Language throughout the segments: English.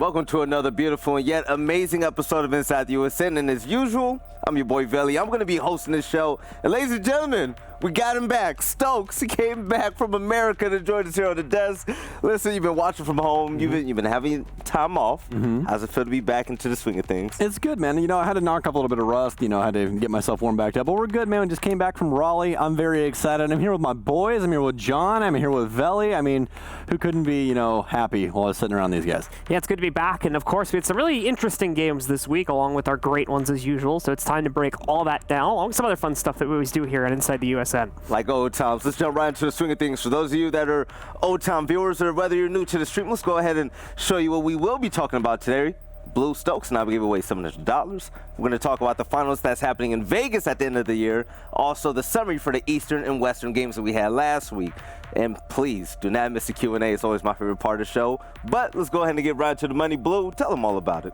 Welcome to another beautiful and yet amazing episode of Inside the USN. And as usual, I'm your boy Veli. I'm going to be hosting this show. And ladies and gentlemen, we got him back. Stokes, he came back from America to join us here on the desk. Listen, you've been watching from home. You've been having time off. How's it feel to be back into the swing of things? It's good, man. You know, I had to knock off a little bit of rust. You know, I had to get myself warmed back up. But we're good, man. We just came back from Raleigh. I'm very excited. I'm here with my boys. I'm here with John. I'm here with Veli. I mean, who couldn't be, happy while I was sitting around these guys? Yeah, it's good to be back. And, of course, we had some really interesting games this week, along with our great ones as usual. So it's time to break all that down, along with some other fun stuff that we always do here at Inside the USN. Like old times. Let's jump right into the swing of things. For those of you that are old-time viewers or whether you're new to the stream, let's go ahead and show you what we will be talking about today. Blue Stokes and I will give away $700. We're going to talk about the finals that's happening in Vegas at the end of the year. Also, the summary for the Eastern and Western games that we had last week. And please, do not miss the Q&A. It's always my favorite part of the show. But let's go ahead and get right to the money. Blue, tell them all about it.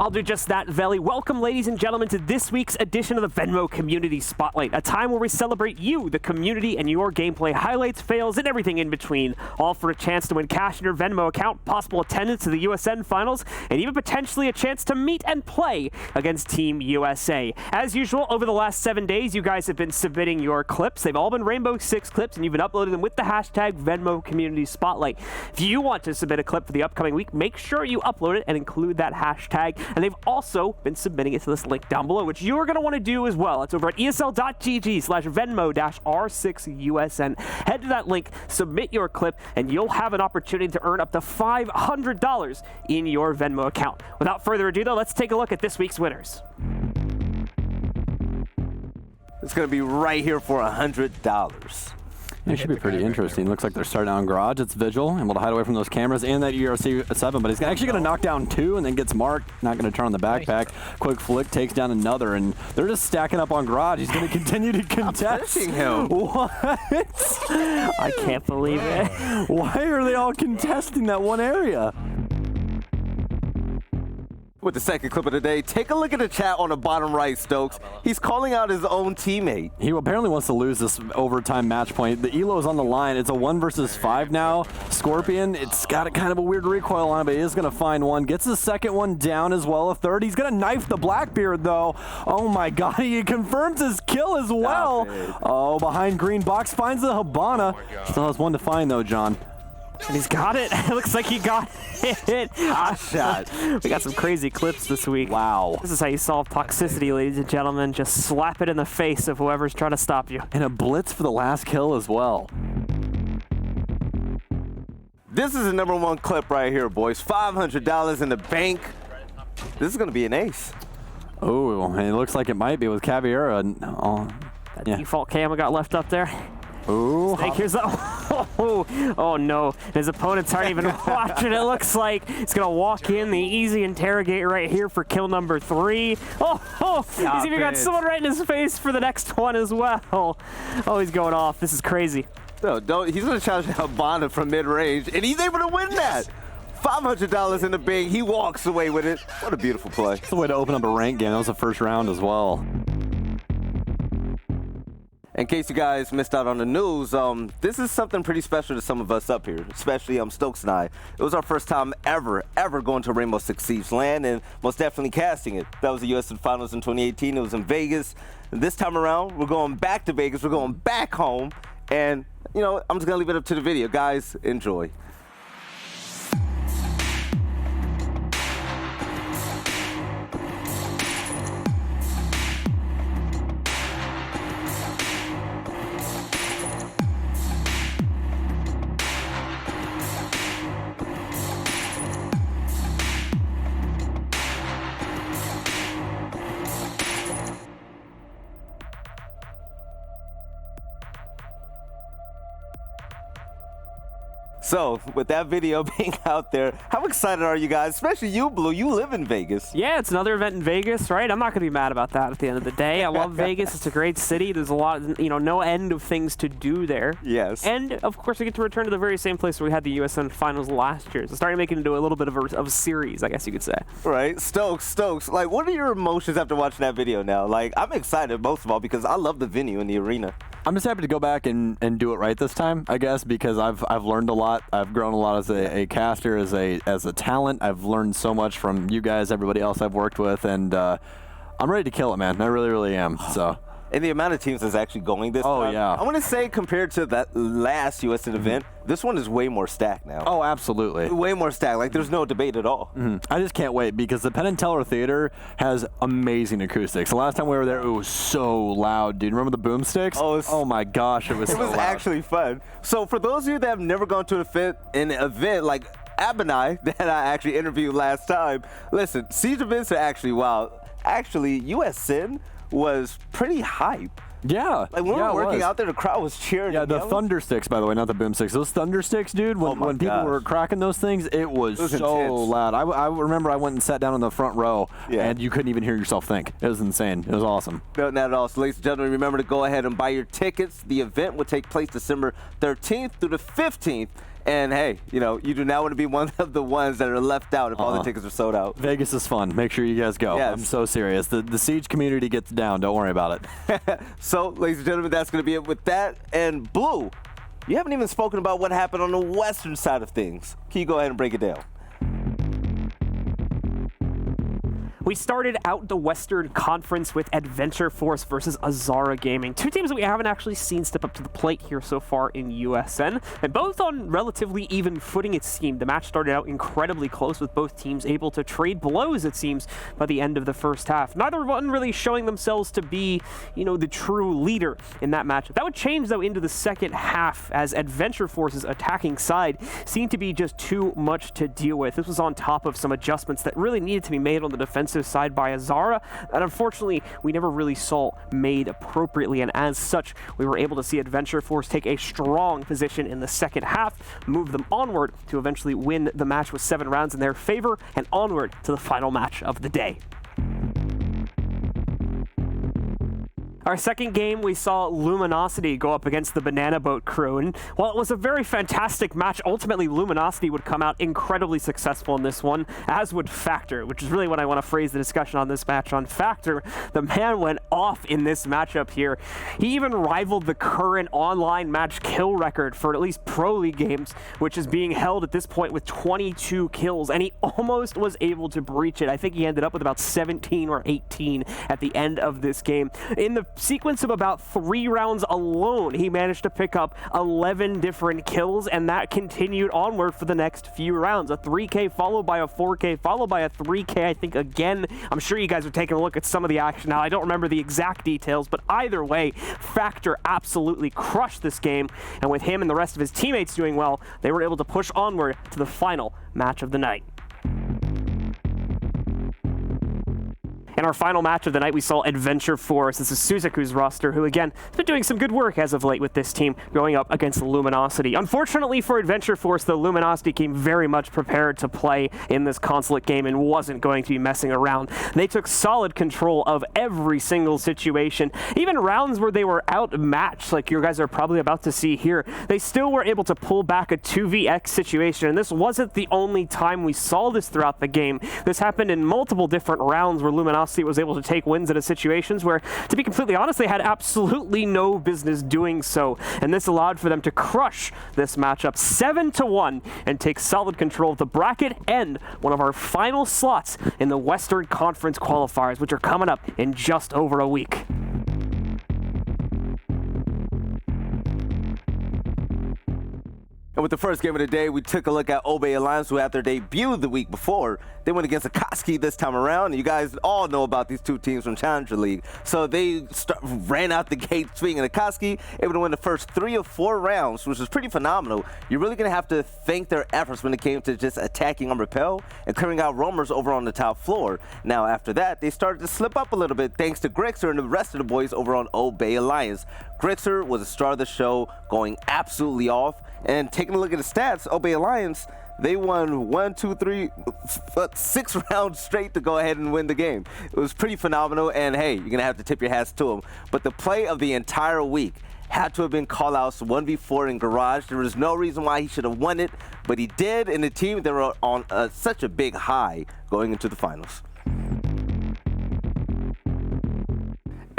I'll do just that, Veli. Welcome, ladies and gentlemen, to this week's edition of the Venmo Community Spotlight, a time where we celebrate you, the community, and your gameplay highlights, fails, and everything in between, all for a chance to win cash in your Venmo account, possible attendance to the USN Finals, and even potentially a chance to meet and play against Team USA. As usual, over the last 7 days, you guys have been submitting your clips. They've all been Rainbow Six clips, and you've been uploading them with the hashtag Venmo Community Spotlight. If you want to submit a clip for the upcoming week, make sure you upload it and include that hashtag. And they've also been submitting it to this link down below, which you're going to want to do as well. It's over at esl.gg/Venmo-R6USN. Head to that link, submit your clip, and you'll have an opportunity to earn up to $500 in your Venmo account. Without further ado, though, let's take a look at this week's winners. It's going to be right here for $100. It should be pretty interesting. Looks like they're starting on garage. It's Vigil, able to hide away from those cameras and that ERC-7, but he's actually going to knock down two and then gets marked. Not going to turn on the backpack. Quick flick takes down another, and they're just stacking up on garage. He's going to continue to contest. Him. What? I can't believe it. Why are they all contesting that one area? With the second clip of the day, take a look at the chat on the bottom right, Stokes. He's calling out his own teammate. He apparently wants to lose this overtime match point. The Elo's on the line. It's a 1 versus 5 now. Scorpion, it's got a kind of a weird recoil on it, but he is going to find one. Gets the second one down as well, a third. He's going to knife the Blackbeard, though. Oh, my God. He confirms his kill as well. Oh, behind green box, finds the Habana. Still has one to find, though, John. And he's got it. It looks like he got it. Hot shot. We got some crazy clips this week. Wow. This is how you solve toxicity, ladies and gentlemen. Just slap it in the face of whoever's trying to stop you. And a blitz for the last kill as well. This is the #1 clip right here, boys. $500 in the bank. This is going to be an ace. Oh, and it looks like it might be with Caviera. That default cam got left up there. Ooh. Snake, here's the oh no. His opponents aren't even watching. It looks like he's gonna walk in the easy interrogate right here for kill number 3. He's even got someone right in his face for the next one as well. Oh, he's going off. This is crazy. No, he's gonna challenge Habana from mid-range, and he's able to win that. $500 in the bank. He walks away with it. What a beautiful play. It's the way to open up a rank game. That was the first round as well. In case you guys missed out on the news, this is something pretty special to some of us up here, especially Stokes and I. It was our first time ever going to Rainbow Six Siege land, and most definitely casting it. That was the USN Finals in 2018. It was in Vegas. And this time around, we're going back to Vegas. We're going back home. And, I'm just going to leave it up to the video. Guys, enjoy. So, with that video being out there, how excited are you guys? Especially you, Blue. You live in Vegas. Yeah, it's another event in Vegas, right? I'm not going to be mad about that at the end of the day. I love Vegas. It's a great city. There's a lot, no end of things to do there. Yes. And, of course, we get to return to the very same place where we had the USN Finals last year. So starting to make it into a little bit of a series, I guess you could say. Right. Stokes, like, what are your emotions after watching that video now? Like, I'm excited, most of all, because I love the venue and the arena. I'm just happy to go back and do it right this time, I guess, because I've learned a lot. I've grown a lot as a caster, as a talent. I've learned so much from you guys, everybody else I've worked with, and I'm ready to kill it, man. I really, really am. So. And the amount of teams that's actually going this time. Yeah. I want to say compared to that last USN event, this one is way more stacked now. Oh, absolutely. Way more stacked. Like, there's no debate at all. I just can't wait because the Penn and Teller Theater has amazing acoustics. The last time we were there, it was so loud, dude. Remember the boomsticks? Oh my gosh, it was so loud. It was actually fun. So for those of you that have never gone to an event like Abinai that I actually interviewed last time, listen, Siege events are actually wild. Actually, USN was pretty hype. Yeah. Like when we were working out there, the crowd was cheering. Yeah, the thunder sticks, by the way, not the boomsticks. Those thunder sticks, dude, when people were cracking those things, it was so intense. loud. I remember I went and sat down in the front row, Yeah. and you couldn't even hear yourself think. It was insane. It was awesome. No, not at all. So, ladies and gentlemen, remember to go ahead and buy your tickets. The event will take place December 13th through the 15th. And hey, you do not want to be one of the ones that are left out if all the tickets are sold out. Vegas is fun. Make sure you guys go. Yes. I'm so serious. The Siege community gets down. Don't worry about it. So, ladies and gentlemen, that's going to be it with that. And Blue, you haven't even spoken about what happened on the western side of things. Can you go ahead and break it down? We started out the Western Conference with Adventure Force versus Azara Gaming. Two teams that we haven't actually seen step up to the plate here so far in USN, and both on relatively even footing, it seemed. The match started out incredibly close with both teams able to trade blows, it seems, by the end of the first half. Neither one really showing themselves to be, the true leader in that matchup. That would change, though, into the second half as Adventure Force's attacking side seemed to be just too much to deal with. This was on top of some adjustments that really needed to be made on the defensive side by Azara, and unfortunately we never really saw made appropriately, and as such we were able to see Adventure Force take a strong position in the second half, move them onward to eventually win the match with 7 rounds in their favor, and onward to the final match of the day. Our second game, we saw Luminosity go up against the Banana Boat crew, and while it was a very fantastic match, ultimately Luminosity would come out incredibly successful in this one, as would Factor, which is really what I want to phrase the discussion on this match on. Factor, the man went off in this matchup here. He even rivaled the current online match kill record for at least Pro League games, which is being held at this point with 22 kills, and he almost was able to breach it. I think he ended up with about 17 or 18 at the end of this game. In the sequence of about 3 rounds alone, he managed to pick up 11 different kills, and that continued onward for the next few rounds. A 3K followed by a 4K, followed by a 3K, I think, again. I'm sure you guys are taking a look at some of the action now. I don't remember the exact details, but either way, Factor absolutely crushed this game, and with him and the rest of his teammates doing well, they were able to push onward to the final match of the night. In our final match of the night, we saw Adventure Force. This is Suzuku's roster, who, again, has been doing some good work as of late with this team, going up against Luminosity. Unfortunately for Adventure Force, the Luminosity came very much prepared to play in this consulate game and wasn't going to be messing around. They took solid control of every single situation. Even rounds where they were outmatched, like you guys are probably about to see here, they still were able to pull back a 2vx situation, and this wasn't the only time we saw this throughout the game. This happened in multiple different rounds where Luminosity was able to take wins into situations where, to be completely honest, they had absolutely no business doing so, and this allowed for them to crush this matchup 7-1 and take solid control of the bracket and one of our final slots in the Western Conference qualifiers, which are coming up in just over a week. And with the first game of the day, we took a look at Obey Alliance, who had their debut the week before. They went against Akatsuki this time around, and you guys all know about these two teams from Challenger League. So they ran out the gate swinging. Akatsuki able to win the first 3 of 4 rounds, which is pretty phenomenal. You're really going to have to thank their efforts when it came to just attacking on Repel and clearing out roamers over on the top floor. Now, after that, they started to slip up a little bit thanks to Grixer and the rest of the boys over on Obey Alliance. Grixer was the star of the show, going absolutely off. And taking a look at the stats, Obey Alliance, they won 6 rounds straight to go ahead and win the game. It was pretty phenomenal, and hey, you're going to have to tip your hats to them. But the play of the entire week had to have been callouts 1v4 in Garage. There was no reason why he should have won it, but he did, and the team, they were on such a big high going into the finals.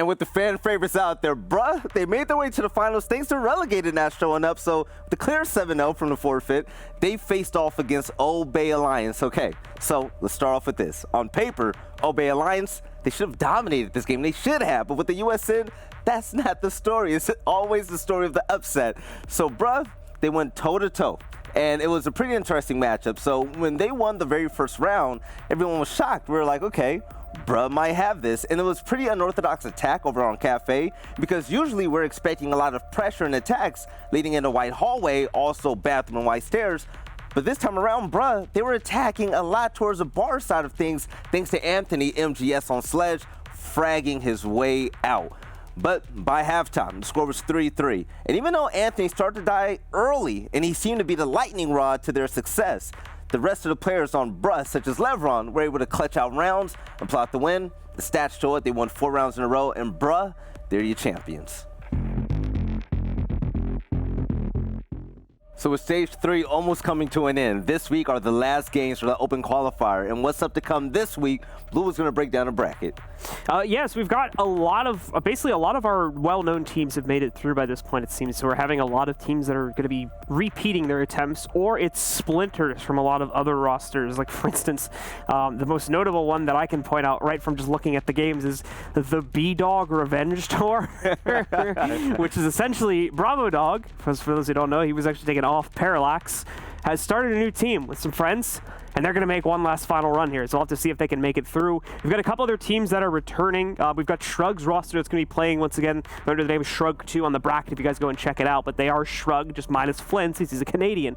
And with the fan favorites out there, bruh, they made their way to the finals thanks to relegated not showing up. So the clear 7-0 from the forfeit, they faced off against Obey Alliance. Okay, so let's start off with this. On paper, Obey Alliance, they should have dominated this game. They should have, but with the USN, that's not the story. It's always the story of the upset. So, bruh, they went toe-to-toe. And it was a pretty interesting matchup. So when they won the very first round, everyone was shocked. We were like, okay, bruh might have this. And it was pretty unorthodox attack over on Cafe, because usually we're expecting a lot of pressure and attacks leading into White Hallway, also bathroom and White Stairs. But this time around, bruh, they were attacking a lot towards the bar side of things, thanks to Anthony MGS on Sledge fragging his way out. But by halftime, the score was 3-3. And even though Anthony started to die early and he seemed to be the lightning rod to their success, the rest of the players on Bruh, such as Levron, were able to clutch out rounds and plot the win. The stats show it. They won 4 rounds in a row. And Bruh, they're your champions. So with stage 3 almost coming to an end, this week are the last games for the open qualifier. And what's up to come this week, Blue is going to break down a bracket. Yes, we've got a lot of, basically a lot of our well-known teams have made it through by this point, it seems. So we're having a lot of teams that are going to be repeating their attempts, or it's splinters from a lot of other rosters. Like, for instance, the most notable one that I can point out right from just looking at the games is the B-Dog Revenge Tour, which is essentially Bravo Dog. For those who don't know, he was actually taken off Parallax, has started a new team with some friends, and they're going to make one last final run here. So we'll have to see if they can make it through. We've got a couple other teams that are returning. We've got Shrug's roster that's going to be playing once again under the name of Shrug 2 on the bracket if you guys go and check it out. But they are Shrug, just minus Flynn since he's a Canadian.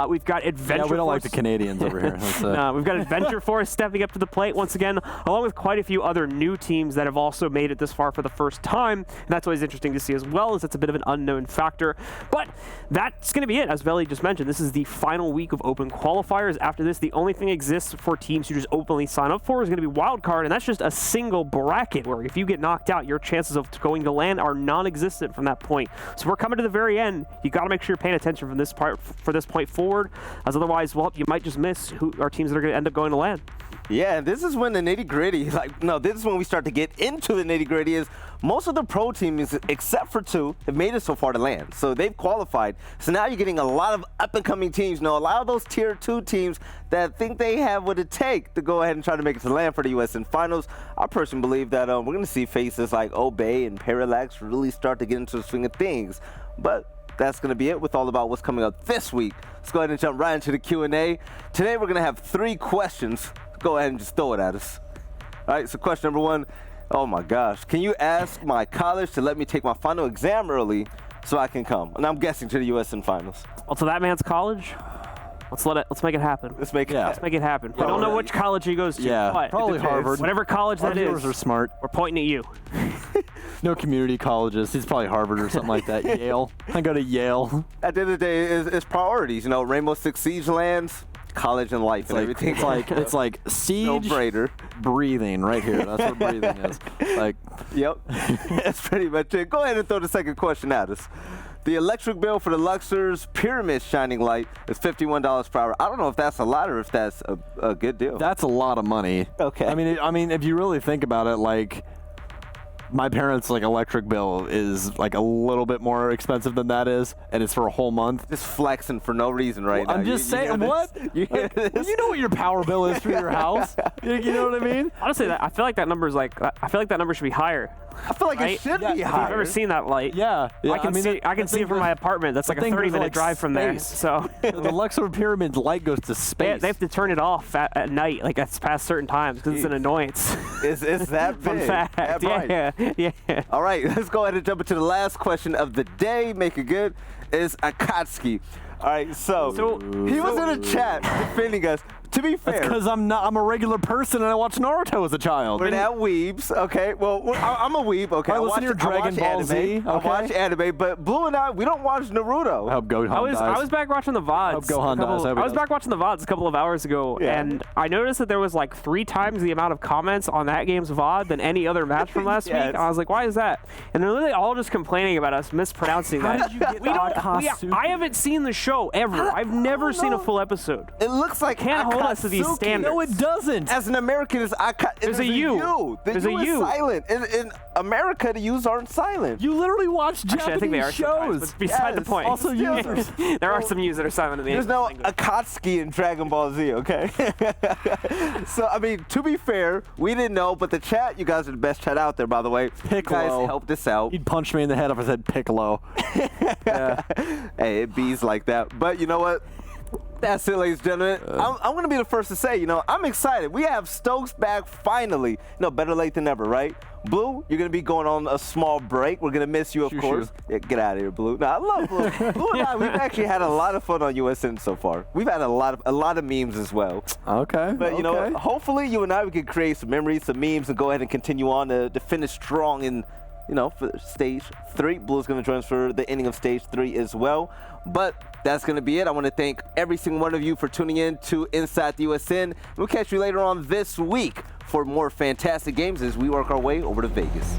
We've got Adventure Yeah, we don't Force. like the Canadians over here. We've got Adventure Force stepping up to the plate once again, along with quite a few other new teams that have also made it this far for the first time. And that's always interesting to see as well, as that's a bit of an unknown factor. But that's going to be it. As Veli just mentioned, this is the final week of open qualifiers. After this, the only thing that exists for teams who just openly sign up for is going to be wildcard, and that's just a single bracket where if you get knocked out, your chances of going to land are non-existent from that point. So we're coming to the very end. You got to make sure you're paying attention from this part for this point forward, as otherwise, well, you might just miss who are teams that are going to end up going to land. Yeah, this is when the nitty-gritty, this is when we start to get into the nitty-gritty. Is most of the pro teams, except for 2, have made it so far to land. So they've qualified. So now you're getting a lot of up-and-coming teams. A lot of those tier 2 teams that think they have what it takes to go ahead and try to make it to land for the USN Finals. I personally believe that we're going to see faces like Obey and Parallax really start to get into the swing of things. But that's going to be it with all about what's coming up this week. Let's go ahead and jump right into the Q&A. Today we're going to have 3 questions. Go ahead and just throw it at us. All right, so question number 1. Oh my gosh. Can you ask my college to let me take my final exam early so I can come? And I'm guessing to the USN Finals. Well, to that man's college, let's make it happen. Let's make it Let's make it happen. We don't know which college he goes to. Yeah, but probably Harvard. Whatever college that is. Viewers are smart. We're pointing at you. No community colleges. He's probably Harvard or something like that. Yale. I go to Yale. At the end of the day, it's priorities. Rainbow Six Siege lands, college and life and everything. It's like siege, no-brainer. breathing right here. That's what breathing is. Yep. That's pretty much it. Go ahead and throw the second question at us. The electric bill for the Luxor's Pyramid Shining Light is $51 per hour. I don't know if that's a lot or if that's a good deal. That's a lot of money. Okay. I mean, if you really think about it, my parents' electric bill is a little bit more expensive than that is, and it's for a whole month. Just flexing for no reason right now. I'm just saying, what? You know what your power bill is for your house? You know what I mean? Honestly, I feel like that number should be higher. I feel like it should be higher. I've never seen that light. Yeah. I can see it from my apartment. That's like a 30-minute drive from there. So the Luxor Pyramid light goes to space. They have to turn it off at night, it's past certain times, because it's an annoyance. Is that big? Fun fact. Yeah. All right, let's go ahead and jump into the last question of the day. Make it good. Is Akatsuki. All right, so he was in a chat defending us. To be fair, because I'm a regular person and I watched Naruto as a child. We're not weebs, okay? Well, I'm a weeb, okay? I listen to your Dragon Ball Z, okay? I watch anime, but Blue and I, we don't watch Naruto. I hope Gohan dies. I was back watching the VODs. I hope Gohan dies. I was back watching the VODs a couple of hours ago, and I noticed that there was 3 times the amount of comments on that game's VOD than any other match from last week. And I was like, why is that? And they're literally all just complaining about us mispronouncing that. How did you get I haven't seen the show ever. I've never seen a full episode. It looks like Can't hold regardless of these Akatsuki. standards. No, it doesn't. As an American, There's a U. The There's a U is U. silent. In America, the U's aren't silent. You literally watch Actually, I think they Japanese are sometimes, shows. but beside the Yes. point. Also users. There are some U's that are silent in the There's English no language. Akatsuki in Dragon Ball Z, okay? So, I mean, to be fair, we didn't know, but the chat, you guys are the best chat out there, by the way. You Piccolo. guys helped us out. He'd punch me in the head if I said Piccolo. Hey, it bees like that. But you know what? That's it, ladies and gentlemen. I'm going to be the first to say, I'm excited. We have Stokes back finally. Better late than never, right? Blue, you're going to be going on a small break. We're going to miss you, of course. Yeah, get out of here, Blue. No, I love Blue. Blue and I, we've actually had a lot of fun on USN so far. We've had a lot of memes as well. Okay. But, hopefully you and I, we can create some memories, some memes, and go ahead and continue on to finish strong in, for stage 3. Blue's going to join us for the ending of stage 3 as well. But that's going to be it. I want to thank every single one of you for tuning in to Inside the USN. We'll catch you later on this week for more fantastic games as we work our way over to Vegas.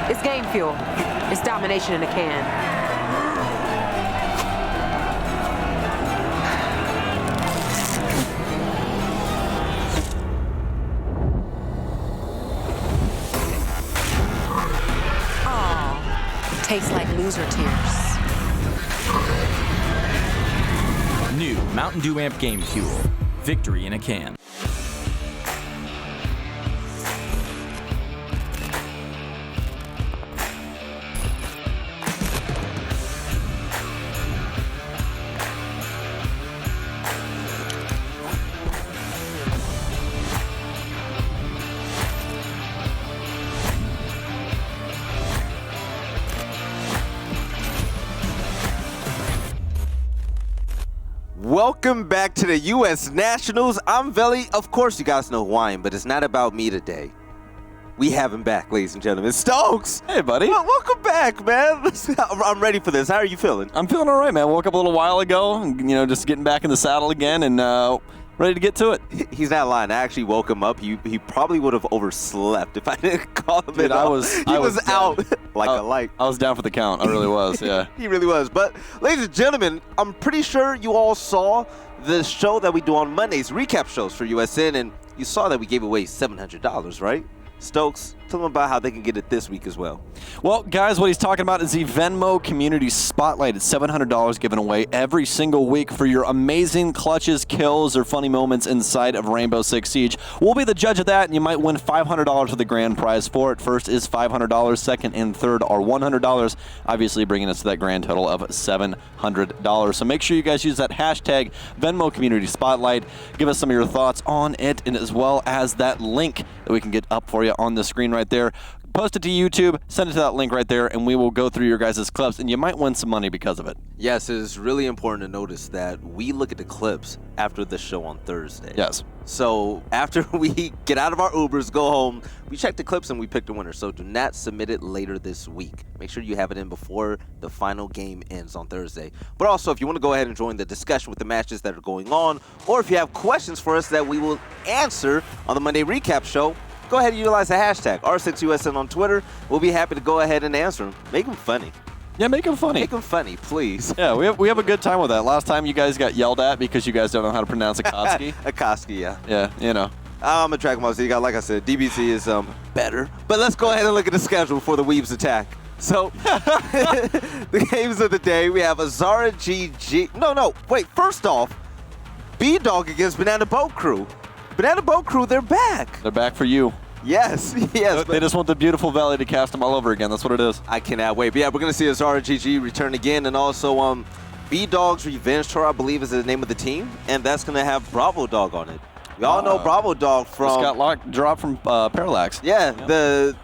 It's game fuel. It's domination in a can. Tastes like loser tears. New Mountain Dew Amp Game Fuel. Victory in a can. Welcome back to the U.S. Nationals. I'm Veli. Of course, you guys know who I am, but it's not about me today. We have him back, ladies and gentlemen. Stokes! Hey, buddy. Welcome back, man. I'm ready for this. How are you feeling? I'm feeling all right, man. Woke up a little while ago, and, just getting back in the saddle again and ready to get to it. He's not lying. I actually woke him up. He probably would have overslept if I didn't call him. Dude, I was out like a light. I was down for the count. I really was, yeah. He really was. But, ladies and gentlemen, I'm pretty sure you all saw the show that we do on Mondays, recap shows for USN, and you saw that we gave away $700, right? Stokes, tell them about how they can get it this week as well. Well, guys, what he's talking about is the Venmo Community Spotlight. It's $700 given away every single week for your amazing clutches, kills, or funny moments inside of Rainbow Six Siege. We'll be the judge of that, and you might win $500 for the grand prize for it. First is $500, second and third are $100, obviously bringing us to that grand total of $700. So make sure you guys use that hashtag Venmo Community Spotlight. Give us some of your thoughts on it, and as well as that link that we can get up for you on the screen right there. Post it to YouTube, send it to that link right there, and we will go through your guys' clips, and you might win some money because of it. Yes, it's really important to notice that we look at the clips after the show on Thursday. Yes. So after we get out of our Ubers, go home, we check the clips and we pick the winner. So do not submit it later this week. Make sure you have it in before the final game ends on Thursday. But also, if you want to go ahead and join the discussion with the matches that are going on, or if you have questions for us that we will answer on the Monday Recap Show, go ahead and utilize the hashtag R6USN on Twitter. We'll be happy to go ahead and answer them. Make them funny. Yeah, make them funny. Make them funny, please. Yeah, we have a good time with that. Last time you guys got yelled at because you guys don't know how to pronounce Akatsuki. Akatsuki, yeah. Yeah, I'm a Dragon Ball Z guy. Like I said, DBZ is better. But let's go ahead and look at the schedule for the Weebs attack. So, the games of the day, we have Azara GG. No, wait. First off, B-Dog against Banana Boat Crew. Banana Boat Crew, they're back. They're back for you. Yes. They just want the beautiful Valley to cast them all over again. That's what it is. I cannot wait. But yeah, we're going to see Azara GG return again. And also, B-Dog's Revenge Tour, I believe, is the name of the team. And that's going to have Bravo Dog on it. We all know Bravo Dog from... Just got dropped from Parallax. Yeah, the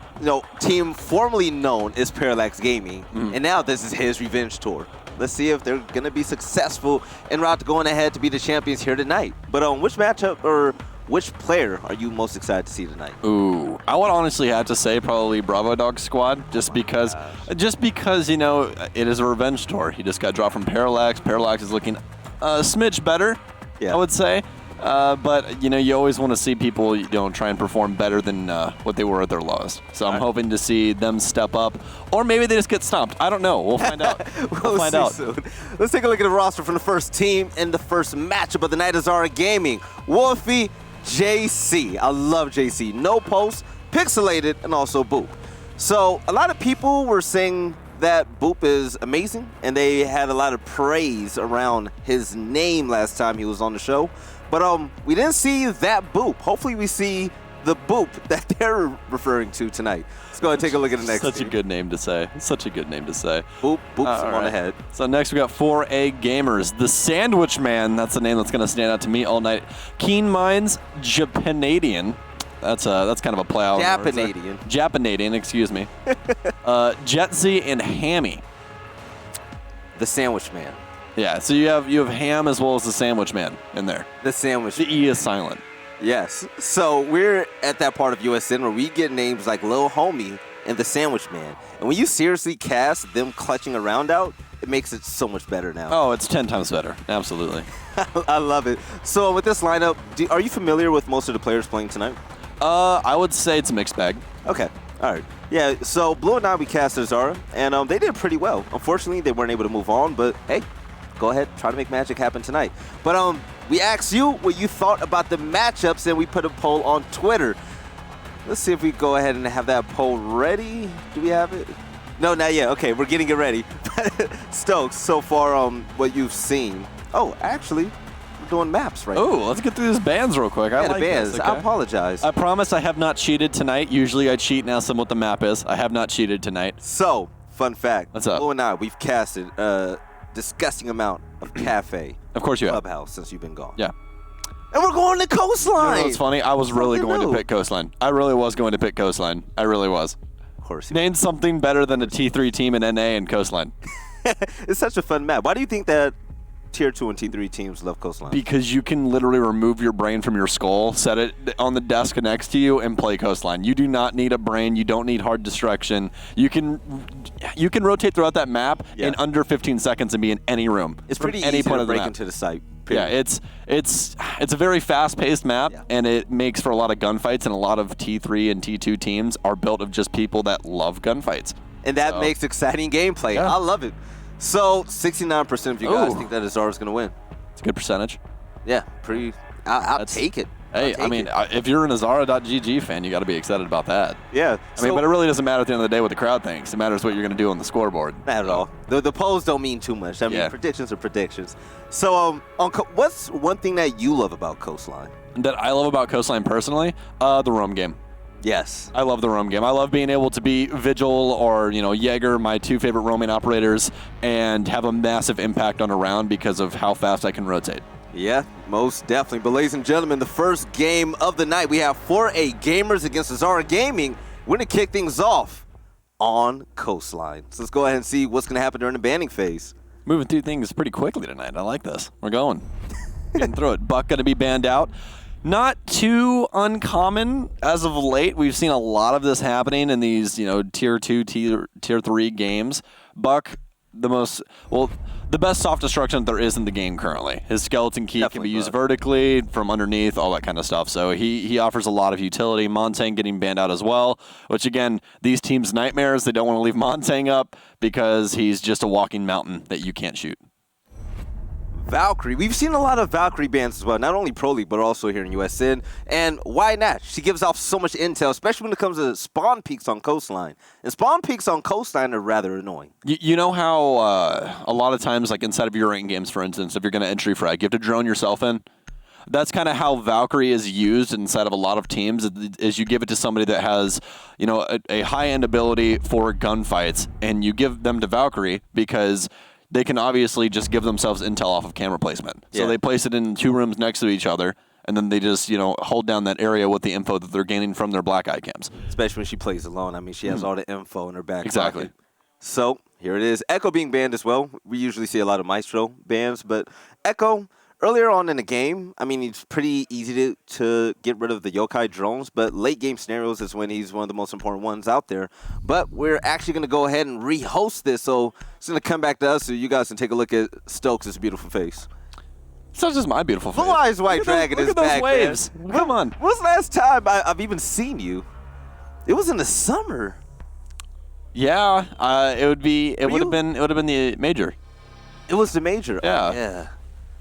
team formerly known as Parallax Gaming. And now this is his Revenge Tour. Let's see if they're going to be successful en route to going ahead to be the champions here tonight. But which matchup or which player are you most excited to see tonight? Ooh, I would honestly have to say probably Bravo Dog Squad, just because it is a revenge tour. He just got dropped from Parallax. Parallax is looking a smidge better, I would say. But you always want to see people try and perform better than what they were at their lowest. So I'm hoping to see them step up, or maybe they just get stomped. I don't know. We'll find out. We'll find out soon. Let's take a look at the roster from the first team in the first matchup of the night. Azara Gaming, Wolfie, JC. I love JC. No Post, Pixelated, and also Boop. So a lot of people were saying that Boop is amazing, and they had a lot of praise around his name last time he was on the show. But we didn't see that Boop. Hopefully we see the Boop that they're referring to tonight. Let's go ahead and take a look at the next Such team. a good name to say. Such a good name to say. Boop's on the head. So next we got 4A Gamers. The Sandwich Man, that's the name that's going to stand out to me all night. Keen Minds, Japanadian. That's kind of a play out. Japanadian, excuse me. Jetsy and Hammy. The Sandwich Man. Yeah, so you have Ham as well as the Sandwich Man in there. The Sandwich The E is silent. Yes. So we're at that part of USN where we get names like Lil Homie and the Sandwich Man. And when you seriously cast them clutching a round out, it makes it so much better now. Oh, it's 10 times better. Absolutely. I love it. So with this lineup, are you familiar with most of the players playing tonight? I would say it's a mixed bag. Okay. All right. Yeah, so Blue and I, we cast Azara, and they did pretty well. Unfortunately, they weren't able to move on, but hey, go ahead, try to make magic happen tonight. But we asked you what you thought about the matchups, and we put a poll on Twitter. Let's see if we go ahead and have that poll ready. Do we have it? No, not yet. Okay, we're getting it ready. Stokes, so far, what you've seen. Oh, actually, we're doing maps right now. Oh, let's get through these bands real quick. I Yeah, like the bands. this, I okay? apologize. I promise I have not cheated tonight. Usually I cheat and ask them what the map is. I have not cheated tonight. So, fun fact. What's up? Blue and I, we've casted a disgusting amount of cafe. Of course you have. Clubhouse since you've been gone. Yeah. And we're going to Coastline. You know what's funny? I was really Something going new. to pick Coastline. I really was going to pick Coastline. I really was. Of course. Name something better than a T3 team in NA and Coastline. It's such a fun map. Why do you think that Tier 2 and T3 teams love Coastline? Because you can literally remove your brain from your skull, set it on the desk next to you, and play Coastline. You do not need a brain. You don't need hard distraction. You can rotate throughout that map in under 15 seconds and be in any room. It's from pretty any easy point to of the break map. into the site. Yeah, period. it's a very fast-paced map, and it makes for a lot of gunfights, and a lot of T3 and T2 teams are built of just people that love gunfights. And that makes exciting gameplay. Yeah. I love it. So, 69% of you guys Ooh. think that Azara's going to win. It's a good percentage. Yeah, pretty. I'll That's- take it. Hey, I'll take I mean, it. if you're an Azara.gg fan, you got to be excited about that. Yeah. I mean, but it really doesn't matter at the end of the day what the crowd thinks. It matters what you're going to do on the scoreboard. Not at all. The polls don't mean too much. I mean, Yeah. predictions are predictions. So, what's one thing that you love about Coastline? That I love about Coastline personally, the roam game. Yes. I love the roam game. I love being able to be Vigil or, Jaeger, my two favorite roaming operators, and have a massive impact on a round because of how fast I can rotate. Yeah, most definitely. But ladies and gentlemen, the first game of the night, we have 4A Gamers against Azara Gaming. We're going to kick things off on Coastline. So let's go ahead and see what's going to happen during the banning phase. Moving through things pretty quickly tonight. I like this. We're going. Getting through it. Buck going to be banned out. Not too uncommon as of late. We've seen a lot of this happening in these, tier 2, tier 3 games. Buck, the best soft destruction there is in the game currently. His skeleton key can be used vertically, from underneath, all that kind of stuff. So he offers a lot of utility. Montang getting banned out as well, which again, these teams' nightmares. They don't want to leave Montang up because he's just a walking mountain that you can't shoot. Valkyrie. We've seen a lot of Valkyrie bans as well, not only Pro League, but also here in USN. And why not? She gives off so much intel, especially when it comes to spawn peaks on Coastline. And spawn peaks on Coastline are rather annoying. You know how a lot of times, like inside of your ranked games, for instance, if you're going to entry frag, you have to drone yourself in? That's kind of how Valkyrie is used inside of a lot of teams, is you give it to somebody that has, a high-end ability for gunfights, and you give them to Valkyrie because they can obviously just give themselves intel off of camera placement. So they place it in 2 rooms next to each other, and then they just, hold down that area with the info that they're gaining from their black eye cams. Especially when she plays alone. I mean, she has all the info in her back Exactly. pocket. So, here it is. Echo being banned as well. We usually see a lot of Maestro bans, but Echo, earlier on in the game, I mean, it's pretty easy to get rid of the yokai drones, but late game scenarios is when he's one of the most important ones out there. But we're actually going to go ahead and rehost this, so it's going to come back to us so you guys can take a look at Stokes' beautiful face. It's not just my beautiful face. Blue Eyes White Look at Dragon those, is look at back, those waves. man. Come on. When's the last time I've even seen you? It was in the summer. Yeah, it would have been the major. It was the major. Yeah. Oh, yeah.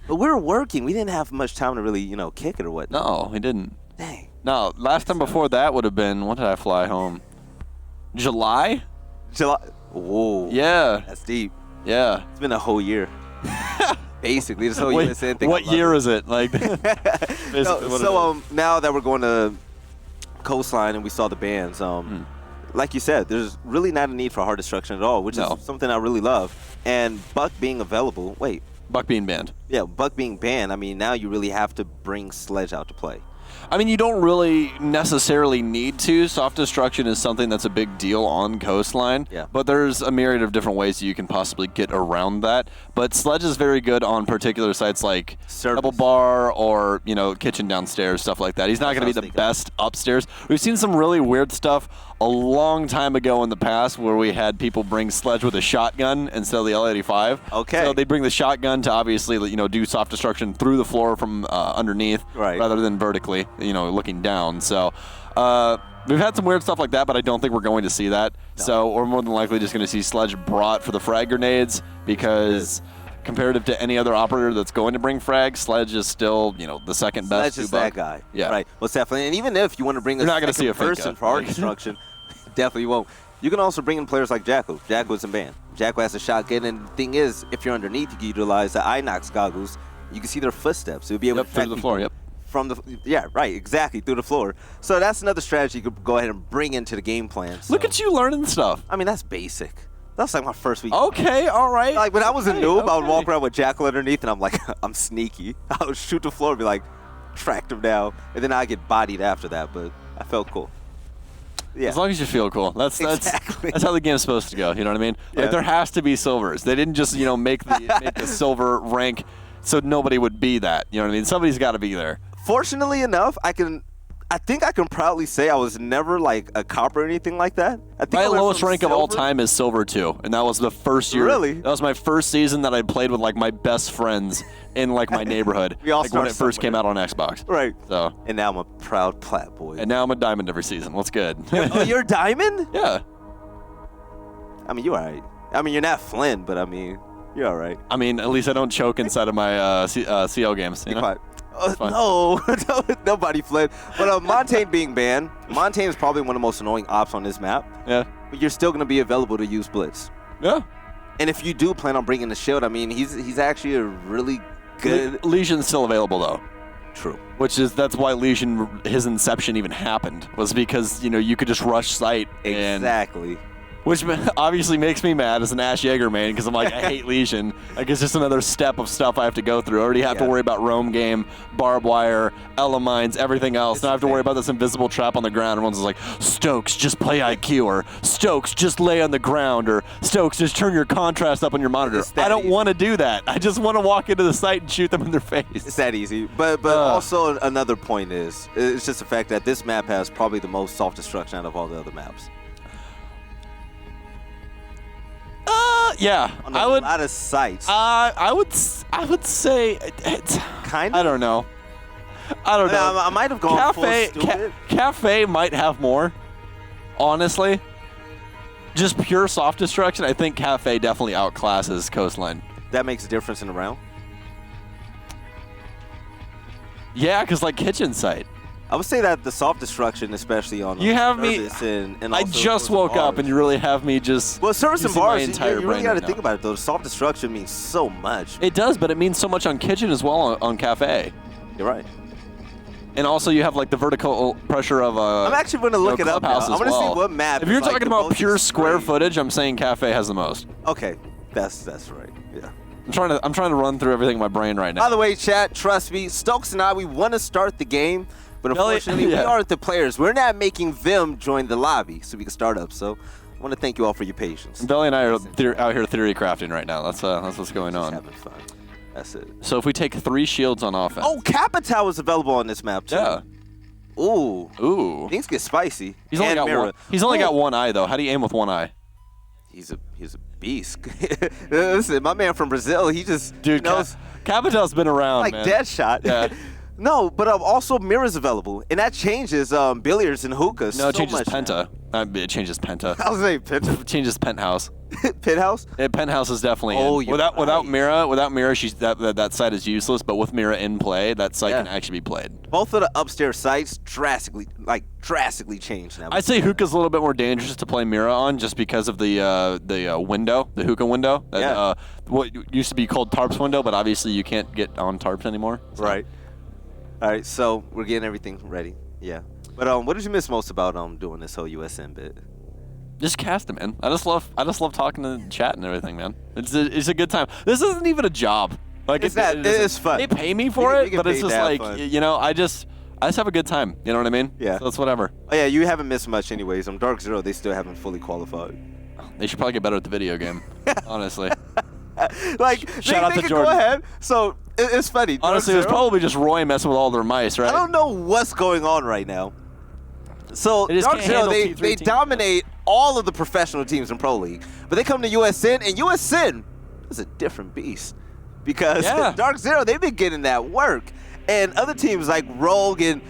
But we were working. We didn't have much time to really, kick it or whatnot. No, we didn't. Dang. No, last time before that would have been, when did I fly home? July? July. Whoa. Yeah. That's deep. Yeah. It's been a whole year. Basically, this whole Wait, USN thing. what year is it? Like, No, so now that we're going to Coastline and we saw the bans, like you said, there's really not a need for hard destruction at all, which is something I really love. And Buck being available, Buck being banned. Yeah, Buck being banned, I mean, now you really have to bring Sledge out to play. I mean, you don't really necessarily need to. Soft destruction is something that's a big deal on Coastline. Yeah. But there's a myriad of different ways you can possibly get around that. But Sledge is very good on particular sites like Double Bar or, kitchen downstairs, stuff like that. He's not going to be the best upstairs. We've seen some really weird stuff a long time ago in the past where we had people bring Sledge with a shotgun instead of the L85. Okay. So they bring the shotgun to obviously, do soft destruction through the floor from underneath rather than vertically, looking down. So we've had some weird stuff like that, but I don't think we're going to see that. No. So we're more than likely just going to see Sledge brought for the frag grenades because comparative to any other operator that's going to bring frag, Sledge is still, the second best. Sledge is that guy. Yeah. Right. Well, definitely. And even if you want to bring a second person for hard destruction, definitely won't. You can also bring in players like Jacko. Jacko isn't banned. Jacko has a shotgun, and the thing is, if you're underneath, you can utilize the Inox goggles. You can see their footsteps. You'll be able to through the floor, yep. From the, yeah, right, exactly, through the floor. So that's another strategy you could go ahead and bring into the game plan. So, Look at you learning stuff. I mean, that's basic. That's like my first week. Okay, all right. Like when I was a noob, I would okay. walk around with Jackal underneath, and I'm like, I'm sneaky. I would shoot the floor and be like, tracked him down, and then I get bodied after that. But I felt cool. Yeah. As long as you feel cool. That's Exactly. that's how the game's supposed to go. You know what I mean? Yeah. Like there has to be silvers. They didn't just make the silver rank so nobody would be that. You know what I mean? Somebody's got to be there. Fortunately enough, I think I can proudly say I was never like a copper or anything like that. I think My I went lowest from rank of all silver- time is silver 2, and that was the first year. Really? That was my first season that I played with like my best friends in like my neighborhood. We all like when start it first came somewhere. out on Xbox. Right. So, And now I'm a proud plat boy. and now I'm a diamond every season. What's good? Oh, you're a diamond? Yeah. I mean, you're all right. I mean, you're not Flynn, but I mean, you're all right. I mean, at least I don't choke inside of my CL games. You Be know? quiet. fine. No, nobody fled. But Montaigne being banned, Montaigne is probably one of the most annoying ops on this map. Yeah. But you're still going to be available to use Blitz. Yeah. And if you do plan on bringing the shield, I mean, he's actually a really good. Legion's still available though. True. That's why Legion, his inception even happened, was because you could just rush site and Exactly. which obviously makes me mad as an Ash Yeager main because I'm like, I hate Legion. Like, it's just another step of stuff I have to go through. I already have to worry about roam game, barbed wire, elemines, everything else. Now I have to worry about this invisible trap on the ground. Everyone's just like, Stokes, just play IQ, or Stokes, just lay on the ground, or Stokes, just turn your contrast up on your monitor. It's that I don't easy. want to do that. I just want to walk into the site and shoot them in their face. It's that easy. But also another point is, it's just the fact that this map has probably the most self-destruction out of all the other maps. Yeah, On I a would. lot of sites. I would say it's Kind I of. don't know. I don't know. I might have gone full stupid. Cafe might have more. Honestly, just pure soft destruction. I think Cafe definitely outclasses Coastline. That makes a difference in the round. Yeah, because like kitchen site. I would say that the soft destruction, especially on You have me. service and I also just service woke and up, bars. and you really have me just. Well, service and using my bars, entire you really brain got to right think now. about it though. Soft destruction means so much. It does, but it means so much on kitchen as well on Cafe. You're right. And also, you have like the vertical pressure of I'm actually going to look it up now. Clubhouse I as want to well. see what map. If is, you're like, talking the about most pure square extreme. footage, I'm saying Cafe has the most. Okay, that's right. Yeah. I'm trying to run through everything in my brain right now. By the way, chat, trust me, Stokes and I, we want to start the game, but Belly- unfortunately, we yeah. aren't the players. We're not making them join the lobby so we can start up. So I want to thank you all for your patience. Belly and I are out here theory crafting right now. That's what's going Just on. having fun. That's it. So if we take 3 shields on offense. Oh, Capital is available on this map too. Yeah. Ooh. Ooh. Things get spicy. He's only And got Mira. one. He's only got Ooh. one eye though. How do you aim with one eye? He's a beast. Listen, my man from Brazil, he just Dude, knows Capital's been around, like man. dead shot. Yeah. No, but also Mira's available, and that changes billiards and hookahs. No, so it changes much Penta. It changes Penta. I was saying Penta. It changes Penthouse. Penthouse. Yeah, Penthouse is definitely Oh, in. you're Without right. Mira, she's that site is useless. But with Mira in play, that site can actually be played. Both of the upstairs sites drastically changed now. I'd say hookah's a little bit more dangerous to play Mira on, just because of the window, the hookah window. Yeah. What used to be called Tarps window, but obviously you can't get on Tarps anymore. So. Right. All right, so we're getting everything ready. Yeah. But what did you miss most about doing this whole USN bit? Just cast it, man. I just love talking to the chat and everything, man. It's a good time. This isn't even a job. Like It's not. It's fun. They pay me for We it, get but it's paid to just have like fun. I just have a good time. You know what I mean? Yeah. So it's whatever. Oh yeah, you haven't missed much anyways. Dark Zero, they still haven't fully qualified. They should probably get better at the video game. Honestly. Like Shout out they to can Jordan. go ahead. So it's funny. Dark Honestly, it was Zero, probably just Roy messing with all their mice, right? I don't know what's going on right now. So They just Dark can't Zero, handle they T3 teams, dominate all of the professional teams in Pro League, but they come to USN, and USN is a different beast because Yeah. Dark Zero, they've been getting that work, and other teams like Rogue and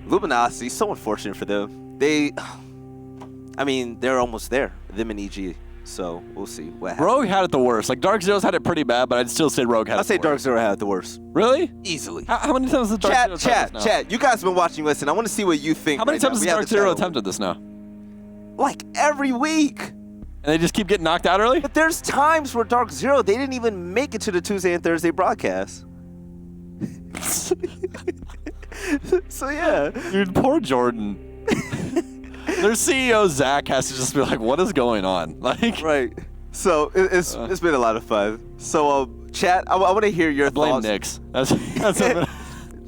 Luminosity, so unfortunate for them. They're almost there, them and EG. So we'll see what happens. Rogue had it the worst. Like Dark Zero's had it pretty bad, but I'd still say Rogue had it I'd say the Dark worst. Zero had it the worst. Really? Easily. How many times has Dark Zero attempted this now? Chat. You guys have been watching USN. I want to see what you think. How many right now. times has We have Dark the Zero chat open. attempted this now? like every week. And they just keep getting knocked out early? But there's times where Dark Zero, they didn't even make it to the Tuesday and Thursday broadcast. So yeah. Dude, poor Jordan. Their CEO, Zach, has to just be like, what is going on? Like, Right. So it's been a lot of fun. So chat, I want to hear your blame thoughts. Knicks. That's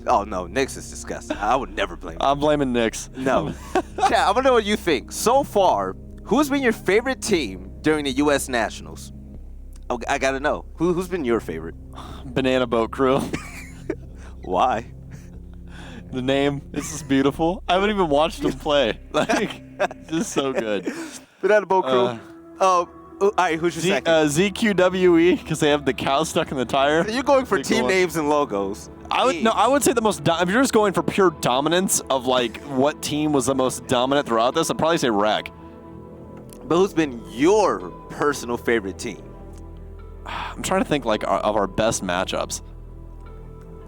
Oh no, Knicks is disgusting. I would never blame him. I'm blaming Knicks. No. Chat, I want to know what you think. So far, who's been your favorite team during the U.S. Nationals? I got to know. Who's been your favorite? Banana Boat Crew. Why? The name, this is beautiful. I haven't even watched them play. Like, just so good. Banana Boat Crew. All right, who's your second? ZQWE, because they have the cow stuck in the tire. You're going for Big team one. names and logos. I would say the most. If you're just going for pure dominance of like what team was the most dominant throughout this, I'd probably say Rec. But who's been your personal favorite team? I'm trying to think like of our best matchups.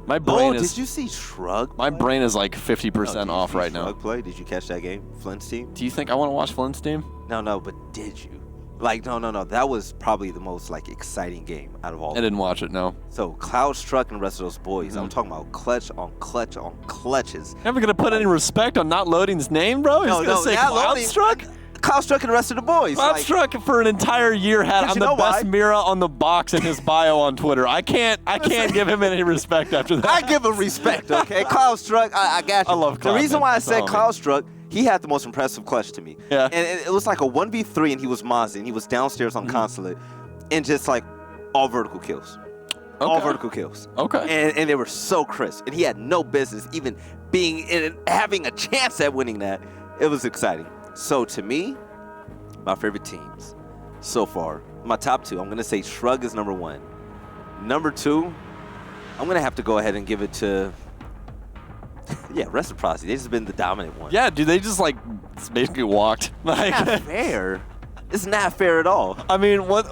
My brain is. Did you see Shrug? My brain is like 50% off right now. Shrug play? Did you catch that game? Flint's team? Do you think I want to watch Flint's team? No, but did you? Like, no. That was probably the most like exciting game out of all. I didn't watch it. No. So Cloud Struck and the rest of those boys. I'm talking about clutch on clutch on clutches. Never gonna put any respect on not loading his name, bro. He's gonna say not Cloud loading. Struck. Cloud Struck and the rest of the boys. Cloud Like, Struck for an entire year had But I'm you the know best why? Mira on the box in his bio on Twitter. I can't give him any respect after that. I give him respect, okay? Cloud Struck, I got you. I love Cloud, The reason man. why I That's said all, Cloud man. Struck, he had the most impressive clutch to me. Yeah. And it was like a 1v3, and he was Mazda, and he was downstairs on consulate, and just like all vertical kills. All Okay. vertical kills. Okay. And they were so crisp, and he had no business even being in having a chance at winning that. It was exciting. So to me, my favorite teams so far, my top two, I'm going to say Shrug is number one. Number two, I'm going to have to go ahead and give it to, yeah, Reciprocity. They've just been the dominant one. Yeah, dude, they just like basically walked. Like, It's not fair. It's not fair at all. I mean, what?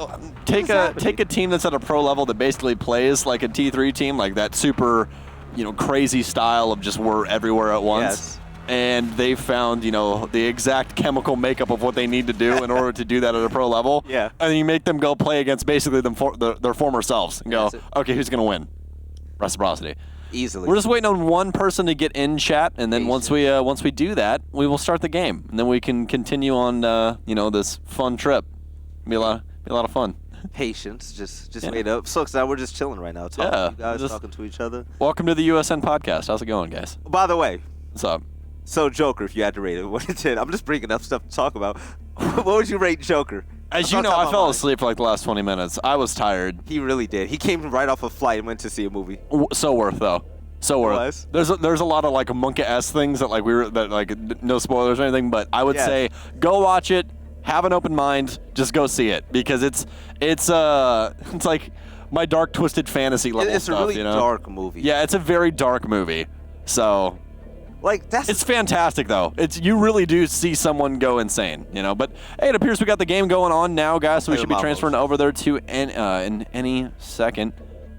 Take happening? a team that's at a pro level that basically plays like a T3 team, like that super, crazy style of just we're everywhere at once. Yes. And they found, the exact chemical makeup of what they need to do in order to do that at a pro level. Yeah. And then you make them go play against basically their former selves and go, That's it. okay, who's gonna win? Reciprocity. Easily. We're just waiting on one person to get in chat, and then once we do that, we will start the game, and then we can continue on, this fun trip. Be a lot of fun. Patience, just made up. So now we're just chilling right now, talking. Yeah, You guys just- talking to each other. Welcome to the USN podcast. How's it going, guys? By the way, What's up? so Joker, if you had to rate it 1 to 10, I'm just bringing up stuff to talk about. What would you rate Joker? As I'm you know, not talking I about fell mine. asleep for like the last 20 minutes. I was tired. He really did. He came right off a flight and went to see a movie. So worth though. So worth. was? There's a lot of like Monka-esque things that no spoilers or anything, but I would Yes. say go watch it. Have an open mind. Just go see it because it's like my dark twisted fantasy level It's stuff. a really dark movie. Yeah, it's a very dark movie. So Like, that's it's fantastic though. You really do see someone go insane, But hey, it appears we got the game going on now, guys. So we Play should the be transferring Malvos. over there to in any second.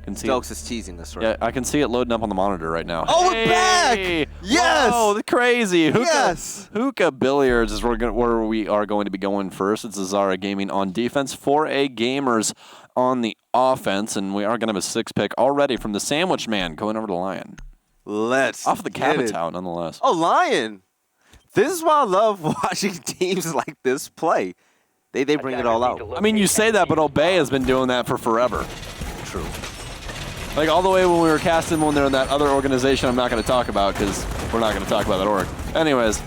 Can see Stokes is teasing us right yeah, I can see it loading up on the monitor right now. Oh, we're back! Hey! Yes! Whoa, crazy. Yes! Hookah Billiards is where we are going to be going first. It's Zara Gaming on defense, 4A Gamers on the offense, and we are going to have a 6-pick already from the Sandwich Man going over to Lion. Let's Off the get it. Capitown, nonetheless. Oh, Lion. This is why I love watching teams like this play. They bring it all out. I mean, you say that, but Obey has been doing that for forever. True. Like all the way when we were casting when they're in that other organization I'm not going to talk about because we're not going to talk about that org. Anyways.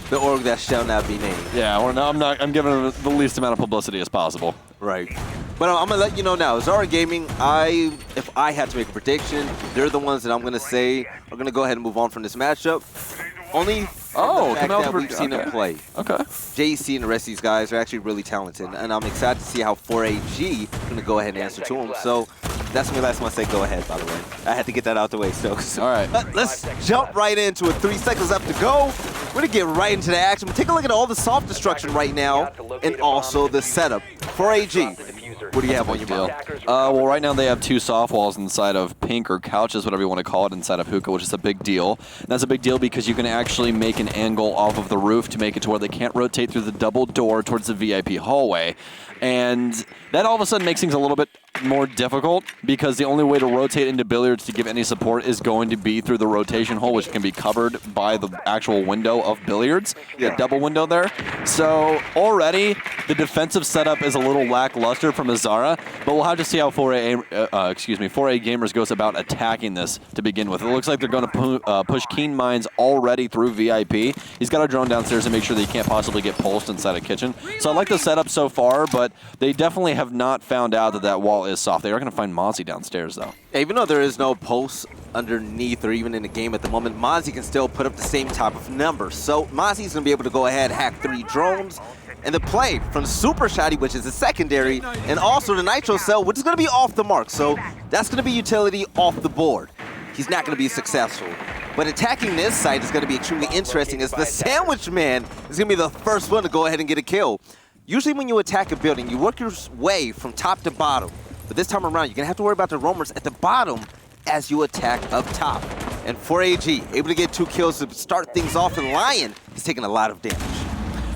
The org that shall not be named. Yeah, I'm giving them the least amount of publicity as possible. Right. But I'm going to let you know now, Zara Gaming, if I had to make a prediction, they're the ones that I'm going to say are going to go ahead and move on from this matchup. Only from the fact coming out that for- we've seen them okay. play. Okay. JC and the rest of these guys are actually really talented, and I'm excited to see how 4AG is going to go ahead and answer to them. So that's my last one. Say go ahead, by the way. I had to get that out the way, Stokes. All right. Let's jump right into it. 3 seconds left to go. We're going to get right into the action. Take a look at all the soft destruction right now and also the setup. 4AG, What do you have on your mind? Well, right now they have 2 soft walls inside of pink or couches, whatever you want to call it, inside of hookah, which is a big deal. And that's a big deal because you can actually make an angle off of the roof to make it to where they can't rotate through the double door towards the VIP hallway. And that all of a sudden makes things a little bit more difficult because the only way to rotate into billiards to give any support is going to be through the rotation hole, which can be covered by the actual window of billiards, the double window there. So already the defensive setup is a little lackluster from Azara, but we'll have to see how 4A Gamers goes about attacking this to begin with. It looks like they're going to push Keen Minds already through VIP. He's got a drone downstairs to make sure that he can't possibly get pulsed inside a kitchen. So I like the setup so far, but they definitely have not found out that that wall is soft. They are going to find Mozzie downstairs, though. Even though there is no pulse underneath or even in the game at the moment, Mozzie can still put up the same type of numbers. So Mozzie's going to be able to go ahead, hack 3 drones, and the play from Super Shotty, which is a secondary, and also the Nitro Cell, which is going to be off the mark. So that's going to be utility off the board. He's not going to be successful. But attacking this site is going to be extremely interesting as the Sandwich Man is going to be the first one to go ahead and get a kill. Usually when you attack a building, you work your way from top to bottom. But this time around, you're going to have to worry about the roamers at the bottom as you attack up top. And 4AG, able to get 2 kills to start things off, and Lion is taking a lot of damage.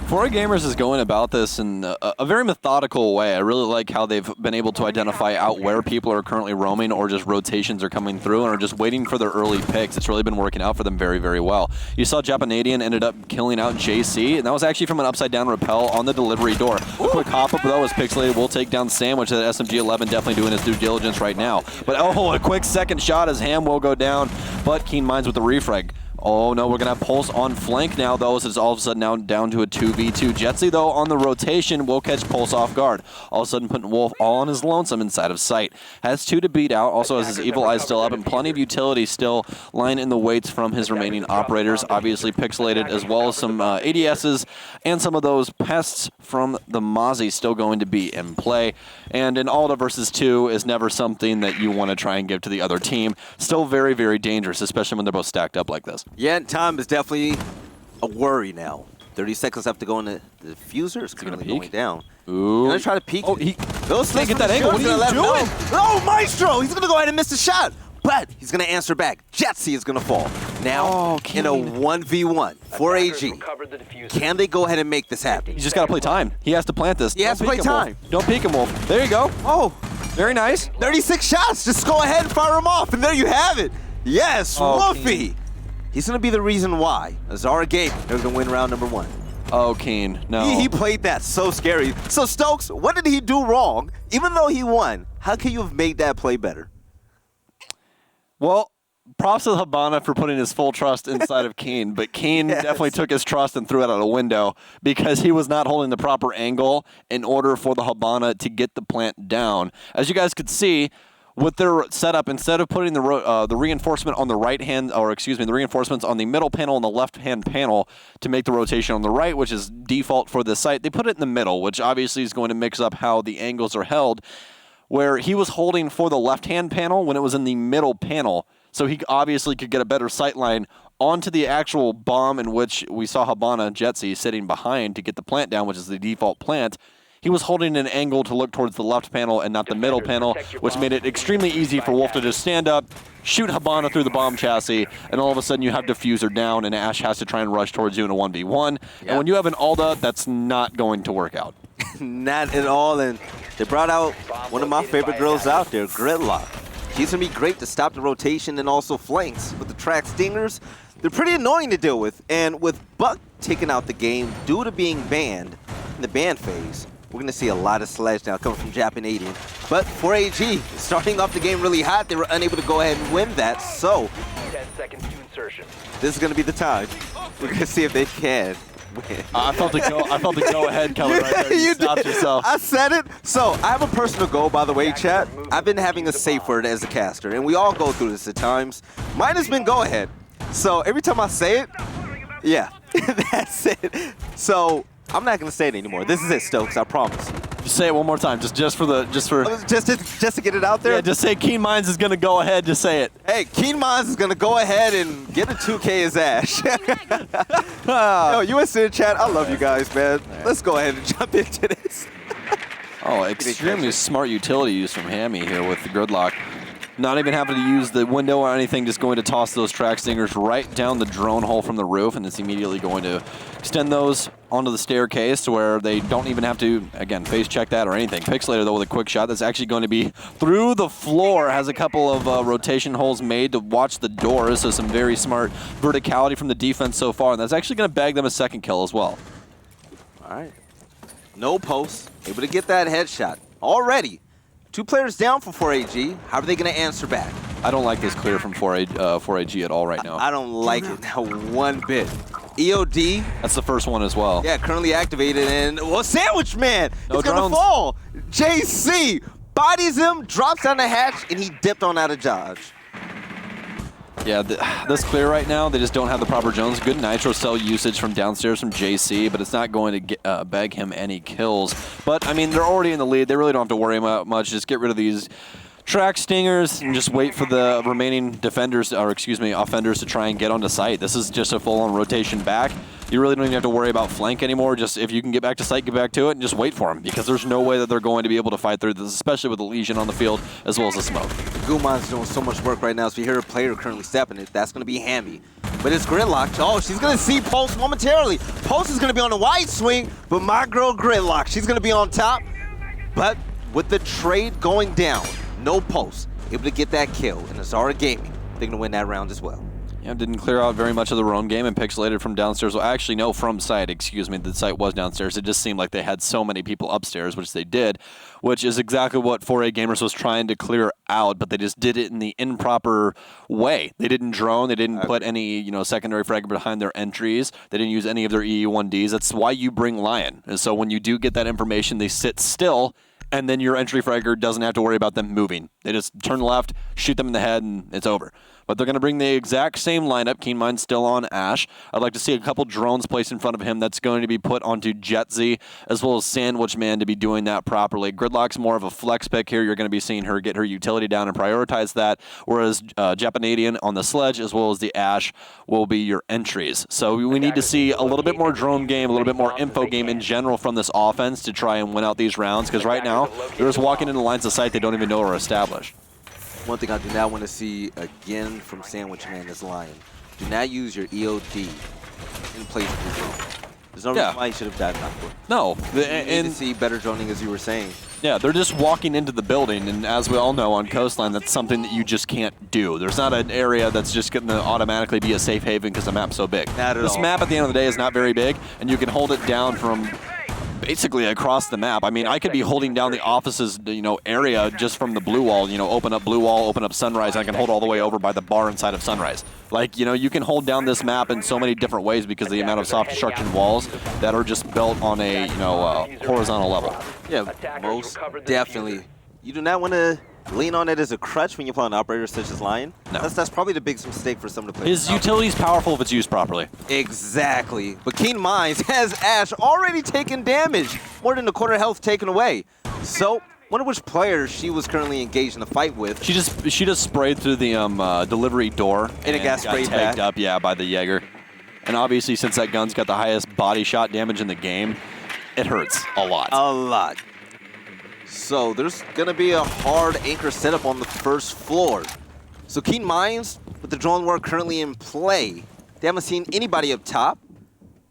4A Gamers is going about this in a very methodical way. I really like how they've been able to identify out where people are currently roaming or just rotations are coming through and are just waiting for their early picks. It's really been working out for them very, very well. You saw Japanadian ended up killing out JC, and that was actually from an upside-down rappel on the delivery door. A quick hop-up, though, as Pixelated will take down Sandwich. That SMG-11 definitely doing his due diligence right now. But, oh, a quick second shot as Ham will go down, but Keen Minds with the refrag. Oh no, we're going to have Pulse on flank now, though, as it's all of a sudden now down to a 2v2. Jetsy, though, on the rotation will catch Pulse off guard. All of a sudden putting Wolf all on his lonesome inside of sight. Has 2 to beat out, also has his Evil Eye still up, and plenty of utility still lying in the weights from his remaining operators. Obviously Pixelated, as well as some ADSs and some of those pests from the Mozzie still going to be in play. And an Alda versus 2 is never something that you want to try and give to the other team. Still very, very dangerous, especially when they're both stacked up like this. Yeah, and time is definitely a worry now. 30 seconds left to go in the diffuser. It's currently going down. Ooh. Gonna try to peek. Oh, he can't get that angle. What are you doing? Oh, Maestro! He's gonna go ahead and miss the shot, but he's gonna answer back. Jetsy is gonna fall. Now in a 1v1 for AG. Can they go ahead and make this happen? He's just got to play time. He has to plant this. He has to play time. Don't peek him, Wolf. There you go. Oh, very nice. 36 shots. Just go ahead and fire him off, and there you have it. Yes, Wolfie. He's going to be the reason why Azara Gate is going to win round number 1. Oh, Keen, no. He played that so scary. So, Stokes, what did he do wrong? Even though he won, how can you have made that play better? Well, props to Habana for putting his full trust inside of Keen, but Keen definitely took his trust and threw it out a window because he was not holding the proper angle in order for the Habana to get the plant down. As you guys could see, with their setup, instead of putting the reinforcement on the right hand, or excuse me, the reinforcements on the middle panel and the left hand panel to make the rotation on the right, which is default for this site, they put it in the middle, which obviously is going to mix up how the angles are held, where he was holding for the left hand panel when it was in the middle panel, so he obviously could get a better sight line onto the actual bomb in which we saw Habana Jetsy sitting behind to get the plant down, which is the default plant. He was holding an angle to look towards the left panel and not the middle panel, which made it extremely easy for Wolf to just stand up, shoot Habana through the bomb chassis, and all of a sudden you have Diffuser down and Ash has to try and rush towards you in a 1v1. Yep. And when you have an Alda, that's not going to work out. Not at all, and they brought out one of my favorite girls out there, Gridlock. She's going to be great to stop the rotation and also flanks with the track stingers. They're pretty annoying to deal with, and with Buck taking out the game due to being banned in the ban phase, we're going to see a lot of sledge now coming from Japanadian. But for AG, starting off the game really hot, they were unable to go ahead and win that. So 10 seconds to insertion. This is going to be the time. We're going to see if they can win. I felt the go ahead coming right there. You stopped yourself. I said it. So I have a personal goal, by the way, chat. I've been having a safe word as a caster, and we all go through this at times. Mine has been go ahead. So every time I say it, yeah, that's it. So I'm not gonna say it anymore. This is it, Stokes. I promise. Just say it one more time, just to get it out there. Yeah, just say Keen Minds is gonna go ahead. Just say it. Hey, Keen Minds is gonna go ahead and get a 2K as Ash. Yo, US in chat. I love you guys, man. Let's go ahead and jump into this. Oh, extremely smart utility use from Hammy here with the gridlock. Not even having to use the window or anything, just going to toss those track stingers right down the drone hole from the roof, and it's immediately going to extend those onto the staircase to where they don't even have to, again, face check that or anything. Pixelator, though, with a quick shot that's actually going to be through the floor, has a couple of rotation holes made to watch the doors, so some very smart verticality from the defense so far, and that's actually going to bag them a second kill as well. All right. No post. Able to get that headshot. Already. 2 players down for 4AG. How are they going to answer back? I don't like this clear from 4AG at all right now. I don't like it one bit. EOD. That's the first one as well. Yeah, currently activated. And, well, Sandwich Man. No It's going to drones. fall. JC bodies him, drops down the hatch, and he dipped on out of dodge. Yeah, this clear right now, they just don't have the proper drones. Good nitro cell usage from downstairs from JC, but it's not going to bag him any kills. But, I mean, they're already in the lead. They really don't have to worry about much. Just get rid of these track stingers and just wait for the remaining defenders, or excuse me, offenders to try and get onto site. This is just a full-on rotation back. You really don't even have to worry about flank anymore. Just if you can get back to site, get back to it, and just wait for them, because there's no way that they're going to be able to fight through this, especially with the Legion on the field as well as the smoke. Guman's doing so much work right now, so if you hear a player currently stepping it, that's going to be Hammy. But it's Gridlock. Oh, she's going to see Pulse momentarily. Pulse is going to be on the wide swing, but my girl Gridlock, she's going to be on top. But with the trade going down, no Pulse, able to get that kill, and Azara Gaming, they're going to win that round as well. Yeah, didn't clear out very much of their own game and pixelated from downstairs. Well, actually, no, from site, excuse me. The site was downstairs. It just seemed like they had so many people upstairs, which they did, which is exactly what 4A Gamers was trying to clear out, but they just did it in the improper way. They didn't drone. They didn't put any, secondary frag behind their entries. They didn't use any of their EE1Ds. That's why you bring Lion. And so when you do get that information, they sit still, and then your entry fragger doesn't have to worry about them moving. They just turn left, shoot them in the head, and it's over. But they're going to bring the exact same lineup. Keen Mind still on Ash. I'd like to see a couple drones placed in front of him. That's going to be put onto Jetzy, as well as Sandwich Man to be doing that properly. Gridlock's more of a flex pick here. You're going to be seeing her get her utility down and prioritize that, whereas Japanadian on the Sledge, as well as the Ash, will be your entries. So we need to see a little bit more drone game, a little bit more info game in general from this offense to try and win out these rounds, because right now, they're just walking into lines of sight they don't even know are established. One thing I do not want to see again from Sandwich Man is Lion. Do not use your EOD in place of your drone. There's no reason why you should have died that for. No. And to see better droning, as you were saying. Yeah, they're just walking into the building, and as we all know on Coastline, that's something that you just can't do. There's not an area that's just going to automatically be a safe haven because the map's so big. Not at this all. map at the end of the day is not very big, and you can hold it down from basically across the map. I mean, I could be holding down the office's, area just from the blue wall, open up blue wall, open up Sunrise, and I can hold all the way over by the bar inside of Sunrise. Like, you can hold down this map in so many different ways because of the amount of soft destruction walls that are just built on a, horizontal level. Yeah, most definitely. You do not want to lean on it as a crutch when you play an operator such as Lion. No. That's probably the biggest mistake for some of the players. His utility's powerful if it's used properly. Exactly. But Keen Minds has Ash already taken damage. More than a quarter health taken away. So, wonder which player she was currently engaged in a fight with. She just sprayed through the delivery door. And it got sprayed tagged back. up, yeah, by the Jaeger. And obviously, since that gun's got the highest body shot damage in the game, it hurts a lot. A lot. So there's going to be a hard anchor setup on the first floor. So Keen Minds, with the drone war currently in play, they haven't seen anybody up top.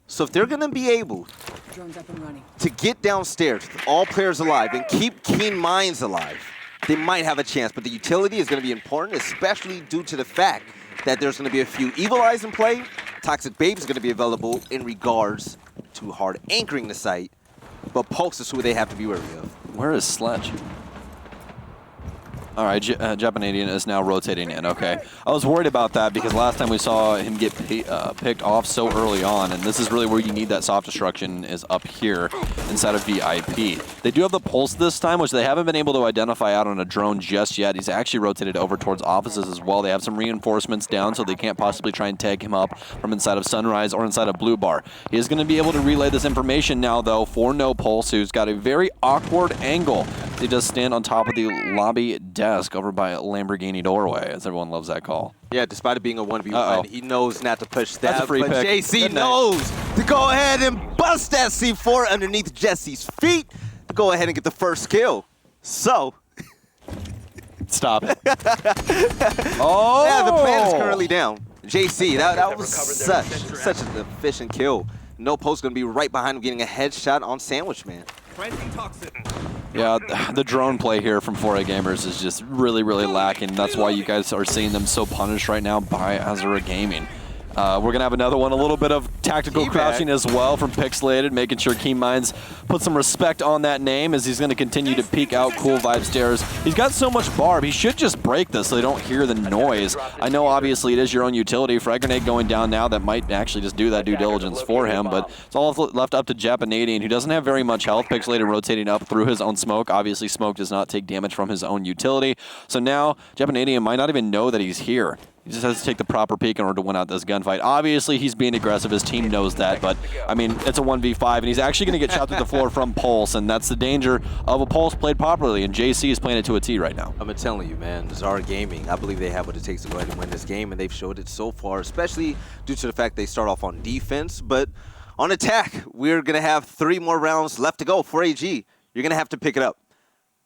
So if they're going to be able Drones up and running. to get downstairs with all players alive and keep Keen Minds alive, they might have a chance. But the utility is going to be important, especially due to the fact that there's going to be a few Evil Eyes in play. Toxic Babe is going to be available in regards to hard anchoring the site. But Pulse is who they have to be wary of. Where is Sledge? All right, Japanadian is now rotating in, okay. I was worried about that because last time we saw him get picked off so early on, and this is really where you need that soft destruction is up here inside of VIP. They do have the pulse this time, which they haven't been able to identify out on a drone just yet. He's actually rotated over towards offices as well. They have some reinforcements down, so they can't possibly try and tag him up from inside of Sunrise or inside of Blue Bar. He is going to be able to relay this information now, though, for No Pulse, who's got a very awkward angle. He does stand on top of the lobby desk over by Lamborghini doorway, as everyone loves that call. Yeah, despite it being a 1v1, he knows not to push that. That's a free but pick. JC knows to go ahead and bust that C4 underneath Jesse's feet. go ahead and get the first kill. So, Stop it. Oh! yeah, the plan is currently down. JC, that Have was recovered their such an efficient kill. No Post gonna be right behind him getting a headshot on Sandwich Man. Yeah, the drone play here from 4A Gamers is just really, really lacking. That's why you guys are seeing them so punished right now by Azura Gaming. We're going to have another one, a little bit of tactical crouching as well from Pixelated, making sure Keen Minds put some respect on that name as he's going to continue to peek out Cool Vibe stairs. He's got so much barb, he should just break this so they don't hear the noise. I know obviously it is your own utility. Frag Grenade going down now, that might actually just do that due diligence for him, but it's all left up to Japanadian, who doesn't have very much health. Pixelated rotating up through his own smoke. Obviously smoke does not take damage from his own utility. So now Japanadian might not even know that he's here. He just has to take the proper peek in order to win out this gunfight. Obviously, he's being aggressive. His team knows that, but, I mean, it's a 1v5, and he's actually going to get shot through the floor from Pulse, and that's the danger of a Pulse played properly, and JC is playing it to a T right now. I'm telling you, man, Zara Gaming, I believe they have what it takes to go ahead and win this game, and they've showed it so far, especially due to the fact they start off on defense, but on attack, we're going to have 3 more rounds left to go for AG. You're going to have to pick it up.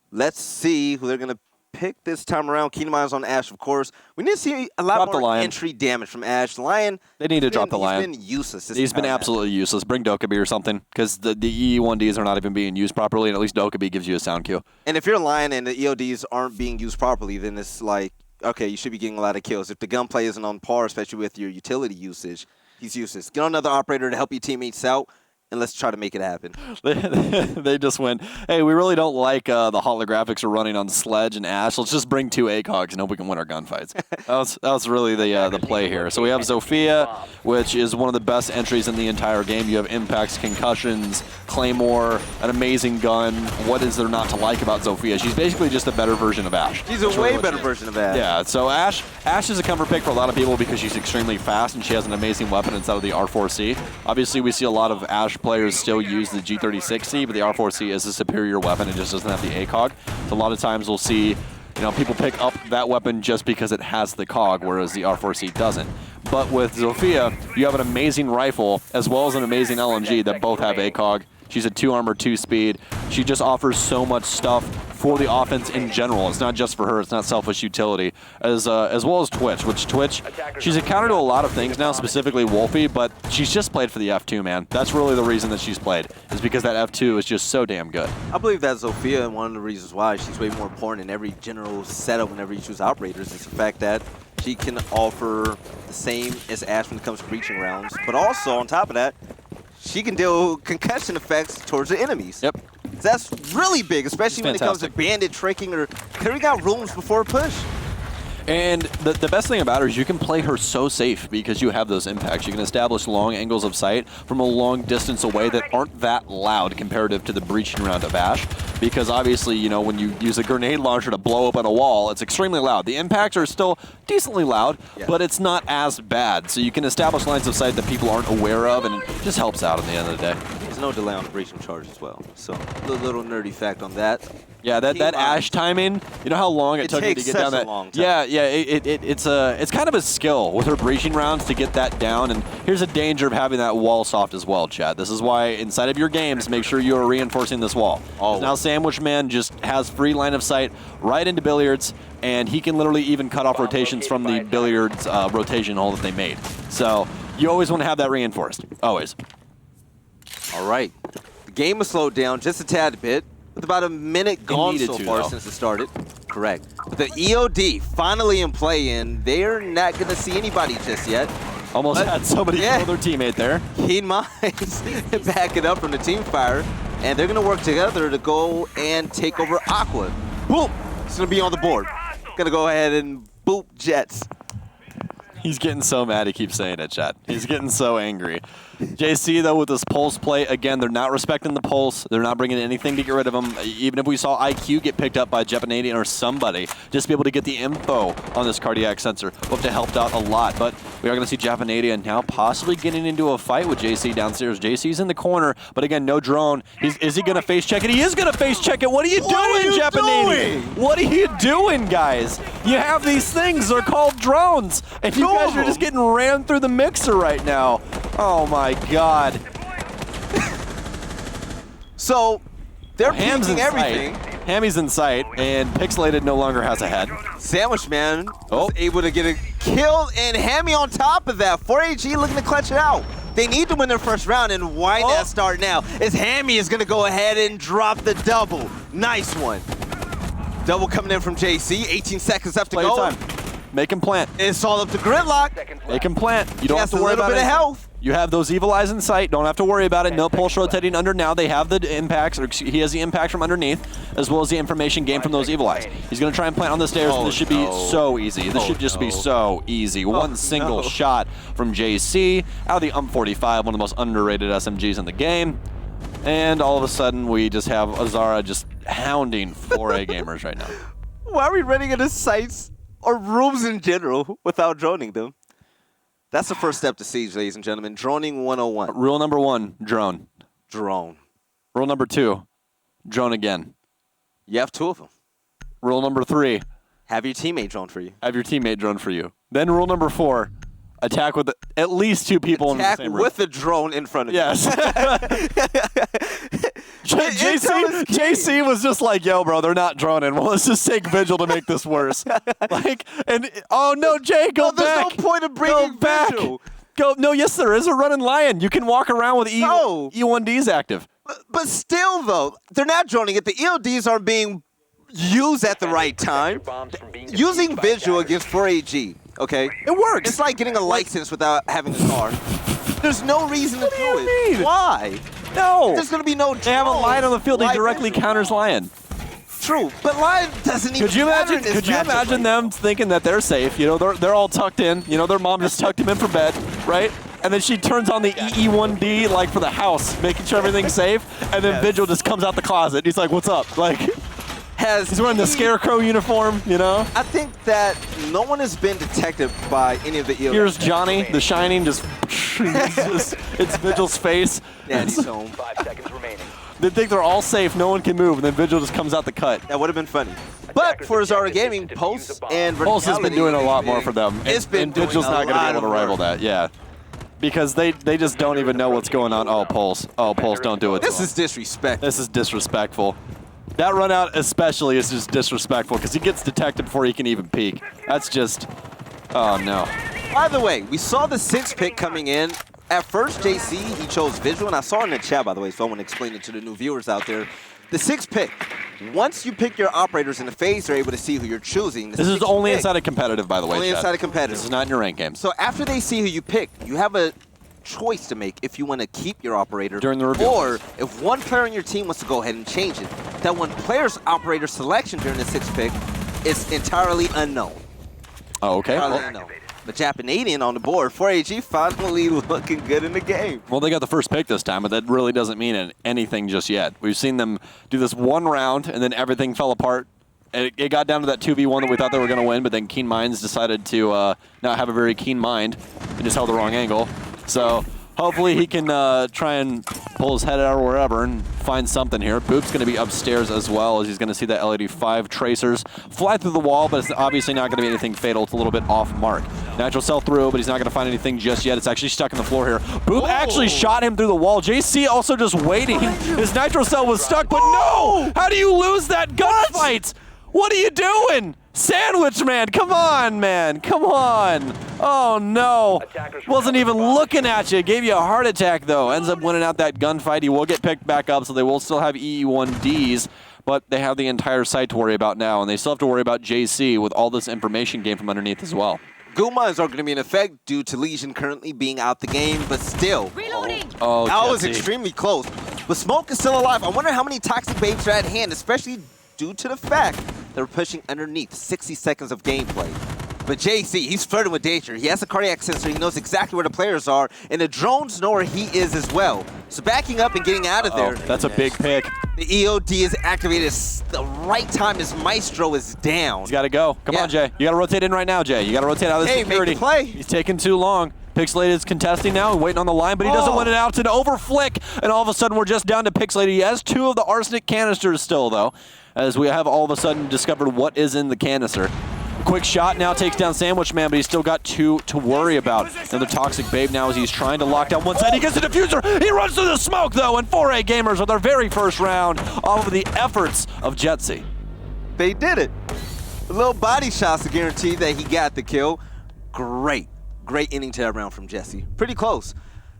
Let's see who they're going to pick this time around. Keen Minds on Ash, of course. We need to see a lot more entry damage from Ash. Lion, they need to drop the Lion. He's been useless. He's been absolutely useless. Bring Dokkaebi or something, because the EE1Ds are not even being used properly, and at least Dokkaebi gives you a sound cue. And if you're Lion and the EODs aren't being used properly, then it's like, okay, you should be getting a lot of kills. If the gunplay isn't on par, especially with your utility usage, he's useless. Get on another operator to help your teammates out, and let's try to make it happen. They just went, hey, we really don't like the holographics are running on Sledge and Ash. Let's just bring 2 ACOGs and hope we can win our gunfights. that was really the play here. So we have Zofia, which is one of the best entries in the entire game. You have impacts, concussions, Claymore, an amazing gun. What is there not to like about Zofia? She's basically just a better version of Ash. She's a way better version of Ash. Yeah, so Ash is a comfort pick for a lot of people because she's extremely fast and she has an amazing weapon inside of the R4C. Obviously, we see a lot of Ash players still use the G36C, but the R4C is a superior weapon. It just doesn't have the ACOG. So a lot of times we'll see, people pick up that weapon just because it has the COG, whereas the R4C doesn't. But with Zofia, you have an amazing rifle as well as an amazing LMG that both have ACOG. She's a 2 armor, 2 speed. She just offers so much stuff for the offense in general. It's not just for her. It's not selfish utility. As well as Twitch, she's a counter to a lot of things now, specifically Wolfie, but she's just played for the F2, man. That's really the reason that she's played, is because that F2 is just so damn good. I believe that Zofia, and one of the reasons why she's way more important in every general setup whenever you choose operators, is the fact that she can offer the same as Ash when it comes to breaching rounds, but also, on top of that, she can deal concussion effects towards the enemies. Yep. That's really big, especially when it comes to bandit tricking or clearing out rooms before a push. And the best thing about her is you can play her so safe because you have those impacts. You can establish long angles of sight from a long distance away that aren't that loud comparative to the breaching round of Ash. Because obviously, when you use a grenade launcher to blow open a wall, it's extremely loud. The impacts are still decently loud, but it's not as bad. So you can establish lines of sight that people aren't aware of, and it just helps out at the end of the day. There's no delay on the breaching charge as well. So a little nerdy fact on that. Yeah, that Ash timing, you know how long it took me to get down that? Long time. Yeah, it's kind of a skill with her breaching rounds to get that down, and here's a danger of having that wall soft as well, Chad. This is why inside of your games, make sure you are reinforcing this wall. Now Sandwich Man just has free line of sight right into billiards, and he can literally even cut off rotations from the billiards rotation hole that they made. So you always want to have that reinforced, always. All right, the game has slowed down just a tad bit. With about a minute gone so far since it started. Correct. But the EOD finally in play, and they're not going to see anybody just yet. Almost had somebody kill their teammate there. Keen Minds back it up from the team fire, and they're going to work together to go and take over Aqua. Boop! It's going to be on the board. Going to go ahead and boop Jets. He's getting so mad he keeps saying it, chat. He's getting so angry. JC, though, with this pulse play, again, they're not respecting the pulse. They're not bringing anything to get rid of him. Even if we saw IQ get picked up by Japanadian or somebody, just be able to get the info on this cardiac sensor would have helped out a lot. But we are going to see Japanadian now possibly getting into a fight with JC downstairs. JC's in the corner, but again, no drone. Is he going to face check it? He is going to face check it. What are you doing, Japanadian? What are you doing, guys? You have these things. They're called drones. And you guys are just getting rammed through the mixer right now. Oh, my God. So, They're Ham's in peeking everything. sight. Hammy's in sight, and Pixelated no longer has a head. Sandwich Man was able to get a kill, and Hammy on top of that. 4AG looking to clutch it out. They need to win their first round, and why not start now? As Hammy is going to go ahead and drop the double. Nice one. Double coming in from JC. 18 seconds left to go. Time. Make him plant. It's all up to Gridlock. Make him plant. You don't have to a worry little about bit it. of health. You have those evil eyes in sight. Don't have to worry about it. No pulse rotating under now. They have the impacts, or he has the impact from underneath, as well as the information gained from those evil eyes. He's going to try and plant on the stairs. This should be so easy. This should just be so easy. One single shot from JC out of the UM45, one of the most underrated SMGs in the game. And all of a sudden, we just have Azara just hounding 4A gamers right now. Why are we running into sites or rooms in general without droning them? That's the first step to Siege, ladies and gentlemen. Droning 101. Rule number 1, drone. Drone. Rule number 2, drone again. You have 2 of them. Rule number 3, have your teammate drone for you. Have your teammate drone for you. Then rule number 4, attack with at least 2 people in the same room. With a drone in front of you. Yes. JC was just like, yo, bro, they're not droning. Well, let's just take Vigil to make this worse. Oh no, Jay, go back. There's no point of bringing Vigil. No, yes, there is a running lion. You can walk around with E1Ds active. But still, though, they're not droning it. The EODs are being used at the right time. Using Vigil against 4AG, okay? It works. It's like getting a license without having a car. There's no reason to do it. Mean? Why? No. There's going to be no They have a lion on the field. He directly counters lion. True, but lion doesn't even. Could you imagine them thinking that they're safe? You know, they're all tucked in. You know, their mom just tucked him in for bed, right? And then she turns on the EE1D like for the house, making sure everything's safe. And then Vigil just comes out the closet. He's like, "What's up?" Like, he's wearing the Scarecrow uniform. You know. I think that no one has been detected by any of the EODs. Here's Johnny, the Shining, just it's Vigil's face. Yeah, he's home. 5 seconds remaining. They think they're all safe, no one can move, and then Vigil just comes out the cut. That would have been funny. But for Azara Gaming, Pulse and Pulse has been doing a lot more for them. It's been and Vigil's not going to be able to rival that, yeah. Because they just don't even know what's going on. Oh, Pulse. Oh, Pulse, don't do it. This is disrespectful. This is disrespectful. That run out especially is just disrespectful because he gets detected before he can even peek. That's just, oh no. By the way, we saw the 6th pick coming in. At first, JC, he chose Visual, and I saw it in the chat, by the way, so I want to explain it to the new viewers out there. The 6th pick, once you pick your operators in the phase, they're able to see who you're choosing. This is only inside of competitive, by the way, Only Chad. inside of competitive. This is not in your rank games. So after they see who you pick, you have a choice to make if you want to keep your operator during the reveal. Or if one player on your team wants to go ahead and change it. That one player's operator selection during the 6th pick is entirely unknown. Oh, okay. Entirely unknown. The Japanadian on the board. 4AG finally looking good in the game. Well, they got the first pick this time, but that really doesn't mean anything just yet. We've seen them do this one round, and then everything fell apart. It got down to that 2v1 that we thought they were going to win, but then Keen Minds decided to not have a very keen mind and just held the wrong angle. So hopefully he can try and pull his head out or wherever and find something here. Boop's going to be upstairs as well, as he's going to see that LED5 tracers fly through the wall, but it's obviously not going to be anything fatal. It's a little bit off mark. Nitro Cell through, but he's not going to find anything just yet. It's actually stuck in the floor here. Boop actually shot him through the wall. JC also just waiting. His Nitro Cell was stuck, but no! How do you lose that gunfight? What are you doing? Sandwich Man, come on, man. Come on. Oh, no. Wasn't even looking at you. Gave you a heart attack, though. Ends up winning out that gunfight. He will get picked back up, so they will still have EE1Ds, but they have the entire site to worry about now, and they still have to worry about JC with all this information gained from underneath as well. Gumas are going to be in effect due to Legion currently being out the game, but still. Reloading. Oh, that was Jesse. extremely close. But Smoke is still alive. I wonder how many toxic babes are at hand, especially due to the fact they're pushing underneath 60 seconds of gameplay. But JC, he's flirting with danger. He has a cardiac sensor. He knows exactly where the players are, and the drones know where he is as well. So backing up and getting out of there. That's a big pick. The EOD is activated the right time as Maestro is down. He's got to go. Come on, Jay. You got to rotate in right now, Jay. You got to rotate out of this security. Make the play. He's taking too long. Pixelated is contesting now, waiting on the line, but he doesn't win it out. It's an overflick, and all of a sudden we're just down to Pixelated. He has 2 of the arsenic canisters still, though, as we have all of a sudden discovered what is in the canister. Quick shot now takes down Sandwich Man, but he's still got 2 to worry about. Another Toxic Babe now as he's trying to lock down one side. He gets the diffuser. He runs through the smoke, though, and 4A Gamers with their very first round off of the efforts of Jetsy. They did it. A little body shots to guarantee that he got the kill. Great ending to that round from Jesse. Pretty close.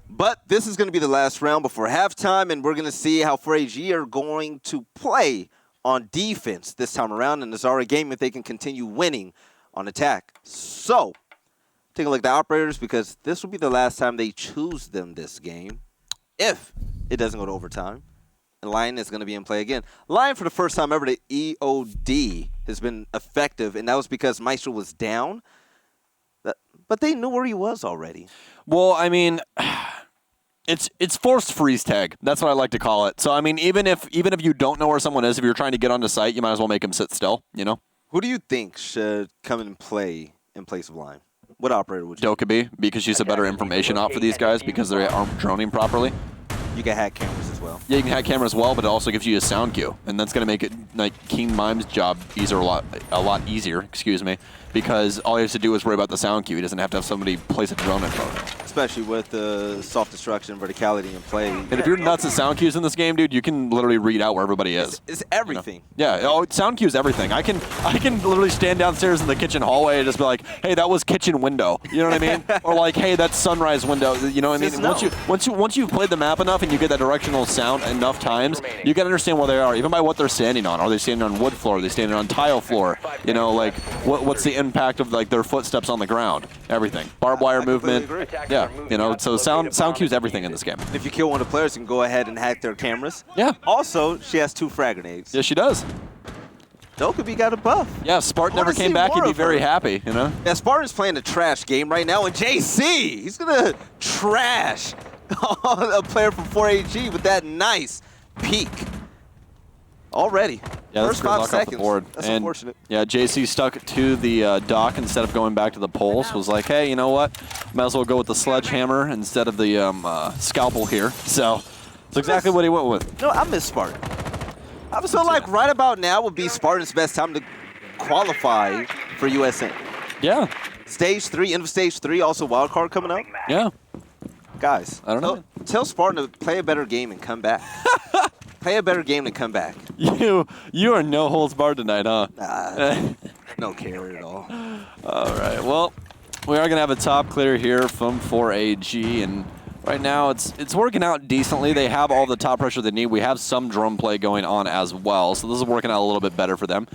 But this is going to be the last round before halftime, and we're going to see how 4AG are going to play on defense this time around, and it's already a game if they can continue winning on attack. So, take a look at the operators, because this will be the last time they choose them this game, if it doesn't go to overtime. And Lion is going to be in play again. Lion, for the first time ever, the EOD has been effective, and that was because Maestro was down. But they knew where he was already. Well, I mean, it's forced freeze tag. That's what I like to call it. So, I mean, even if you don't know where someone is, if you're trying to get onto site, you might as well make him sit still, you know? Who do you think should come and play in place of Lion? What operator would you? Dokkaebi, because she's a better information op for these guys because they aren't droning properly. You can hack cameras as well. Yeah, you can hack cameras as well, but it also gives you a sound cue, and that's going to make it like Keen Mime's job a lot easier. Excuse me, because all he has to do is worry about the sound cue. He doesn't have to have somebody place a drone in front of him. Especially with the soft destruction, verticality in play. And if you're nuts at sound cues in this game, dude, you can literally read out where everybody is. It's everything. You know? Yeah, sound cues everything. I can literally stand downstairs in the kitchen hallway and just be like, hey, that was kitchen window. You know what I mean? Or like, hey, that's sunrise window. You know what I mean? Once you've played the map enough and you get that directional sound enough times, you can understand where they are, even by what they're standing on. Are they standing on wood floor? Are they standing on tile floor? You know, like what's the impact of like their footsteps on the ground? Everything. Barbed wire movement. Yeah, you know, so sound cues everything in this game. If you kill one of the players, you can go ahead and hack their cameras. Yeah. Also, she has 2 frag grenades. Yeah, she does. Dokkaebi got a buff. Yeah, if Spartan never came back, he'd be very happy, you know? Yeah, Spartan's playing a trash game right now, and JC, he's going to trash a player from 4AG with that nice peek. Already. Yeah, First that's 5 off seconds. the board. That's and unfortunate. Yeah, JC stuck to the dock instead of going back to the poles. Was like, hey, you know what? Might as well go with the sledgehammer instead of the scalpel here. So that's exactly what he went with. No, I miss Spartan. I feel like right about now would be Spartan's best time to qualify for USN. Yeah. Stage 3, end of Stage 3, also wildcard coming up. Yeah. Guys, I don't know. Tell Spartan to play a better game and come back. Play a better game and come back. You are no holds barred tonight, huh? No care at all. All right. Well, we are going to have a top clear here from 4AG, and right now it's working out decently. They have all the top pressure they need. We have some drone play going on as well, so this is working out a little bit better for them.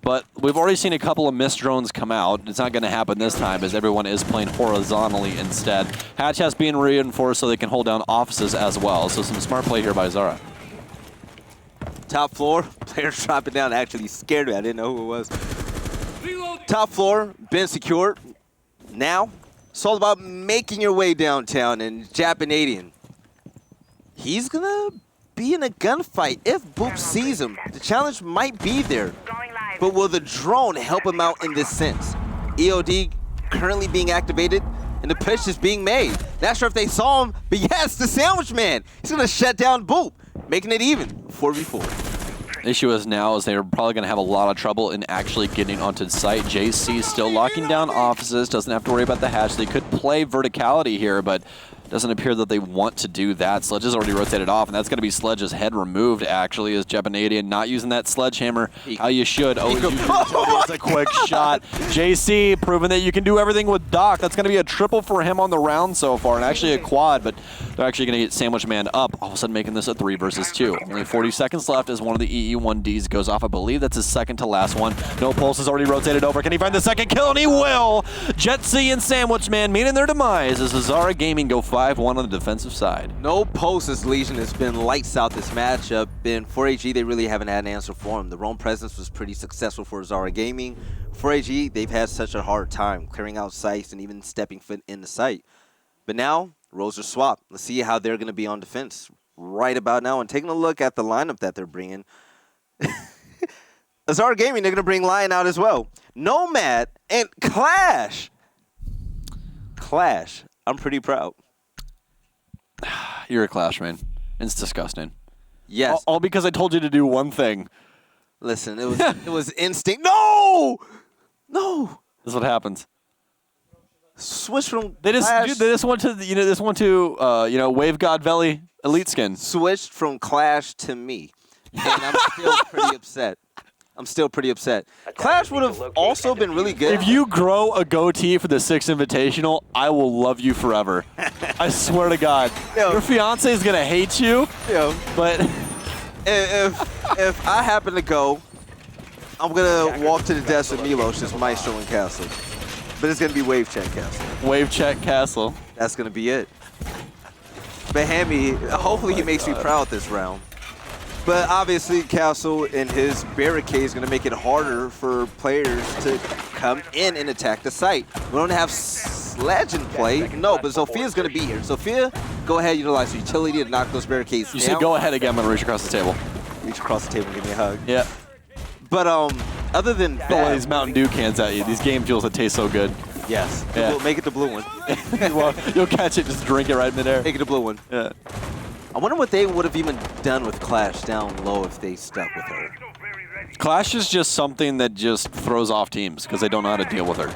But we've already seen a couple of missed drones come out. It's not going to happen this time as everyone is playing horizontally instead. Hatch has been reinforced so they can hold down offices as well, so some smart play here by Zara. Top floor, players dropping down. Actually scared me. I didn't know who it was. Top floor, been secured. Now, it's all about making your way downtown, and Japanadian, he's going to be in a gunfight if Boop sees him. The challenge might be there, but will the drone help him out in this sense? EOD currently being activated, and the push is being made. Not sure if they saw him, but yes, the Sandwich Man. He's going to shut down Boop, making it even, 4v4. Issue is now is they're probably going to have a lot of trouble in actually getting onto site. JC still locking down offices, doesn't have to worry about the hatch. They could play verticality here, but doesn't appear that they want to do that. Sledge has already rotated off, and that's going to be Sledge's head removed, actually, as Japanadian not using that sledgehammer how you should. Oh, it's a quick shot. JC proving that you can do everything with Doc. That's going to be a triple for him on the round so far, and actually a quad, but they're actually going to get Sandwich Man up, all of a sudden making this a 3 versus 2. Only 40 seconds left as one of the EE1Ds goes off. I believe that's his second to last one. No Pulse has already rotated over. Can he find the second kill? And he will! Jetsy and Sandwich Man meeting their demise as Zara Gaming go 5-1 on the defensive side. No Pulse as Legion has been lights out this matchup. In 4AG, they really haven't had an answer for him. The roam presence was pretty successful for Zara Gaming. 4AG, they've had such a hard time clearing out sites and even stepping foot in the site. But now, roles are swapped. Let's see how they're going to be on defense right about now. And taking a look at the lineup that they're bringing, Zara Gaming, they're going to bring Lion out as well. Nomad and Clash. Clash. I'm pretty proud. You're a Clash, man. It's disgusting. Yes. All because I told you to do one thing. Listen, it was instinct. No! No! This is what happens. Switch from They just Clash. dude, they just went to Wave God Valley Elite skin. Switched from Clash to me, and I'm still pretty upset. Clash would have also been really good. If you grow a goatee for the 6th Invitational, I will love you forever. I swear to God. Yo. Your fiance is gonna hate you, but if I happen to go, I'm gonna walk to the desk with Milos, just Maestro and Castle. But it's gonna be Wave Check Castle. Wave Check Castle. That's gonna be it. But Hammy, hopefully he makes me proud this round. But obviously Castle and his barricade is gonna make it harder for players to come in and attack the site. We don't have Sledge in play, no, but Sophia's gonna be here. Sophia, go ahead, utilize your utility to knock those barricades You down. said go ahead again, I'm gonna reach across the table. Reach across the table and give me a hug. Yeah. But other than Throw one of that, these Mountain Dew cans at you. These game fuels that taste so good. yes, Yeah. we'll make it the blue one. Well, you'll catch it, just drink it right midair. Make it the blue one. Yeah. I wonder what they would have even done with Clash down low if they stuck with her. Clash is just something that just throws off teams because they don't know how to deal with her.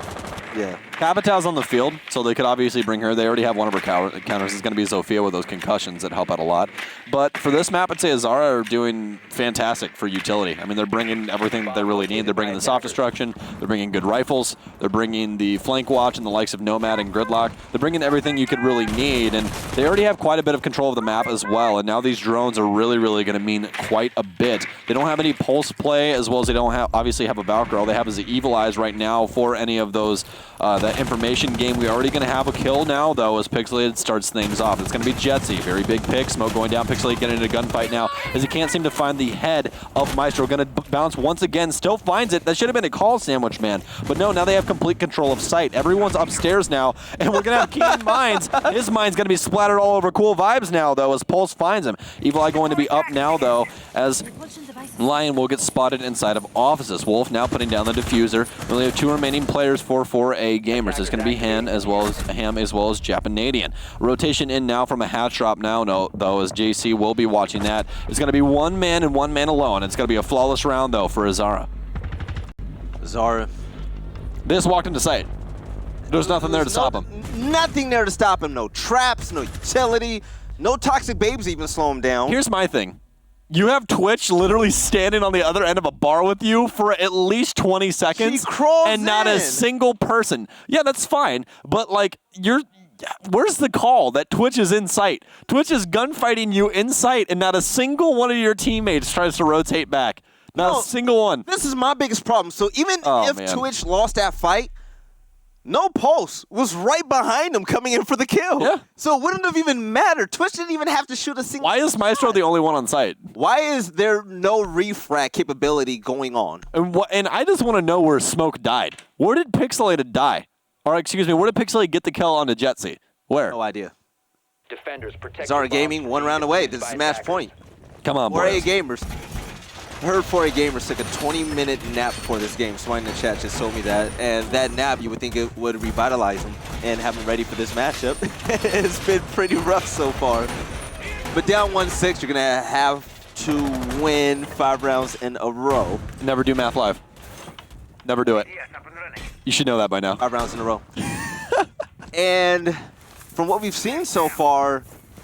Yeah. Capitão's on the field, so they could obviously bring her. They already have one of her counters. It's going to be Sophia with those concussions that help out a lot. But for this map, I'd say Azara are doing fantastic for utility. I mean, they're bringing everything that they really need. They're bringing the soft destruction. They're bringing good rifles. They're bringing the flank watch and the likes of Nomad and Gridlock. They're bringing everything you could really need, and they already have quite a bit of control of the map as well. And now these drones are really, really going to mean quite a bit. They don't have any pulse play, as well as they don't have obviously have a Valkyrie. All they have is the Evil Eyes right now for any of those that information game. We're already going to have a kill now, though, as Pixelated starts things off. It's going to be Jetsy. Very big pick. Smoke going down. Pixelated getting into a gunfight now, as he can't seem to find the head of Maestro. Going to bounce once again. Still finds it. That should have been a call sandwich, man. But no, now they have complete control of sight. Everyone's upstairs now, and we're going to have Keen Mines. His mind's going to be splattered all over Cool Vibes now, though, as Pulse finds him. Evil Eye going to be up now, though, as Lion will get spotted inside of offices. Wolf now putting down the diffuser. We only have 2 remaining players for 4A gamers. It's going to be Ham as well as Japanadian. Rotation in now from a hatch drop now, though, as JC will be watching that. It's going to be 1 man and 1 man alone. It's going to be a flawless round, though, for Azara. Azara. They just walked into sight. There's nothing there to stop him. Nothing there to stop him. No traps, no utility, no toxic babes even slow him down. Here's my thing. You have Twitch literally standing on the other end of a bar with you for at least 20 seconds. She crawls and not a in. single person. Yeah, that's fine. But, like, where's the call that Twitch is in sight? Twitch is gunfighting you in sight, and not a single one of your teammates tries to rotate back. Not a single one. This is my biggest problem. So even if man. Twitch lost that fight, no Pulse was right behind him coming in for the kill. Yeah. So it wouldn't have even mattered. Twitch didn't even have to shoot a single Why is Maestro the only one on site? Why is there no refract capability going on? And I just want to know where Smoke died. Where did Pixelated die? Or, excuse me, where did Pixelated get the kill onto Jetsy? Where? No idea. Defenders protect. Zara Gaming, 1 round away. This is match point. Come on, 4A boys. Gamers. I heard 4A Gamers took a 20-minute nap before this game. Someone in the chat just told me that. And that nap, you would think it would revitalize them and have them ready for this matchup. It's been pretty rough so far. But down 1-6, you're going to have to win 5 rounds in a row. Never do math live. Never do it. You should know that by now. 5 rounds in a row. And from what we've seen so far,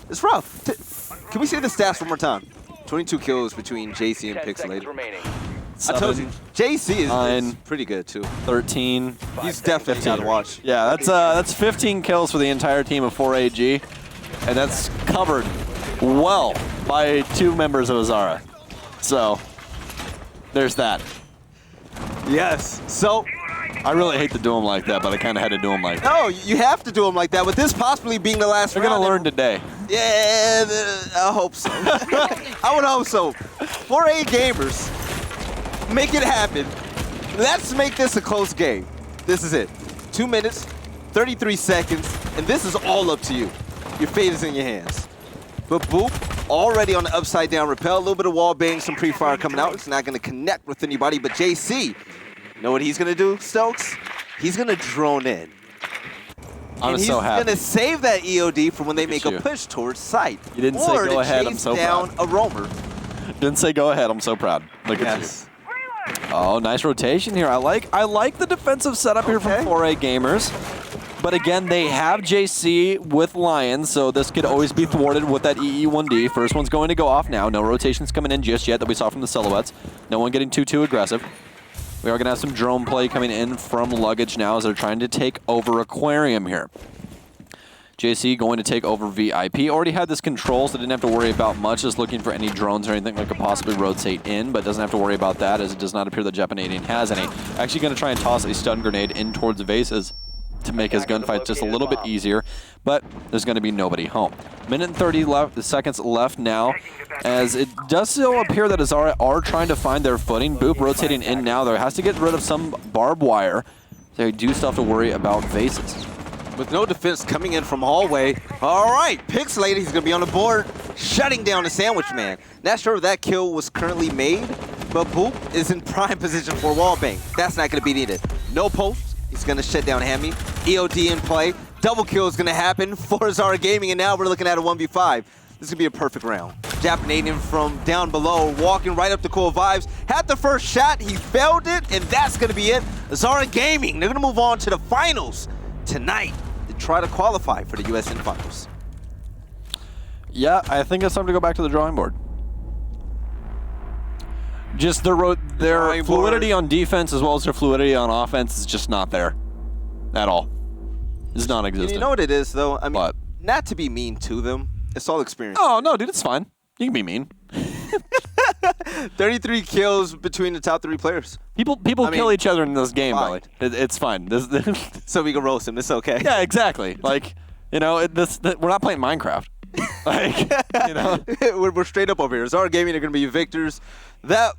it's rough. Can we say the stats one more time? 22 kills between JC and 10 seconds Pixelated. remaining. I told you, JC is 9, pretty good too. 13. He's definitely got to watch. Yeah, that's 15 kills for the entire team of 4AG, and that's covered well by 2 members of Azara. So, there's that. Yes. So, I really hate to do them like that, but I kind of had to do them like that. no, you have to do him like that. With this possibly being the last They're round. going to learn today. Yeah, I hope so. I would hope so. 4A Gamers, make it happen. Let's make this a close game. This is it. 2 minutes, 33 seconds, and this is all up to you. Your fate is in your hands. But Boop, already on the upside down rappel, a little bit of wall bang, some pre-fire coming out. It's not going to connect with anybody, but JC, you know what he's going to do, Stokes? He's going to drone in. I'm so happy. He's going to save that EOD for when they make you. a push towards sight. You didn't say go ahead, I'm chase so down proud. a roamer. Didn't say go ahead, I'm so proud. Look at you. Yes. Oh, nice rotation here. I like the defensive setup here from 4A Gamers. But again, they have JC with Lions, so this could always be thwarted with that EE1D. First one's going to go off now. No rotations coming in just yet that we saw from the Silhouettes. No one getting too aggressive. We are going to have some drone play coming in from Luggage now as they're trying to take over Aquarium here. JC going to take over VIP. Already had this control, so didn't have to worry about much. Just looking for any drones or anything that could possibly rotate in, but doesn't have to worry about that as it does not appear that Japanadian has any. Actually going to try and toss a stun grenade in towards Vases to make his gunfight just a little bit easier, but there's going to be nobody home. Minute and 30 seconds left now, as it does still appear that Azara are trying to find their footing. Boop rotating in now. There has to get rid of some barbed wire. They do still have to worry about Vases. With no defense coming in from hallway. All right, Pixelated, he's going to be on the board, shutting down the Sandwich Man. Not sure if that kill was currently made, but Boop is in prime position for wallbang. That's not going to be needed. No post. He's going to shut down Hammy. EOD in play. Double kill is going to happen for Zara Gaming, and now we're looking at a 1v5. This is going to be a perfect round. Japanadian from down below, walking right up to Cool Vibes. Had the first shot, he failed it, and that's going to be it. Zara Gaming, they're going to move on to the finals tonight to try to qualify for the USN Finals. Yeah, I think it's time to go back to the drawing board. Just their fluidity on defense as well as their fluidity on offense is just not there at all. It's non-existent. You know what it is, though? I mean, what? Not to be mean to them. It's all experience. Oh, no, dude, it's fine. You can be mean. 33 kills between the top 3 players. People kill each other in this game, fine. Billy. It's fine. So we can roast him. It's okay. Yeah, exactly. Like, you know, we're not playing Minecraft. Like, you know, we're straight up over here. Zara Gaming are going to be victors. That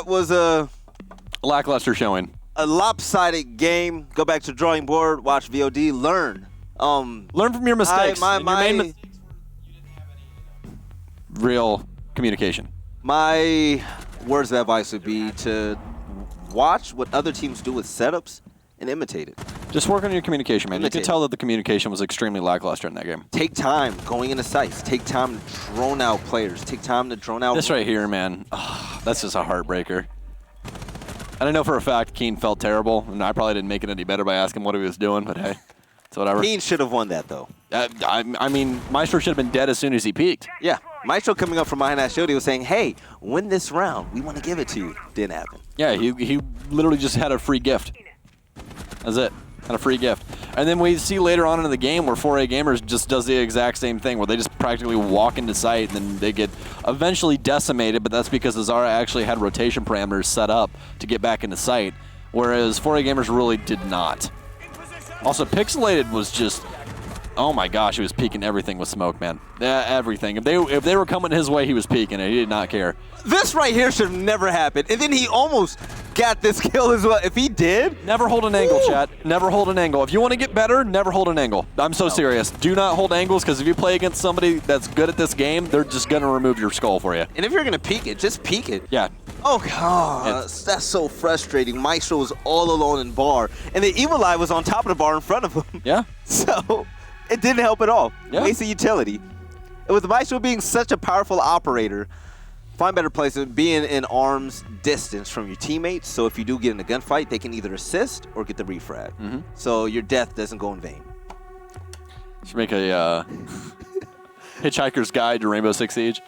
was a lackluster showing. A lopsided game. Go back to the drawing board. Watch VOD. Learn. Learn from your mistakes. Real communication. My words of advice would be to watch what other teams do with setups and imitate it. Just work on your communication, man. You can tell that the communication was extremely lackluster in that game. Take time going into sites. Take time to drone out players. Take time to drone out. This right here, man, that's just a heartbreaker. And I know for a fact Keen felt terrible, and I probably didn't make it any better by asking what he was doing, but hey, it's whatever. Keen should have won that, though. I mean, Maestro should have been dead as soon as he peaked. Yeah. Maestro coming up from behind that shield, he was saying, hey, win this round. We want to give it to you. Didn't happen. Yeah, he literally just had a free gift. That's it. Had a free gift. And then we see later on in the game where 4A Gamers just does the exact same thing, where they just practically walk into sight and then they get eventually decimated, but that's because Azara actually had rotation parameters set up to get back into sight, whereas 4A Gamers really did not. Also, Pixelated was just, oh my gosh, he was peeking everything with smoke, man. Everything. If they were coming his way, he was peeking it. He did not care. This right here should have never happened. And then he almost got this kill as well. If he did. Never hold an angle, chat. Never hold an angle. If you want to get better, never hold an angle. I'm so serious. Do not hold angles, because if you play against somebody that's good at this game, they're just going to remove your skull for you. And if you're going to peek it, just peek it. Yeah. Oh, God. That's so frustrating. Maestro was all alone in bar. And the Evil Eye was on top of the bar in front of him. Yeah. So it didn't help at all. Yeah. Wasted utility. And with Maestro being such a powerful operator, find better places, being in arm's distance from your teammates. So if you do get in a gunfight, they can either assist or get the refrag. So your death doesn't go in vain. Should make a Hitchhiker's Guide to Rainbow Six Siege.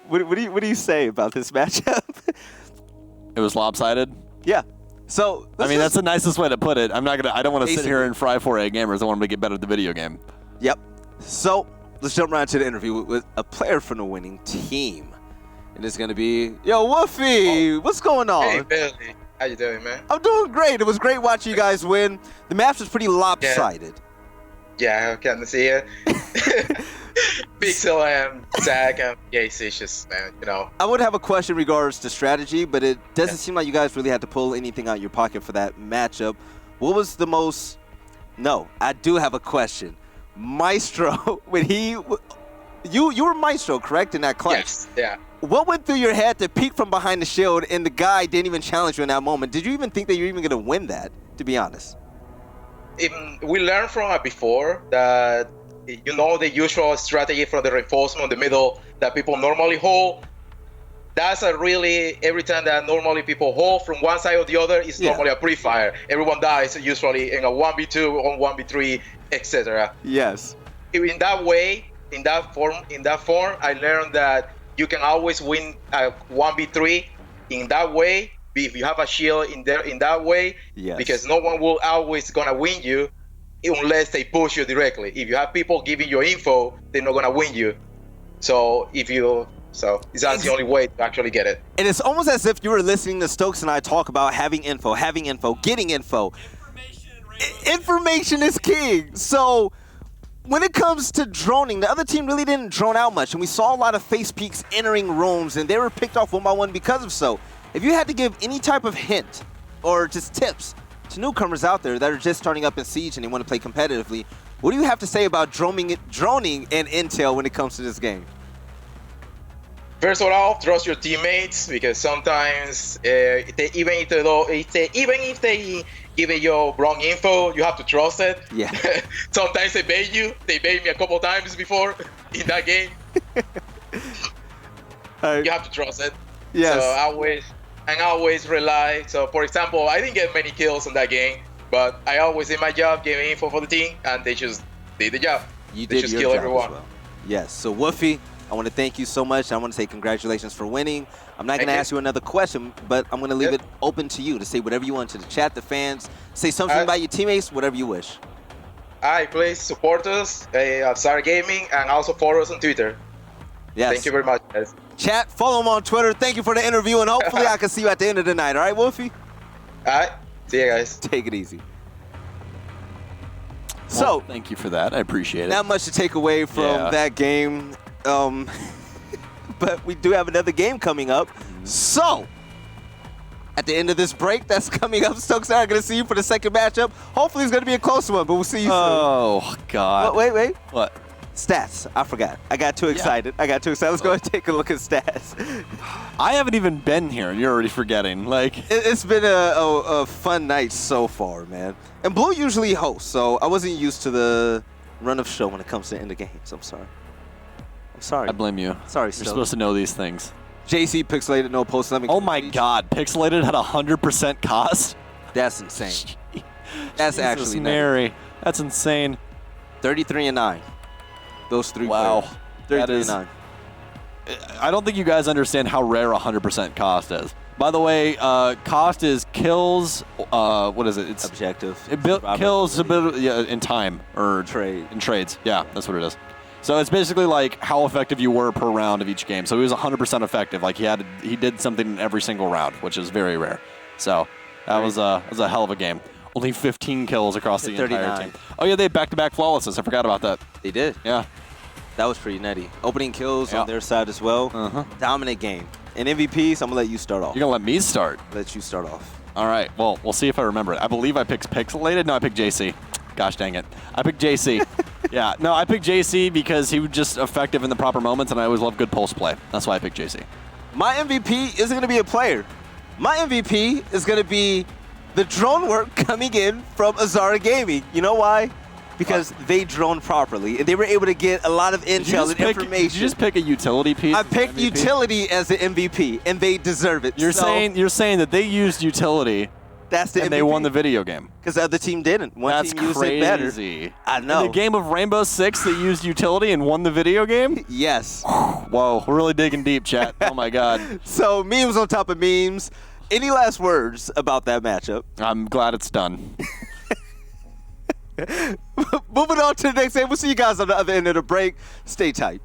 What do you say about this matchup? It was lopsided. Yeah. So I mean, that's the nicest way to put it. I don't want to sit here and fry 4A Gamers. I want them to get better at the video game. Yep. So let's jump right to the interview with a player from the winning team. And it's going to be, yo, Woofy, what's going on? Hey, Billy. How you doing, man? I'm doing great. It was great watching you guys win. The match was pretty lopsided. Yeah, I can see it. Pixel and Zach and Gacy's, man, you know. I would have a question in regards to strategy, but it doesn't seem like you guys really had to pull anything out of your pocket for that matchup. What was the most... No, I do have a question. Maestro, when he... You were Maestro, correct, in that clutch? Yes, yeah. What went through your head to peek from behind the shield and the guy didn't even challenge you in that moment? Did you even think that you were even going to win that, to be honest? We learned from it before that, you know, the usual strategy from the reinforcement in the middle that people normally hold. that's a really, every time that normally people hold from one side or the other, is normally a pre-fire. Everyone dies usually in a 1v2 or 1v3, etc. Yes. In that way, in that form, I learned that you can always win a 1v3 in that way. If you have a shield in that way, because no one will always gonna win you unless they push you directly. If you have people giving you info, they're not gonna win you. So that's the only way to actually get it. And it's almost as if you were listening to Stokes and I talk about having info, getting info. Information is king. So when it comes to droning, the other team really didn't drone out much, and we saw a lot of face peeks entering rooms, and they were picked off one by one because of so. If you had to give any type of hint or just tips to newcomers out there that are just starting up in Siege and they want to play competitively, what do you have to say about droning and intel when it comes to this game? First of all, trust your teammates, because sometimes even if they give you wrong info, you have to trust it. Yeah. Sometimes they bait you. They bait me a couple times before in that game. You have to trust it. Yes. So I always rely. So for example, I didn't get many kills in that game, but I always did my job, giving info for the team, and they just did the job. They did just kill everyone. Well. Yes. So Woofy, I want to thank you so much. I want to say congratulations for winning. I'm not going to ask you another question, but I'm going to leave it open to you to say whatever you want to the chat, the fans, say something about your teammates, whatever you wish. Please support us at Star Gaming, and also follow us on Twitter. Yes. Thank you very much, guys. Chat, follow him on Twitter. Thank you for the interview, and hopefully I can see you at the end of the night. All right, Wolfie? All right. See you guys. Take it easy. Well, so, thank you for that. I appreciate it. Not much to take away from that game. But we do have another game coming up. So, at the end of this break that's coming up, Stokes and I are going to see you for the second matchup. Hopefully it's going to be a close one, but we'll see you soon. Oh, God. Wait. What? Stats. I forgot. I got too excited. Let's go and take a look at stats. I haven't even been here, and you're already forgetting. It's been a fun night so far, man. And Blue usually hosts, so I wasn't used to the run of show when it comes to end of games. I'm sorry. I blame you. Sorry, You're Stokes. supposed to know these things. JC Pixelated, no post. Oh my God, Pixelated had 100% cost? That's insane. That's Jesus actually Mary. That's insane. 33-9. Those three Wow. players. That is 33-9. I don't think you guys understand how rare 100% cost is. By the way, cost is kills. What is it? It's objective. Kills a bit in time or in trades. Yeah, that's what it is. So it's basically like how effective you were per round of each game. So he was 100% effective. Like he did something in every single round, which is very rare. So that was a hell of a game. Only 15 kills across the entire team. Oh yeah, they had back-to-back flawlesses. I forgot about that. They did. Yeah. That was pretty nutty. Opening kills on their side as well. Dominant game. And MVPs, I'm going to let you start off. You're going to let me start? Let you start off. All right. Well, we'll see if I remember it. I believe I picked Pixelated. No, I picked JC. Gosh dang it. I picked JC. Yeah. No, I picked JC because he was just effective in the proper moments, and I always love good pulse play. That's why I picked JC. My MVP isn't going to be a player. My MVP is going to be the drone work coming in from Azara Gaming. You know why? Because they droned properly, and they were able to get a lot of intel and information. Did you just pick a utility piece? I picked utility as the MVP, and they deserve it. You're saying that they used utility. That's the MVP. And they won the video game. Because the other team didn't. One team used it better. I know. In the game of Rainbow Six, they used utility and won the video game? Yes. Whoa, we're really digging deep, chat. Oh my God. So memes on top of memes. Any last words about that matchup? I'm glad it's done. Moving on to the next game. We'll see you guys on the other end of the break. Stay tight.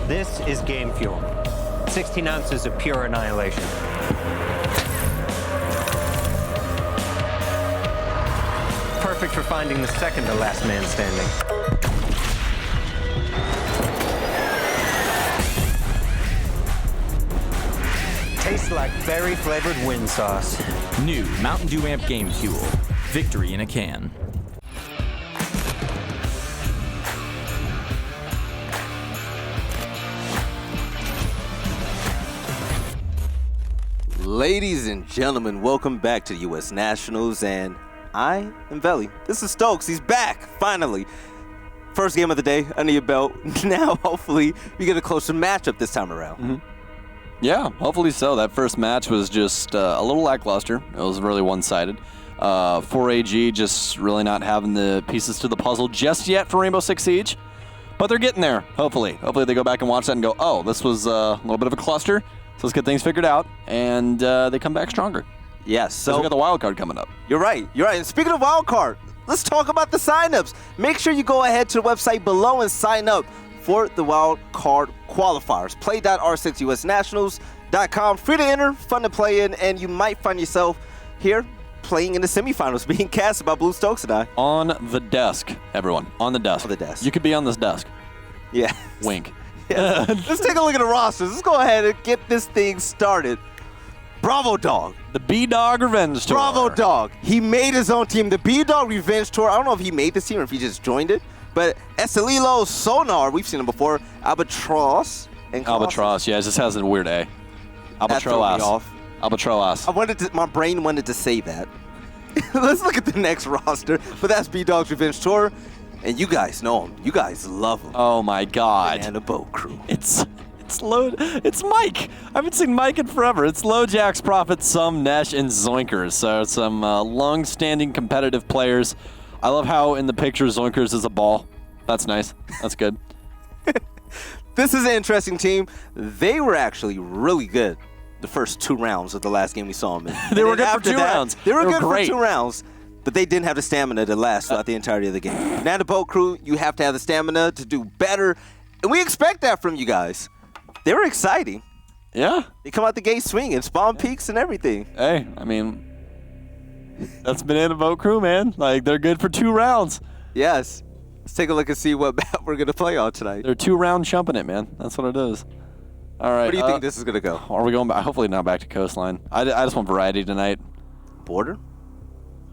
This is game fuel. 16 ounces of pure annihilation. Perfect for finding the second to last man standing. Tastes like berry-flavored wind sauce. New Mountain Dew Amp Game Fuel. Victory in a can. Ladies and gentlemen, welcome back to U.S. Nationals, and I am Veli. This is Stokes. He's back, finally. First game of the day, under your belt. Now, hopefully, we get a closer matchup this time around. Yeah, hopefully so. That first match was just a little lackluster. It was really one-sided. 4AG just really not having the pieces to the puzzle just yet for Rainbow Six Siege. But they're getting there, hopefully. Hopefully they go back and watch that and go, oh, this was a little bit of a cluster. So let's get things figured out, and they come back stronger. Yes, so we got the wild card coming up. You're right. And speaking of wild card, let's talk about the signups. Make sure you go ahead to the website below and sign up for the wild card qualifiers. Play.r6usnationals.com. Free to enter, fun to play in, and you might find yourself here playing in the semifinals, being casted by Blue Stokes and I. On the desk, everyone. On the desk. On the desk. You could be on this desk. Yeah. Wink. Let's take a look at the rosters. Let's go ahead and get this thing started. Bravo Dog. The B-Dog Revenge Tour. Bravo Dog. He made his own team. The B-Dog Revenge Tour. I don't know if he made this team or if he just joined it. But Esalilo, Sonar, we've seen him before. Albatross. And Albatross, yeah, it just has a weird A. Albatross. Albatross. My brain wanted to say that. Let's look at the next roster. But that's B-Dog's Revenge Tour. And you guys know him. You guys love him. Oh my God. And the boat crew. It's Mike. I haven't seen Mike in forever. It's Lojax, Prophet, Sum, Nesh, and Zoinkers. So some long-standing competitive players. I love how in the picture Zoinkers is a ball. That's nice. That's good. This is an interesting team. They were actually really good the first 2 rounds of the last game we saw them in. They were good for 2 rounds. They were good great. for 2 rounds. But they didn't have the stamina to last throughout the entirety of the game. Now the boat crew, you have to have the stamina to do better. And we expect that from you guys. They were exciting. Yeah. They come out the gate swinging, spawn peaks and everything. Hey, I mean, that's Banana Boat Crew, man. Like, they're good for 2 rounds. Yes. Let's take a look and see what map we're going to play on tonight. They're 2-round chumping it, man. That's what it is. All right. Where do you think this is going to go? Are we going back? Hopefully not back to Coastline. I just want variety tonight. Border?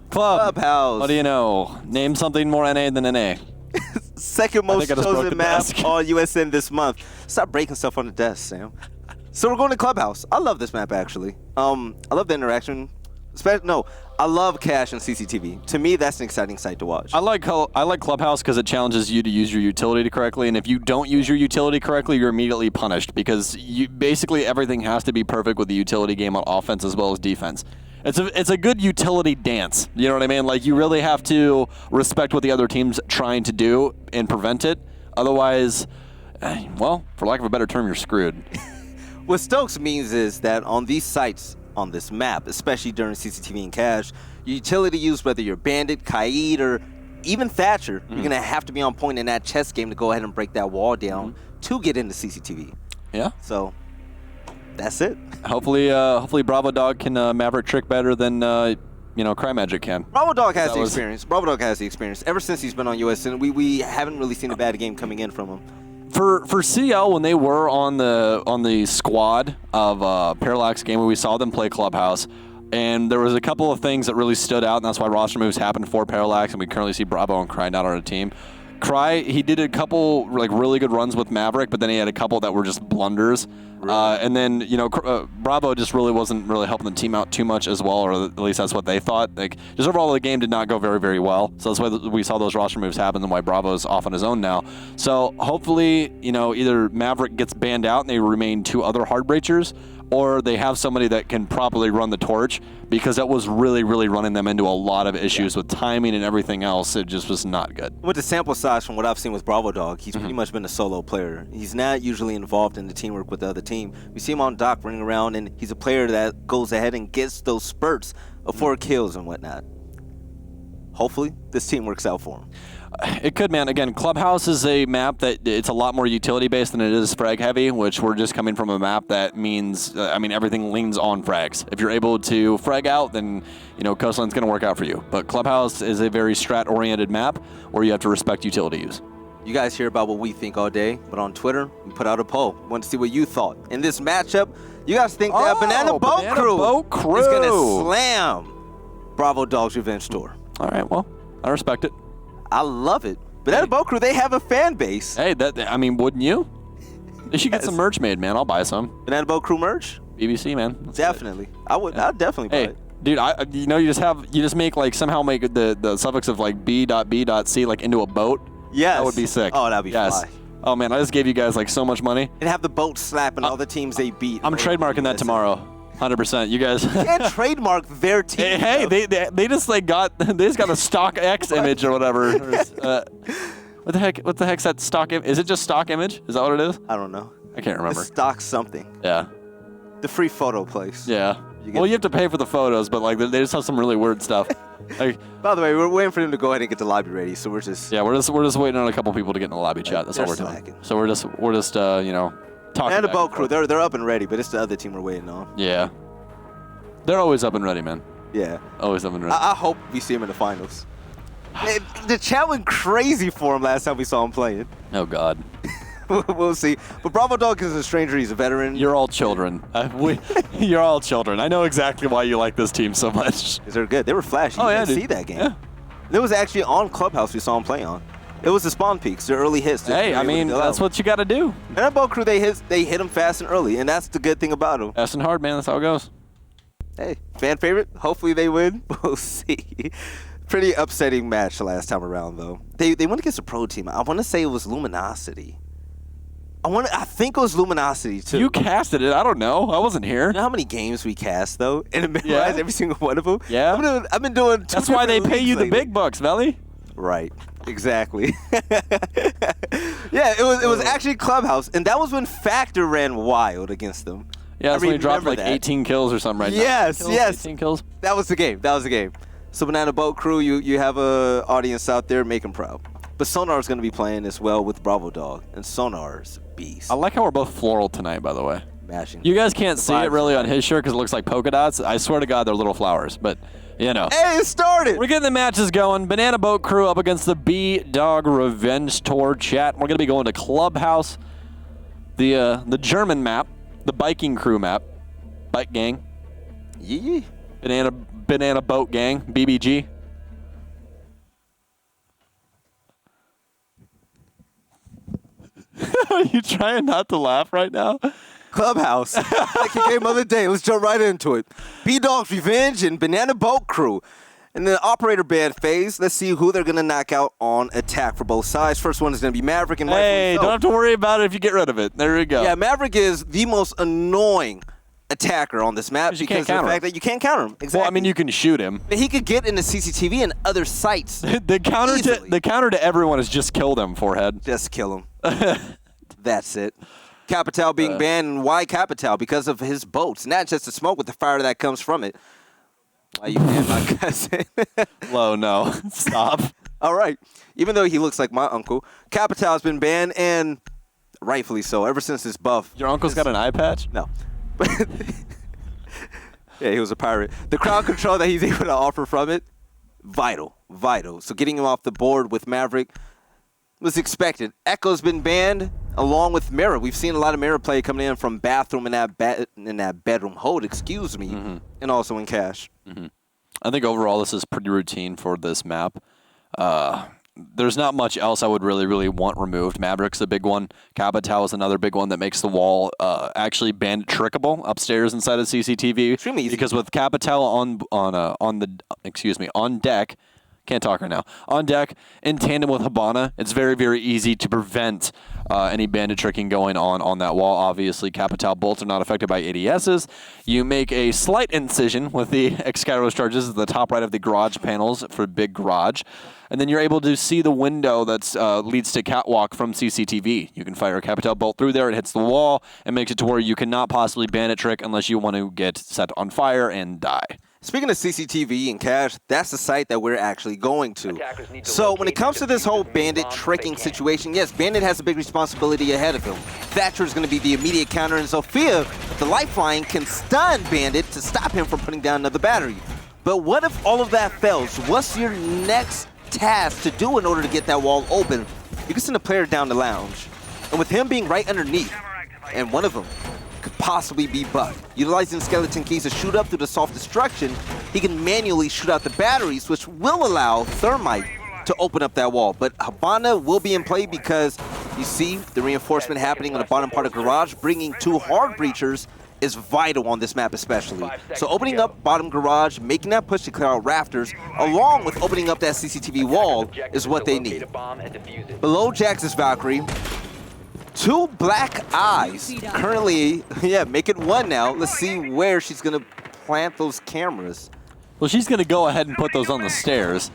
Clubhouse. What do you know? Name something more NA than NA. Second most chosen map on USN this month. Stop breaking stuff on the desk, Sam. So we're going to Clubhouse. I love this map, actually. I love the interaction. I love Cash and CCTV. To me, that's an exciting site to watch. I like Clubhouse because it challenges you to use your utility correctly, and if you don't use your utility correctly, you're immediately punished because basically everything has to be perfect with the utility game on offense as well as defense. It's a good utility dance. You know what I mean? Like, you really have to respect what the other team's trying to do and prevent it. Otherwise, well, for lack of a better term, you're screwed. What Stokes means is that on these sites, on this map, especially during CCTV and Cash, your utility use, whether you're Bandit, Kaid, or even Thatcher, you're going to have to be on point in that chess game to go ahead and break that wall down to get into CCTV. Yeah. So that's it. Hopefully Bravo Dog can Maverick trick better than Cry Magic can. Bravo Dog has the experience. Bravo Dog has the experience. Ever since he's been on USN, we haven't really seen a bad game coming in from him. For CL, when they were on the squad of Parallax game, where we saw them play Clubhouse, and there was a couple of things that really stood out, and that's why roster moves happened for Parallax, and we currently see Bravo and Cry not on a team. Cry, he did a couple really good runs with Maverick, but then he had a couple that were just blunders. And then, Bravo just wasn't helping the team out too much as well, or at least that's what they thought. Like, just overall, the game did not go very, very well. So that's why we saw those roster moves happen and why Bravo's off on his own now. So hopefully, either Maverick gets banned out and they remain 2 other hard breachers, or they have somebody that can properly run the torch, because that was really, really running them into a lot of issues with timing and everything else. It just was not good. With the sample size from what I've seen with Bravo Dog, he's pretty much been a solo player. He's not usually involved in the teamwork with the other team. We see him on dock running around, and he's a player that goes ahead and gets those spurts of 4 kills and whatnot. Hopefully, this team works out for him. It could, man. Again, Clubhouse is a map that it's a lot more utility-based than it is frag-heavy, which we're just coming from a map that means, everything leans on frags. If you're able to frag out, then, Coastline's going to work out for you. But Clubhouse is a very strat-oriented map where you have to respect utility use. You guys hear about what we think all day, but on Twitter, we put out a poll. Want to see what you thought. In this matchup, you guys think that Banana Boat Crew is going to slam Bravo Dog's Revenge Tour. All right, well, I respect it. I love it. Banana Boat Crew, they have a fan base. Hey, wouldn't you? They should get some merch made, man. I'll buy some. Banana Boat Crew merch? BBC, man. Definitely. I'd definitely buy it. Dude, you just make somehow make the suffix of B.B.C into a boat. Yes. That would be sick. Oh, that'd be fly. Oh man, I just gave you guys so much money. And have the boat slapping all the teams they beat. I'm trademarking that tomorrow. 100%. You guys. You can't trademark their team. Hey, they just got a stock X image or whatever. What the heck's that stock image? Is it just stock image? Is that what it is? I don't know. I can't remember. It's stock something. Yeah. The free photo place. Yeah. You have to pay for the photos, but they just have some really weird stuff. By the way, we're waiting for them to go ahead and get the lobby ready, so we're just we're just waiting on a couple people to get in the lobby chat. That's all we're doing. So we're just talking. And the boat crew, they're up and ready, but it's the other team we're waiting on. Yeah. They're always up and ready, man. Yeah. Always up and ready. I hope we see him in the finals. The chat went crazy for him last time we saw him playing. Oh God. We'll see. But Bravo Dog is a stranger. He's a veteran. You're all children. You're all children. I know exactly why you like this team so much. Because they're good. They were flashy. Oh, you yeah, didn't see that game. Yeah. It was actually on Clubhouse we saw him play on. It was the spawn peaks, the early hits. Hey, that's what you got to do. And that Boat Crew, they hit them fast and early, and that's the good thing about them. Fast and hard, man. That's how it goes. Hey, fan favorite. Hopefully they win. We'll see. Pretty upsetting match last time around, though. They went against a pro team. I want to say it was Luminosity. I think it was Luminosity, too. You casted it. I don't know. I wasn't here. You know how many games we cast, though? And memorize every single one of them? Yeah. I've been doing That's why they pay you the big bucks, Valley. Right. Exactly. Yeah, it was actually Clubhouse, and that was when Factor ran wild against them. Yeah, that's when he dropped 18 kills or something right now. Yes. 18 kills. That was the game. So Banana Boat Crew, you have a audience out there, make them proud. But Sonar is going to be playing as well with Bravo Dog, and Sonar's beast. I like how we're both floral tonight, by the way. Mashing. You guys can't see it really on his shirt because it looks like polka dots. I swear to God, they're little flowers, but Hey, it started. We're getting the matches going. Banana Boat Crew up against the B-Dog Revenge Tour chat. We're going to be going to Clubhouse, the German map, the Biking Crew map, Bike Gang. Yeah. Banana Boat Gang, BBG. Are you trying not to laugh right now? Clubhouse. Like a game of the day. Let's jump right into it. B-Dog's Revenge and Banana Boat Crew. In the operator band phase, let's see who they're going to knock out on attack for both sides. First one is going to be Maverick. And hey, don't have to worry about it if you get rid of it. There we go. Yeah, Maverick is the most annoying attacker on this map because of the fact that you can't counter him. Exactly. Well, I mean, you can shoot him. But he could get into CCTV and other sites. The counter to everyone is just kill them, forehead. Just kill him. That's it. Capital being banned, and why Capital? Because of his boats, not just the smoke, but the fire that comes from it. Why you ban my cousin? Low, no. Stop. All right. Even though he looks like my uncle, Capital has been banned, and rightfully so, ever since his buff. Your uncle's got an eye patch? No. Yeah, he was a pirate. The crowd control that he's able to offer from it, vital. So getting him off the board with Maverick was expected. Echo's been banned along with Mirror. We've seen a lot of Mirror play coming in from bathroom in that bedroom hold, and also in cash. Mm-hmm. I think overall this is pretty routine for this map. There's not much else I would really want removed. Maverick's a big one. Capital is another big one that makes the wall actually bandit trickable upstairs inside of CCTV. Extremely easy. Because with Capital on deck. Can't talk right now. On deck, in tandem with Habana, it's very easy to prevent any bandit tricking going on that wall. Obviously, Capital bolts are not affected by ADSs. You make a slight incision with the Excalibur charges at the top right of the garage panels for big garage. And then you're able to see the window that leads to catwalk from CCTV. You can fire a Capital bolt through there. It hits the wall and makes it to where you cannot possibly bandit trick unless you want to get set on fire and die. Speaking of CCTV and cash, that's the site that we're actually going to. So when it comes to this whole Bandit tricking situation, yes, Bandit has a big responsibility ahead of him. Thatcher is going to be the immediate counter, and Sophia, the lifeline, can stun Bandit to stop him from putting down another battery. But what if all of that fails? What's your next task to do in order to get that wall open? You can send a player down the lounge. And with him being right underneath, and one of them could possibly be Buck. Utilizing skeleton keys to shoot up through the soft destruction, he can manually shoot out the batteries, which will allow Thermite to open up that wall. But Habana will be in play because you see the reinforcement happening on the bottom part of Garage. Bringing 2 hard breachers is vital on this map especially. So opening up bottom Garage, making that push to clear out rafters, along with opening up that CCTV wall is what they need. Below Jax is Valkyrie. 2 black eyes. Currently, yeah, make it 1 now. Let's see where she's going to plant those cameras. Well, she's going to go ahead and put those on the stairs.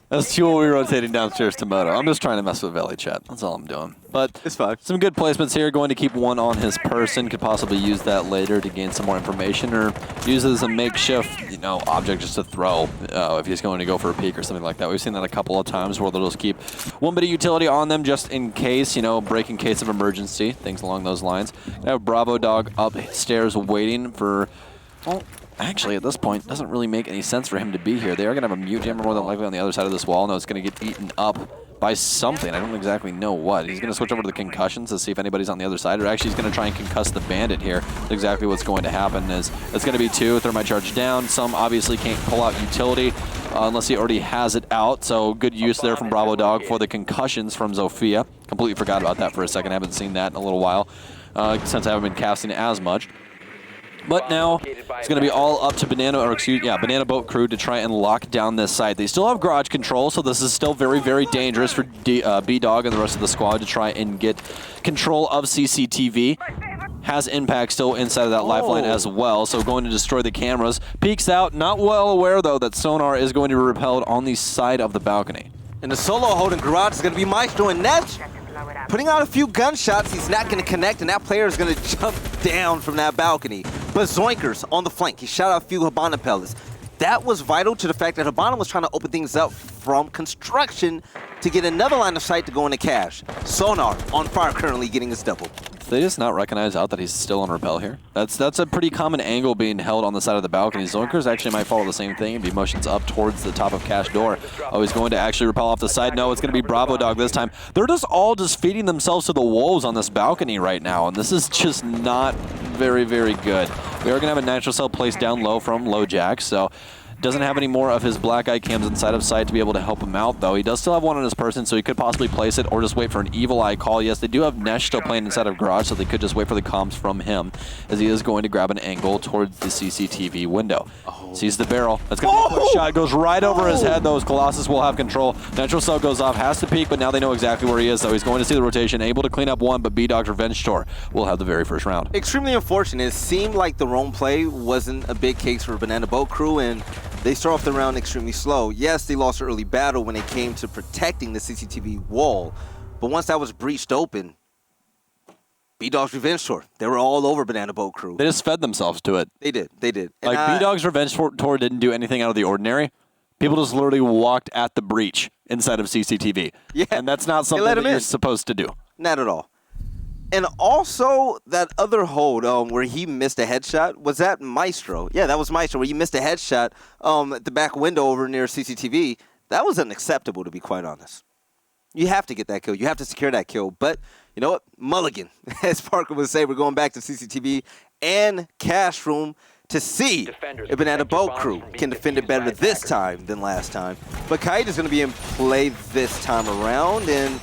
As Q will be rotating downstairs to Moto. I'm just trying to mess with Valley chat. That's all I'm doing. But it's fine. Some good placements here. Going to keep 1 on his person. Could possibly use that later to gain some more information, or use it as a makeshift, you know, object just to throw if he's going to go for a peek or something like that. We've seen that a couple of times where they'll just keep 1 bit of utility on them just in case, you know, break in case of emergency, things along those lines. I have Bravo Dog upstairs waiting for. Well, actually, at this point, it doesn't really make any sense for him to be here. They are going to have a mute jammer more than likely on the other side of this wall. No, it's going to get eaten up by something. I don't exactly know what. He's going to switch over to the concussions to see if anybody's on the other side, or actually he's going to try and concuss the Bandit here. That's exactly what's going to happen. Is it's going to be 2. Thermite charge down. Some obviously can't pull out utility unless he already has it out. So good use there from Bravo Dog for the concussions from Zofia. Completely forgot about that for a second. I haven't seen that in a little while since I haven't been casting as much. But now it's going to be all up to Banana Boat Crew to try and lock down this site. They still have garage control, so this is still very, very dangerous for B-Dog and the rest of the squad to try and get control of CCTV. Has impact still inside of that lifeline as well, so going to destroy the cameras. Peeks out, not well aware though that Sonar is going to be repelled on the side of the balcony. And the solo holding Garage is going to be Maestro, and Netch putting out a few gunshots. He's not going to connect, and that player is going to jump down from that balcony. But Zoinkers on the flank. He shot out a few Habana pellets. That was vital to the fact that Habana was trying to open things up from construction to get another line of sight to go into cash. Sonar on fire currently getting his double. Did they just not recognize out that he's still on rappel here? That's a pretty common angle being held on the side of the balcony. Zoinkers actually might follow the same thing and be motions up towards the top of cash door. Oh, he's going to actually rappel off the side. No, it's going to be Bravo Dog this time. They're just all feeding themselves to the wolves on this balcony right now, and this is just not very, very good. We are going to have a Nitro Cell placed down low from Low Jack, so doesn't have any more of his black eye cams inside of sight to be able to help him out, though. He does still have 1 on his person, so he could possibly place it or just wait for an evil eye call. Yes, they do have Nesh still playing inside of Garage, so they could just wait for the comms from him, as he is going to grab an angle towards the CCTV window. Sees the barrel. That's going to be a quick shot. Goes right over his head, though. Colossus will have control. Nitro Cell goes off, has to peek, but now they know exactly where he is, so he's going to see the rotation, able to clean up 1, but B-Dog's Revenge Tour will have the very first round. Extremely unfortunate. It seemed like the roam play wasn't a big case for Banana Boat Crew, and they start off the round extremely slow. Yes, they lost an early battle when it came to protecting the CCTV wall, but once that was breached open, B-Dog's Revenge Tour, they were all over Banana Boat Crew. They just fed themselves to it. They did. Like, B-Dog's Revenge Tour didn't do anything out of the ordinary. People just literally walked at the breach inside of CCTV. Yeah. And that's not something that you're supposed to do. Not at all. And also, that other hold where he missed a headshot, was that Maestro? Yeah, that was Maestro, where he missed a headshot at the back window over near CCTV. That was unacceptable, to be quite honest. You have to get that kill. You have to secure that kill. But, you know what? Mulligan, as Parker would say, we're going back to CCTV and Cash Room to see if Banana Boat Crew can defend it better this time than last time. But Kite is going to be in play this time around, and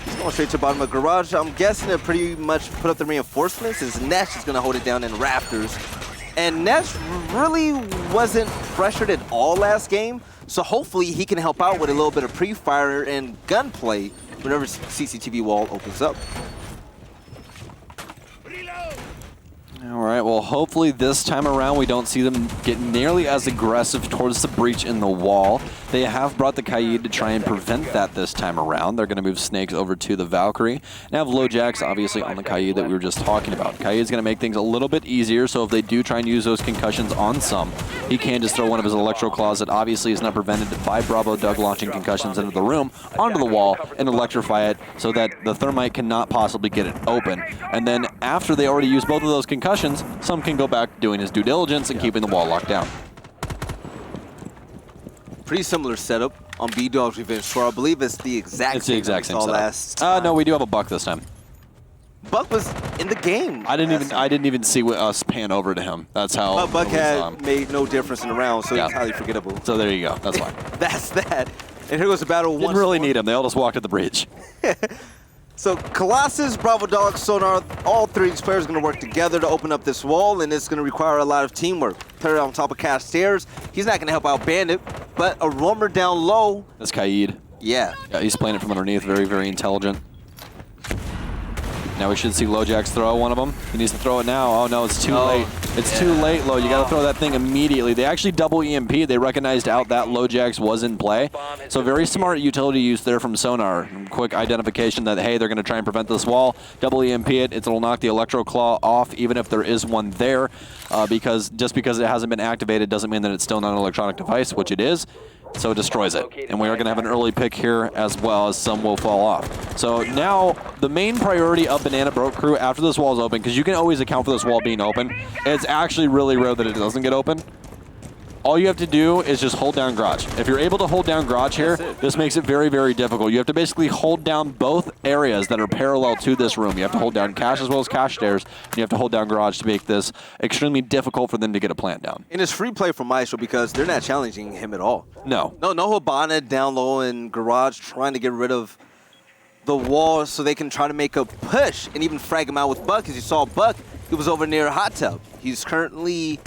he's going straight to the bottom of Garage. I'm guessing they'll pretty much put up the reinforcements, as Nesh is going to hold it down in Rafters. And Nesh really wasn't pressured at all last game, so hopefully he can help out with a little bit of pre-fire and gunplay whenever CCTV wall opens up. All right, well, hopefully this time around we don't see them get nearly as aggressive towards the breach in the wall. They have brought the Kaid to try and prevent that this time around. They're going to move Snakes over to the Valkyrie and have LoJax obviously on the Kaid that we were just talking about. Kaid's going to make things a little bit easier, so if they do try and use those concussions on some, he can just throw one of his Electro Claws that obviously is not prevented by Bravo Doug launching concussions into the room, onto the wall, and electrify it so that the Thermite cannot possibly get it open. And then after they already use both of those concussions, some can go back doing his due diligence and keeping the wall locked down. Pretty similar setup on B-Dog's Revenge Tour. I believe it's the exact same setup. Last no, we do have a Buck this time. Buck was in the game. I didn't even see us pan over to him. That's how. But Buck had made no difference in the round, so he's highly forgettable. So there you go. That's fine. That's that. And here goes the battle. Didn't really need him. They all just walked at the bridge. So Colossus, Bravo Dog, Sonar, all three of these players are going to work together to open up this wall, and it's going to require a lot of teamwork. Player on top of Cash Stairs, he's not going to help out Bandit, but a roamer down low. That's Kaid. Yeah. He's playing it from underneath, very, very intelligent. Now we should see LoJax throw one of them. He needs to throw it now. Oh no, it's too late. It's too late, Lo. You got to throw that thing immediately. They actually double EMP. They recognized out that LoJax was in play. So very smart utility use there from Sonar. Quick identification that, hey, they're going to try and prevent this wall. Double EMP it. It'll knock the Electro Claw off, even if there is one there. Because just because it hasn't been activated doesn't mean that it's still not an electronic device, which it is. So it destroys it. And we are going to have an early pick here as well, as some will fall off. So now the main priority of Banana Boat Crew after this wall is open, because you can always account for this wall being open. It's actually really rare that it doesn't get open. All you have to do is just hold down Garage. If you're able to hold down Garage here, this makes it very, very difficult. You have to basically hold down both areas that are parallel to this room. You have to hold down Cash as well as Cash Stairs, and you have to hold down Garage to make this extremely difficult for them to get a plant down. And it's free play for Maestro because they're not challenging him at all. No. No Hibana down low in Garage trying to get rid of the wall so they can try to make a push and even frag him out with Buck. As you saw Buck, he was over near Hot Tub. He's currently,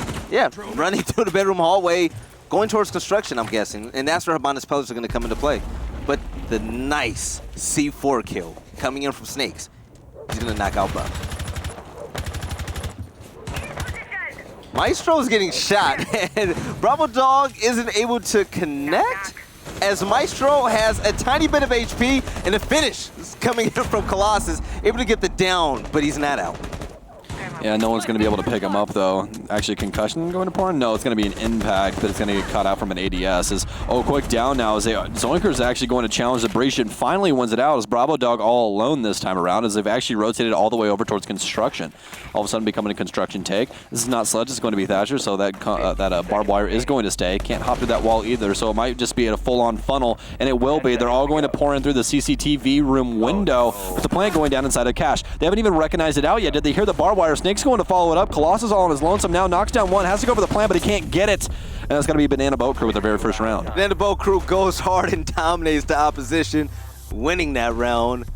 running through the bedroom hallway, going towards construction, I'm guessing. And that's where Hibana's pellets are going to come into play. But the nice C4 kill coming in from Snakes. He's going to knock out Buck. Maestro is getting shot, and Bravo Dog isn't able to connect, as Maestro has a tiny bit of HP, and the finish is coming in from Colossus, able to get the down, but he's not out. Yeah, no one's going to be able to pick him up, though. Actually, concussion going to porn? No, it's going to be an impact, but it's going to get cut out from an ADS. Quick down now as Zoinker's actually going to challenge the breach and finally wins it out as Bravo Dog all alone this time around, as they've actually rotated all the way over towards construction. All of a sudden becoming a construction take. This is not Sledge, it's going to be Thatcher, so that barbed wire is going to stay. Can't hop through that wall either, so it might just be a full-on funnel, and it will be. They're all going to pour in through the CCTV room window with the plant going down inside of Cash. They haven't even recognized it out yet. Did they hear the barbed wire? Snake's going to follow it up. Colossus all on his lonesome now, knocks down one, has to go for the plant, but he can't get it. And that's going to be Banana Boat Crew with their very first round. Banana Boat Crew goes hard and dominates the opposition, winning that round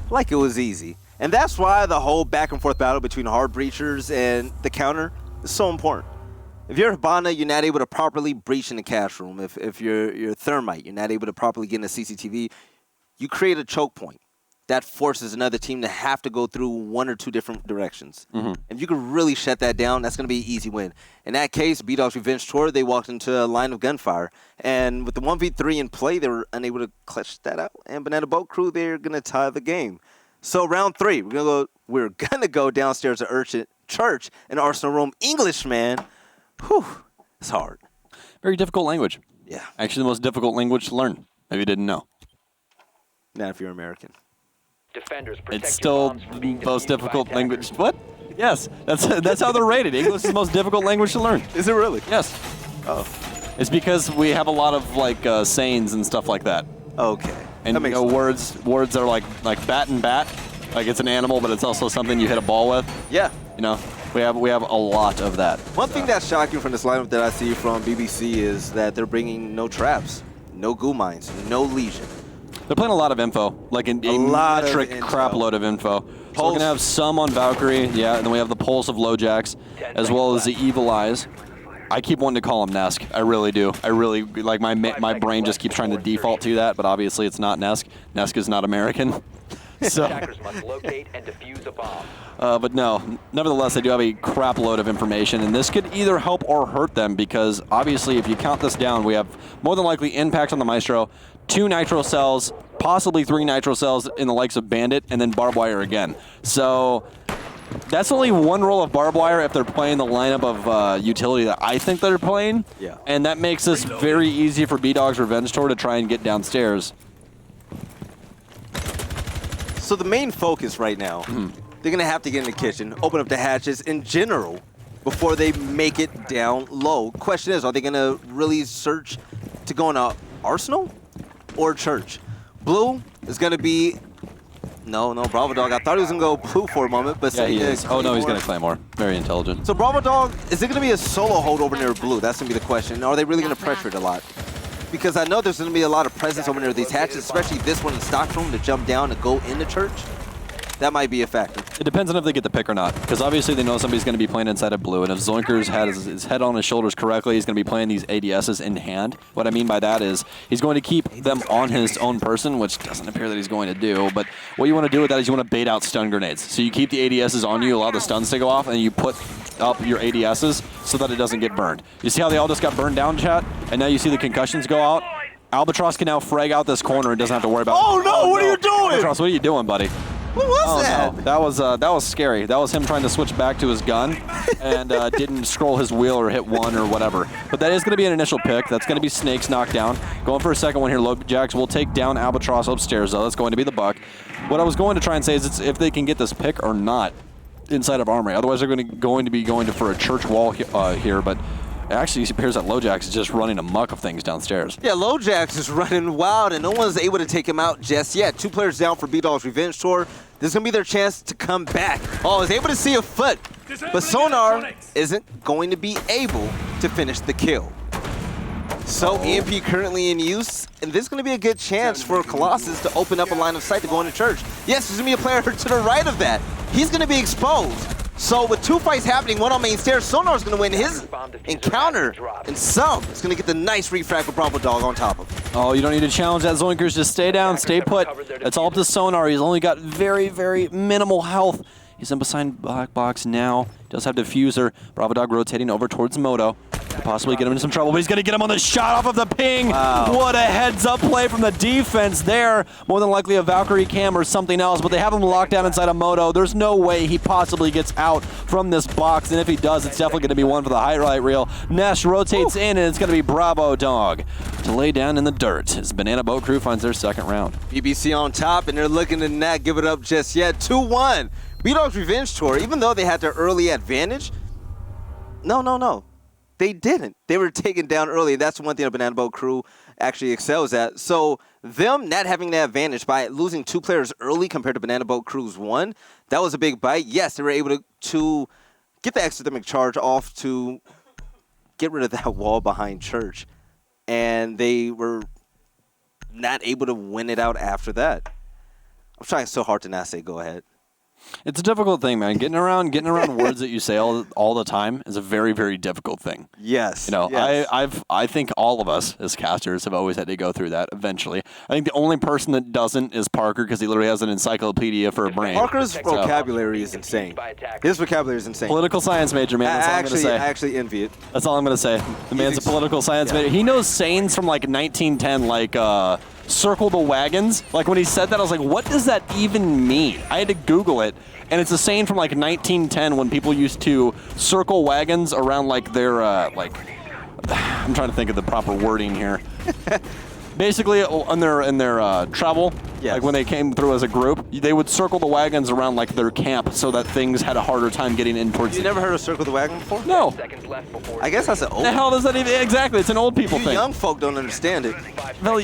like it was easy. And that's why the whole back and forth battle between hard breachers and the counter is so important. If you're Hibana, you're not able to properly breach in the cash room. If you're Thermite, you're not able to properly get in the CCTV, you create a choke point. That forces another team to have to go through one or two different directions. If you can really shut that down, that's going to be an easy win. In that case, B-Dog's Revenge Tour, they walked into a line of gunfire. And with the 1v3 in play, they were unable to clutch that out. And Banana Boat Crew, they're going to tie the game. So round three, we're gonna go downstairs to Urchin Church in Arsenal Room. English, man. Whew, it's hard. Very difficult language. Yeah. Actually, the most difficult language to learn. Maybe you didn't know. Not if you're American. Defenders, It's still the most difficult language. What? Yes, that's how they're rated. English is the most difficult language to learn. Is it really? Yes. Oh. It's because we have a lot of sayings and stuff like that. Okay. And words are like bat and bat. Like it's an animal, but it's also something you hit a ball with. Yeah. You know, we have a lot of that. One thing that's shocking from this lineup that I see from BBC is that they're bringing no traps, no goo mines, no legion. They're playing a lot of info, like a metric crap load of info. So we're gonna have some on Valkyrie, yeah, and then we have the Pulse of LoJax, as well as the Evil Eyes. I keep wanting to call him Nesk. I really do. I really, my brain just keeps trying to default to that, but obviously it's not Nesk. Nesk is not American. So, Attackers must locate and defuse a bomb. but no, nevertheless, they do have a crap load of information, and this could either help or hurt them because obviously, if you count this down, we have more than likely impact on the Maestro, 2 nitro cells, possibly 3 nitro cells in the likes of Bandit, and then barbed wire again. So that's only 1 roll of barbed wire if they're playing the lineup of utility that I think they're playing. Yeah. And that makes this very easy for B-Dog's Revenge Tour to try and get downstairs. So the main focus right now, they're going to have to get in the kitchen, open up the hatches in general before they make it down low. Question is, are they going to really search to go in a Arsenal or Church? Blue is going to be... No, Bravo Dog. I thought he was going to go blue for a moment, but... Yeah, he is. Oh, no, he's going to Claymore. Very intelligent. So Bravo Dog, is it going to be a solo hold over near blue? That's going to be the question. Or are they really going to pressure it a lot? Because I know there's going to be a lot of presence over near these hatches, especially this one in Stockroom to jump down and go into Church. That might be a factor. It depends on if they get the pick or not, because obviously they know somebody's going to be playing inside of blue, and if Zoinkers has his head on his shoulders correctly, he's going to be playing these ADSs in hand. What I mean by that is he's going to keep them on his own person, which doesn't appear that he's going to do, but what you want to do with that is you want to bait out stun grenades. So you keep the ADSs on you, allow the stuns to go off, and you put up your ADSs so that it doesn't get burned. You see how they all just got burned down, chat? And now you see the concussions go out? Albatross can now frag out this corner and doesn't have to worry about... Oh no, what are you doing? Albatross, what are you doing, buddy? What was that? No. That was scary. That was him trying to switch back to his gun and didn't scroll his wheel or hit 1 or whatever. But that is going to be an initial pick. That's going to be Snakes knocked down. Going for a second one here. Lojax will take down Albatross upstairs, though. That's going to be the buck. What I was going to try and say is it's if they can get this pick or not inside of Armory. Otherwise, they're going to be going for a church wall here, but... Actually, it appears that Lojax is just running amok of things downstairs. Yeah, Lojax is running wild, and no one's able to take him out just yet. 2 players down for B-Dog's Revenge Tour. This is going to be their chance to come back. Oh, is able to see a foot, but Sonar isn't going to be able to finish the kill. So EMP currently in use, and this is going to be a good chance for Colossus to open up a line of sight to go into Church. Yes, there's going to be a player to the right of that. He's going to be exposed. So with 2 fights happening, 1 on main stairs, Sonar's going to win his encounter, and Sum is going to get the nice refrag with Bravo Dog on top of him. Oh, you don't need to challenge that, Zoinkers. Just stay down, stay put. It's all up to Sonar. He's only got very, very minimal health. He's in behind black box now. Does have diffuser. Bravo Dog rotating over towards Moto. Could possibly get him into some trouble, but he's going to get him on the shot off of the ping. Wow. What a heads-up play from the defense there. More than likely a Valkyrie cam or something else, but they have him locked down inside of Moto. There's no way he possibly gets out from this box, and if he does, it's definitely going to be one for the highlight reel. Ness rotates in, and it's going to be Bravo Dog to lay down in the dirt as Banana Boat Crew finds their second round. BBC on top, and they're looking to not give it up just yet. 2-1. B-Dog's Revenge Tour, even though they had their early advantage, no. They didn't. They were taken down early. That's one thing the Banana Boat Crew actually excels at. So them not having the advantage by losing 2 players early compared to Banana Boat Crew's 1, that was a big bite. Yes, they were able to get the exothermic charge off to get rid of that wall behind Church. And they were not able to win it out after that. I'm trying so hard to not say go ahead. It's a difficult thing, man. Getting around words that you say all the time is a very, very difficult thing. Yes. You know, yes. I think all of us as casters have always had to go through that eventually. I think the only person that doesn't is Parker because he literally has an encyclopedia for a brain. Parker's vocabulary is insane. His vocabulary is insane. Political science major, man. That's all I'm going to say. I actually envy it. That's all I'm going to say. The man's a political science major. He knows sayings from like 1910, like circle the wagons. Like when he said that, I was like, what does that even mean? I had to Google it. And it's a saying from like 1910 when people used to circle wagons around like their, I'm trying to think of the proper wording here. Basically, in their travel, yes. Like when they came through as a group, they would circle the wagons around like their camp so that things had a harder time getting in towards. You never heard of circle the wagon before? No. I guess that's an old. The hell does that even? Exactly, it's an old people you thing. Young folk don't understand it. Well,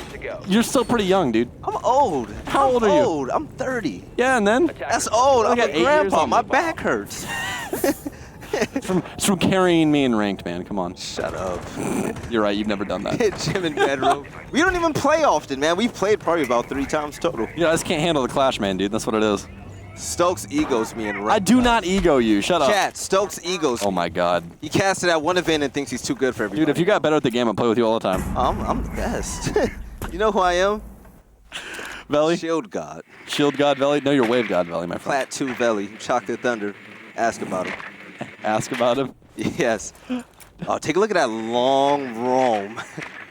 you're still pretty young, dude. I'm old. How old are you? I'm 30. Yeah, and then? That's old. I'm got a 8 years grandpa. on My me. back hurts. It's from carrying me in ranked, man. Come on. Shut up. You're right. You've never done that. Hit Jim in bedroom. We don't even play often, man. We've played probably about 3 times total. Yeah, I just can't handle the clash, man, dude. That's what it is. Stokes egos me in ranked. I do not ego you. Shut up. Chat, Stokes egos Oh me. my God. He casted at one event and thinks he's too good for everybody. Dude, if you got better at the game, I'd play with you all the time. I'm the best. You know who I am? Veli? Shield God. Shield God Veli? No, you're Wave God Veli, my friend. Plat 2 Veli. Chocolate Thunder. Ask about him. Ask about him. Yes. Oh, take a look at that long roam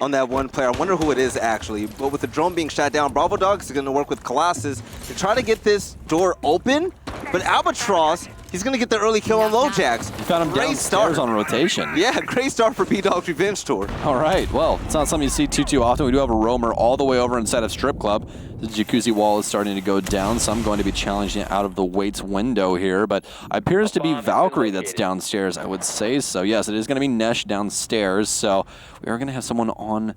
on that one player. I wonder who it is, actually. But with the drone being shot down, Bravo Dog is going to work with Colossus to try to get this door open. But Albatross, he's going to get the early kill on Lojax. You found him downstairs on rotation. Yeah, great start for B-Dog's Revenge Tour. All right, well, it's not something you see too often. We do have a roamer all the way over inside of Strip Club. The jacuzzi wall is starting to go down. Some going to be challenging out of the weights window here, but it appears to be Valkyrie that's downstairs, I would say so. Yes, it is going to be Nesh downstairs, so we are going to have someone on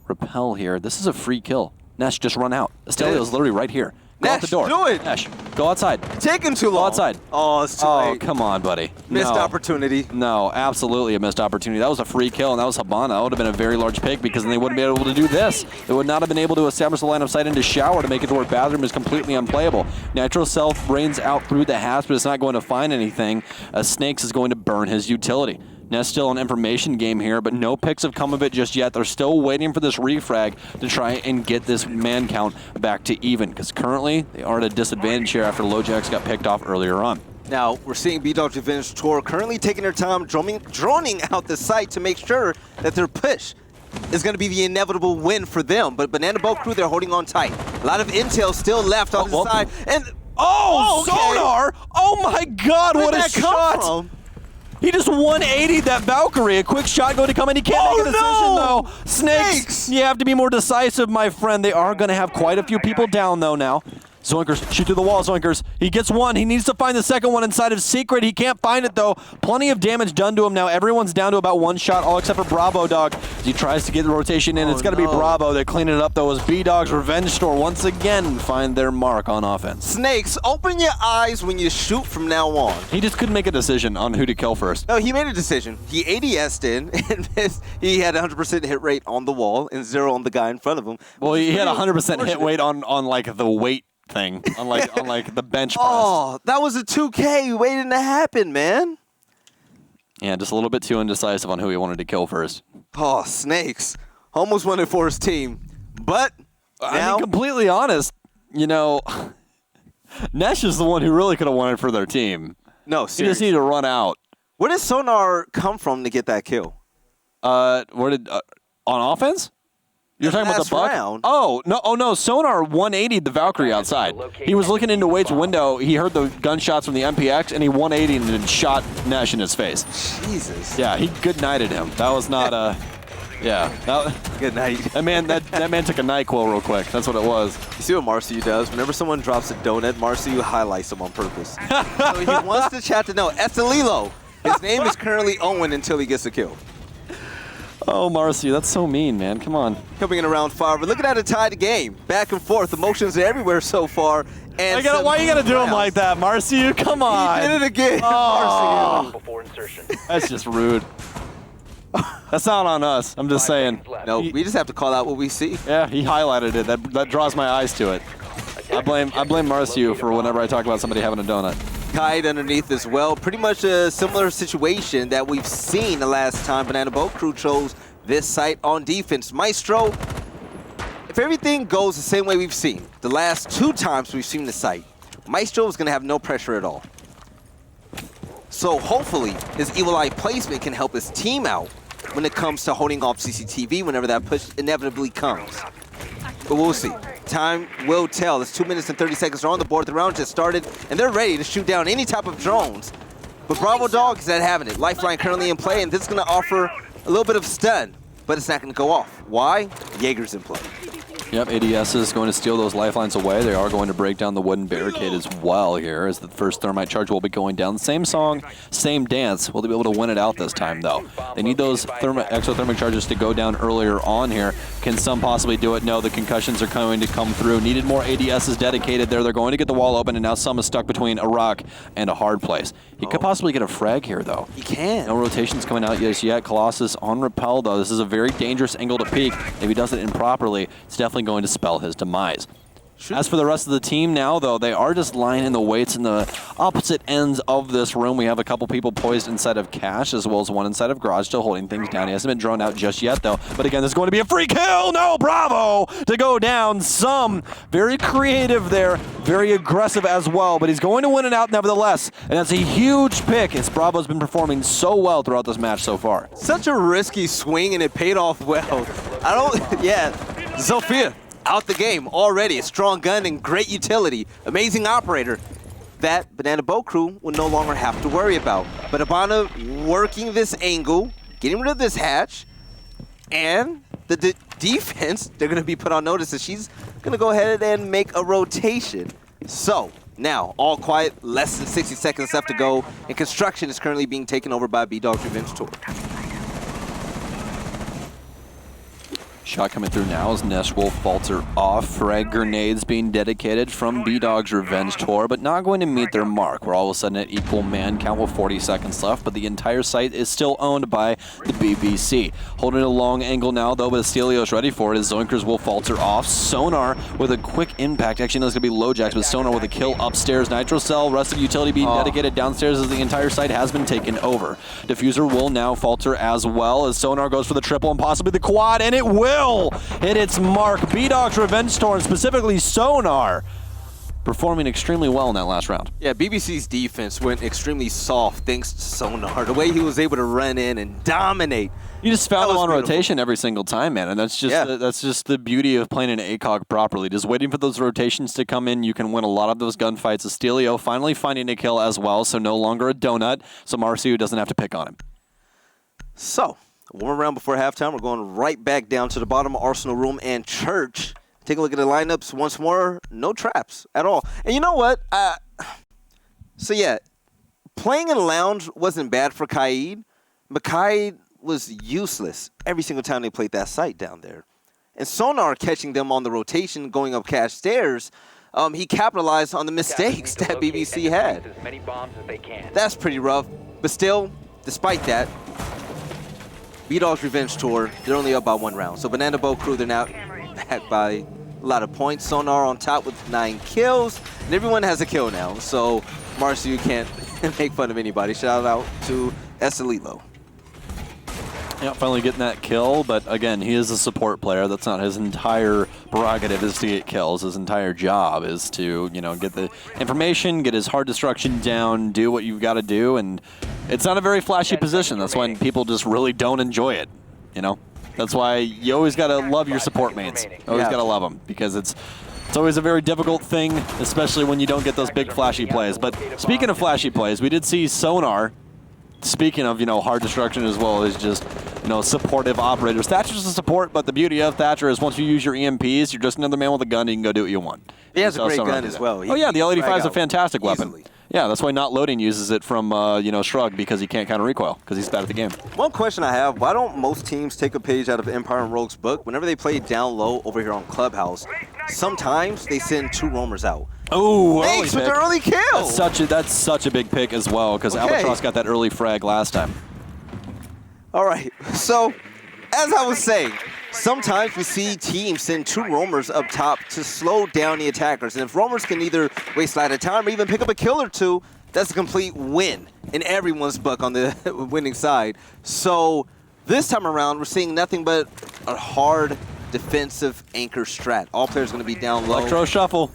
Repel here. This is a free kill. Nesh, just run out. Estelio is literally right here. Go out the door. Do it. Nesh, go outside. Taking too long. Go outside. Oh, it's too Oh, late. come on, buddy. Missed No. opportunity. No, absolutely a missed opportunity. That was a free kill, and that was Habana. That would have been a very large pick because then they wouldn't be able to do this. They would not have been able to establish the line of sight into Shower to make it to where Bathroom is completely unplayable. Nitro Self brains out through the hatch, but it's not going to find anything. Snakes is going to burn his utility. Now still an information game here, but no picks have come of it just yet. They're still waiting for this refrag to try and get this man count back to even, because currently they are at a disadvantage here after Lojax got picked off earlier on. Now, we're seeing B-Dog's Revenge Tour currently taking their time droning out the site to make sure that their push is going to be the inevitable win for them. But Banana Boat Crew, they're holding on tight. A lot of intel still left on the side. And okay. Sonar! Oh my God, Where what did a that come shot! from? He just 180'd that Valkyrie. A quick shot going to come in. He can't make a decision, though. Snakes, you have to be more decisive, my friend. They are going to have quite a few people down, though, now. Zoinkers, shoot through the wall, Zoinkers. He gets one. He needs to find the second one inside of Secret. He can't find it, though. Plenty of damage done to him now. Everyone's down to about one shot, all except for Bravo Dog. As he tries to get the rotation in. It's going to be Bravo. They're cleaning it up, though, as B-Dog's Revenge Tour once again find their mark on offense. Snakes, open your eyes when you shoot from now on. He just couldn't make a decision on who to kill first. No, he made a decision. He ADS'd in, and he had 100% hit rate on the wall and 0 on the guy in front of him. Well, he had 100% hit weight on like the weight thing, on like the bench press. Oh, that was a 2K waiting to happen, man. Yeah, just a little bit too indecisive on who he wanted to kill first. Oh, Snakes. Almost won it for his team. But I now, mean, completely honest, you know, Nesh is the one who really could have won it for their team. no, He just seriously. needed to run out. Where did Sonar come from to get that kill? Where did on offense? You're talking about last the buck? round. Oh no! Sonar 180'd the Valkyrie outside. He was looking into Wade's window. He heard the gunshots from the MPX, and he 180'd and shot Nesh in his face. Jesus. Yeah, he good nighted him. That was not a. Yeah, Good night. that man took a NyQuil real quick. That's what it was. You see what Marcy does? Whenever someone drops a donut, Marcy highlights them on purpose. So he wants the chat to know. Estelilo. His name is currently Owen until he gets a kill. Oh, Marcy, that's so mean, man. Come on. Coming in around 5. We're looking at a tied game. Back and forth. Emotions are everywhere so far. And Why you gotta do him like that, Marcy? Come on. He did it again. Oh. Before insertion. That's just rude. That's not on us. I'm just saying. No, we just have to call out what we see. Yeah, he highlighted it. That draws my eyes to it. I blame Marcio for whenever I talk about somebody having a donut. Tied underneath as well. Pretty much a similar situation that we've seen the last time Banana Boat Crew chose this site on defense. Maestro, if everything goes the same way we've seen, the last 2 times we've seen the site, Maestro is going to have no pressure at all. So hopefully his Evil Eye placement can help his team out when it comes to holding off CCTV whenever that push inevitably comes. But we'll see. Time will tell. It's 2 minutes and 30 seconds. They're on the board. The round just started, and they're ready to shoot down any type of drones. But Bravo Dog is not having it. Lifeline currently in play, and this is going to offer a little bit of stun, but it's not going to go off. Why? Jaeger's in play. Yep, ADS is going to steal those lifelines away. They are going to break down the wooden barricade as well here as the first thermite charge will be going down. Same song, same dance. Will they be able to win it out this time, though? They need those exothermic charges to go down earlier on here. Can some possibly do it? No, the concussions are going to come through. Needed more ADSs dedicated there. They're going to get the wall open, and now some is stuck between a rock and a hard place. He could possibly get a frag here, though. He can. No rotations coming out just yet. Colossus on Repel, though. This is a very dangerous angle to peek. If he does it improperly, it's definitely going to spell his demise. As for the rest of the team now, though, they are just lying in the weights in the opposite ends of this room. We have a couple people poised inside of Cash, as well as one inside of Garage, still holding things down. He hasn't been drawn out just yet, though. But again, there's going to be a free kill. No, Bravo to go down. Some very creative there, very aggressive as well. But he's going to win it out nevertheless. And that's a huge pick, as Bravo's been performing so well throughout this match so far. Such a risky swing, and it paid off well. Zofia. Out the game already, a strong gun and great utility, amazing operator that Banana Boat Crew will no longer have to worry about. But Abana working this angle, getting rid of this hatch, and the defense, they're going to be put on notice that she's going to go ahead and make a rotation. So now, all quiet, less than 60 seconds left to go, and construction is currently being taken over by B-Dog's Revenge Tour. Shot coming through now as Nesh will falter off. Frag grenades being dedicated from B-Dog's Revenge Tour, but not going to meet their mark. We're all of a sudden at equal man count with 40 seconds left, but the entire site is still owned by the BBC. Holding a long angle now, though, but Estelios ready for it as Zoinkers will falter off. Sonar with a quick impact. Actually, no, it's going to be Lojacks, but Sonar with a kill upstairs. Nitro Cell, rest of utility being dedicated downstairs as the entire site has been taken over. Diffuser will now falter as well as Sonar goes for the triple and possibly the quad, and it will hit its mark. B-Dog's Revenge Tour, and specifically Sonar, performing extremely well in that last round. Yeah, BBC's defense went extremely soft thanks to Sonar. The way he was able to run in and dominate. You just found him on rotation every single time, man, and that's just the beauty of playing an ACOG properly. Just waiting for those rotations to come in, you can win a lot of those gunfights. Estelio finally finding a kill as well, so no longer a donut, so Marcio doesn't have to pick on him. So, one more round before halftime. We're going right back down to the bottom of Arsenal Room and Church. Take a look at the lineups once more. No traps at all. And you know what? So yeah, playing in lounge wasn't bad for Kaid, but Kaid was useless every single time they played that site down there. And Sonar catching them on the rotation, going up Cash stairs, he capitalized on the mistakes that BBC had. That's pretty rough. But still, despite that, B-Dog's Revenge Tour, they're only up by one round. So Banana Boat Crew, they're now back by a lot of points. Sonar on top with 9 kills. And everyone has a kill now. So Marcio can't make fun of anybody. Shout out to Esalilo. Yeah, finally getting that kill, but again, he is a support player. That's not his entire prerogative is to get kills. His entire job is to, get the information, get his hard destruction down, do what you've got to do, and it's not a very flashy position. That's when people just really don't enjoy it, That's why you always got to love your support mains. Always got to love them, because it's always a very difficult thing, especially when you don't get those big flashy plays. But speaking of flashy plays, we did see Sonar, speaking of, hard destruction as well as just, supportive operators. Thatcher's a support, but the beauty of Thatcher is once you use your EMPs, you're just another man with a gun and you can go do what you want. He has a great gun as well. Oh yeah, the L85 is a fantastic weapon. Yeah, that's why Not Loading uses it from, Shrug, because he can't counter recoil, because he's bad at the game. One question I have, why don't most teams take a page out of Empire and Rogue's book? Whenever they play down low over here on Clubhouse, sometimes they send 2 roamers out. Oh, thanks with the early kill. That's such a big pick as well, because Albatross got that early frag last time. All right, so as I was saying, sometimes we see teams send 2 roamers up top to slow down the attackers. And if roamers can either waste a lot of time or even pick up a kill or 2, that's a complete win in everyone's book on the winning side. So this time around, we're seeing nothing but a hard defensive anchor strat. All players going to be down low. Electro shuffle.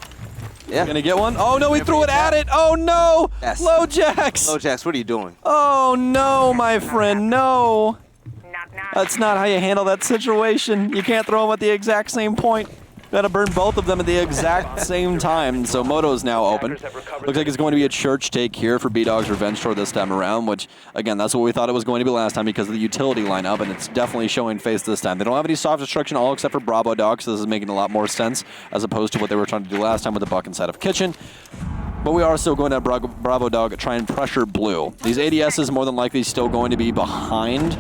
Yeah. Gonna get one? Oh no, he threw it at it! Oh no! Yes. Lojacks! Lojacks, what are you doing? Oh no, my friend, no! That's not how you handle that situation. You can't throw them at the exact same point. Gotta burn both of them at the exact same time. So Moto's now open. Looks like it's going to be a church take here for B-Dog's Revenge Tour this time around, which, again, that's what we thought it was going to be last time because of the utility lineup, and it's definitely showing face this time. They don't have any soft destruction all except for Bravo Dog, so this is making a lot more sense as opposed to what they were trying to do last time with the buck inside of Kitchen. But we are still going to have Bravo Dog try and pressure Blue. These ADSs more than likely still going to be behind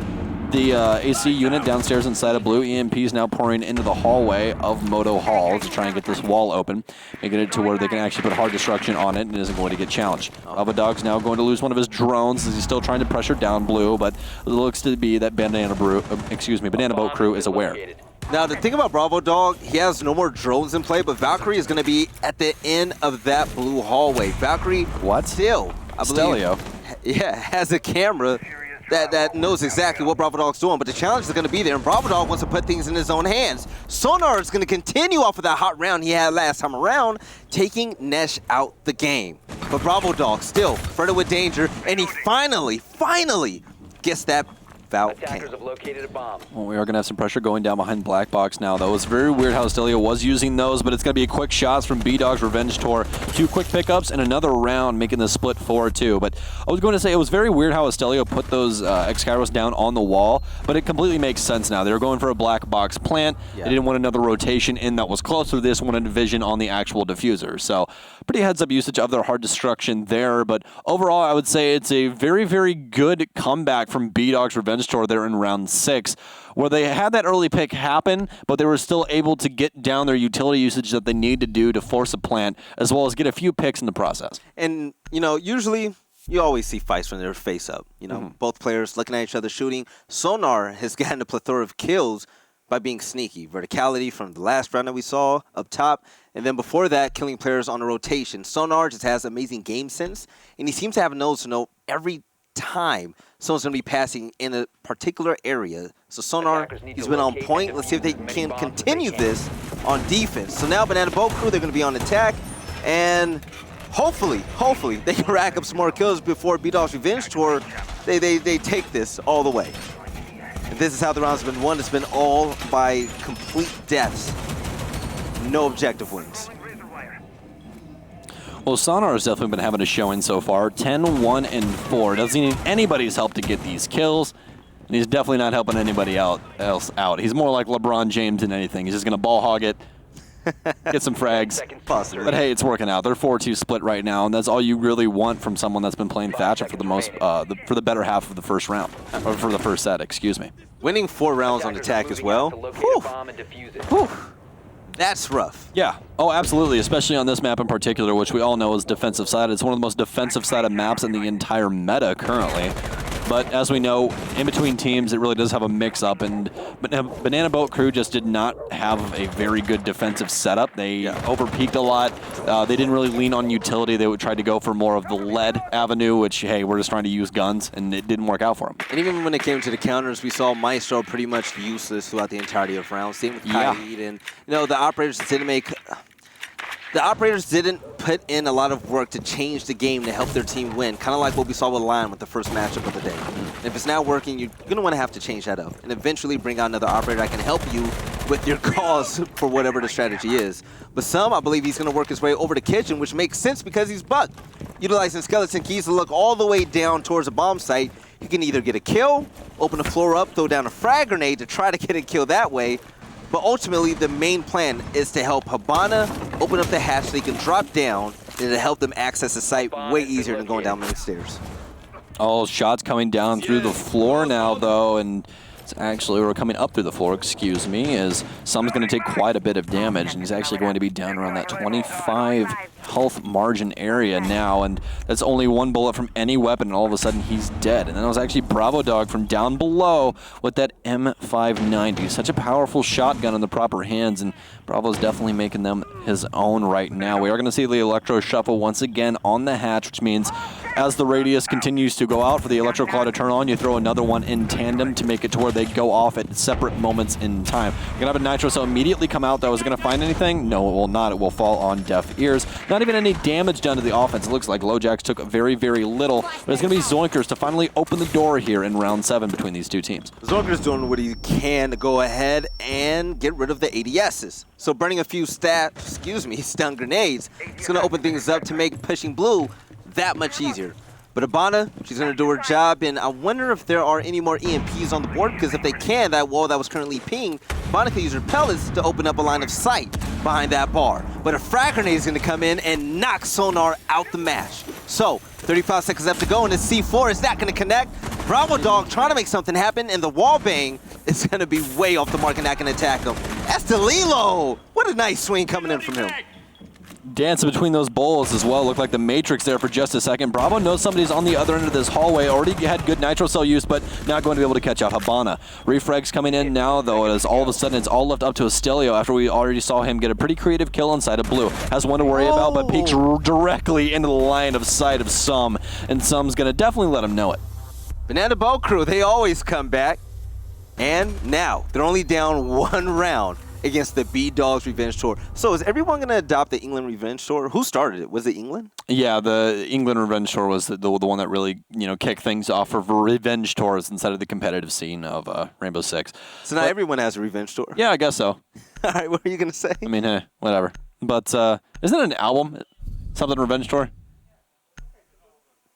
the AC unit downstairs inside of Blue. EMPs now pouring into the hallway of Moto Hall to try and get this wall open, making it to where they can actually put hard destruction on it and isn't going to get challenged. Bravo Dog's now going to lose one of his drones as he's still trying to pressure down Blue, but it looks to be that Banana Boat Crew is aware. Now, the thing about Bravo Dog, he has no more drones in play, but Valkyrie is going to be at the end of that blue hallway. Valkyrie, still, I believe, has a camera that knows exactly what Bravo Dog's doing, but the challenge is going to be there, and Bravo Dog wants to put things in his own hands. Sonar is going to continue off of that hot round he had last time around, taking Nesh out the game. But Bravo Dog still further with danger, and he finally gets that Attackers have located a bomb. Well, we are going to have some pressure going down behind Black Box now, though. It's very weird how Stelio was using those, but it's going to be quick shots from B-Dog's Revenge Tour. 2 quick pickups and another round, making the split 4-2. But I was going to say, it was very weird how Stelio put those X-Kairos down on the wall, but it completely makes sense now. They were going for a Black Box plant. They didn't want another rotation in that was closer to this, wanted vision on the actual diffuser. So pretty heads-up usage of their hard destruction there, but overall, I would say it's a very, very good comeback from B-Dog's Revenge Tour there in round 6, where they had that early pick happen, but they were still able to get down their utility usage that they need to do to force a plant, as well as get a few picks in the process. And, you know, usually you always see fights when they're face up. You know, both players looking at each other shooting. Sonar has gotten a plethora of kills by being sneaky. Verticality from the last round that we saw up top, and then before that, killing players on a rotation. Sonar just has amazing game sense, and he seems to have a nose to know every time someone's going to be passing in a particular area. So Sonar, he's been on point. Let's see if they can continue this on defense. So now Banana Boat Crew, they're going to be on attack, and hopefully, they can rack up some more kills before B-Dog's Revenge Tour. They take this all the way. And this is how the rounds have been won. It's been all by complete deaths. No objective wins. Well, Sonar has definitely been having a showing so far. 10-1-4. Doesn't need anybody's help to get these kills, and he's definitely not helping anybody else out. He's more like LeBron James than anything. He's just going to ball hog it, get some frags. But hey, it's working out. They're 4-2 split right now, and that's all you really want from someone that's been playing Thatcher for the most, for the better half of the first round, or for the first set, excuse me. Winning 4 rounds on attack as well. Whew. That's rough. Yeah. Oh, absolutely. Especially on this map in particular, which we all know is defensive sided. It's one of the most defensive sided maps in the entire meta currently. But as we know, in between teams, it really does have a mix-up, and Banana Boat Crew just did not have a very good defensive setup. They overpeaked a lot. They didn't really lean on utility. They would try to go for more of the lead avenue, which, hey, we're just trying to use guns, and it didn't work out for them. And even when it came to the counters, we saw Maestro pretty much useless throughout the entirety of rounds. Same with Kaid, and you know, the operators didn't put in a lot of work to change the game to help their team win, kind of like what we saw with Lion with the first matchup of the day. And if it's not working, you're going to want to have to change that up and eventually bring out another operator that can help you with your cause for whatever the strategy is. But I believe he's going to work his way over to Kitchen, which makes sense because he's bugged. Utilizing skeleton keys to look all the way down towards a bomb site, he can either get a kill, open the floor up, throw down a frag grenade to try to get a kill that way. But ultimately, the main plan is to help Habana open up the hatch so they can drop down and to help them access the site way easier than going down many stairs. All shots coming down through the floor now, though, and it's actually, we're coming up through the floor, excuse me, as Sum's going to take quite a bit of damage, and he's actually going to be down around that 25 health margin area now, and that's only 1 bullet from any weapon, and all of a sudden he's dead. And then it was actually Bravo Dog from down below with that M590. Such a powerful shotgun in the proper hands, and Bravo's definitely making them his own right now. We are going to see the Electro Shuffle once again on the hatch, which means as the radius continues to go out for the Electro Claw to turn on, you throw another one in tandem to make it to where they go off at separate moments in time. We're going to have a Nitro Cell immediately come out, though. Is it going to find anything? No, it will not. It will fall on deaf ears. Not even any damage done to the offense. It looks like LoJax took very, very little. But it's going to be Zoinkers to finally open the door here in round 7 between these two teams. Zoinkers doing what he can to go ahead and get rid of the ADSs. So burning a few stun grenades, it's going to open things up to make pushing blue that much easier. But Abana, she's going to do her job, and I wonder if there are any more EMPs on the board, because if they can, that wall that was currently pinged, Abana can use her pellets to open up a line of sight behind that bar. But a frag grenade is going to come in and knock Sonar out the match. So, 35 seconds left to go, and the C4 is not going to connect. Bravo Dog trying to make something happen, and the wall bang is going to be way off the mark and not going to attack him. That's Delilo! What a nice swing coming in from him. dancing between those bowls as well. Looked like the Matrix there for just a second. Bravo knows somebody's on the other end of this hallway. Already had good Nitro Cell use, but not going to be able to catch out Habana. Refrag's coming in now, though, as all of a sudden it's all left up to Estelio after we already saw him get a pretty creative kill inside of Blue. Has one to worry about, but peeks directly into the line of sight of Sum, and Sum's going to definitely let him know it. Banana Boat Crew, they always come back. And now, they're only down 1 round against the B-Dogs Revenge Tour. So is everyone going to adopt the England Revenge Tour? Who started it? Was it England? Yeah, the England Revenge Tour was the one that really, kicked things off for Revenge Tours inside of the competitive scene of Rainbow Six. So now everyone has a Revenge Tour? Yeah, I guess so. All right, what are you going to say? I mean, whatever. But isn't it an album? Something Revenge Tour?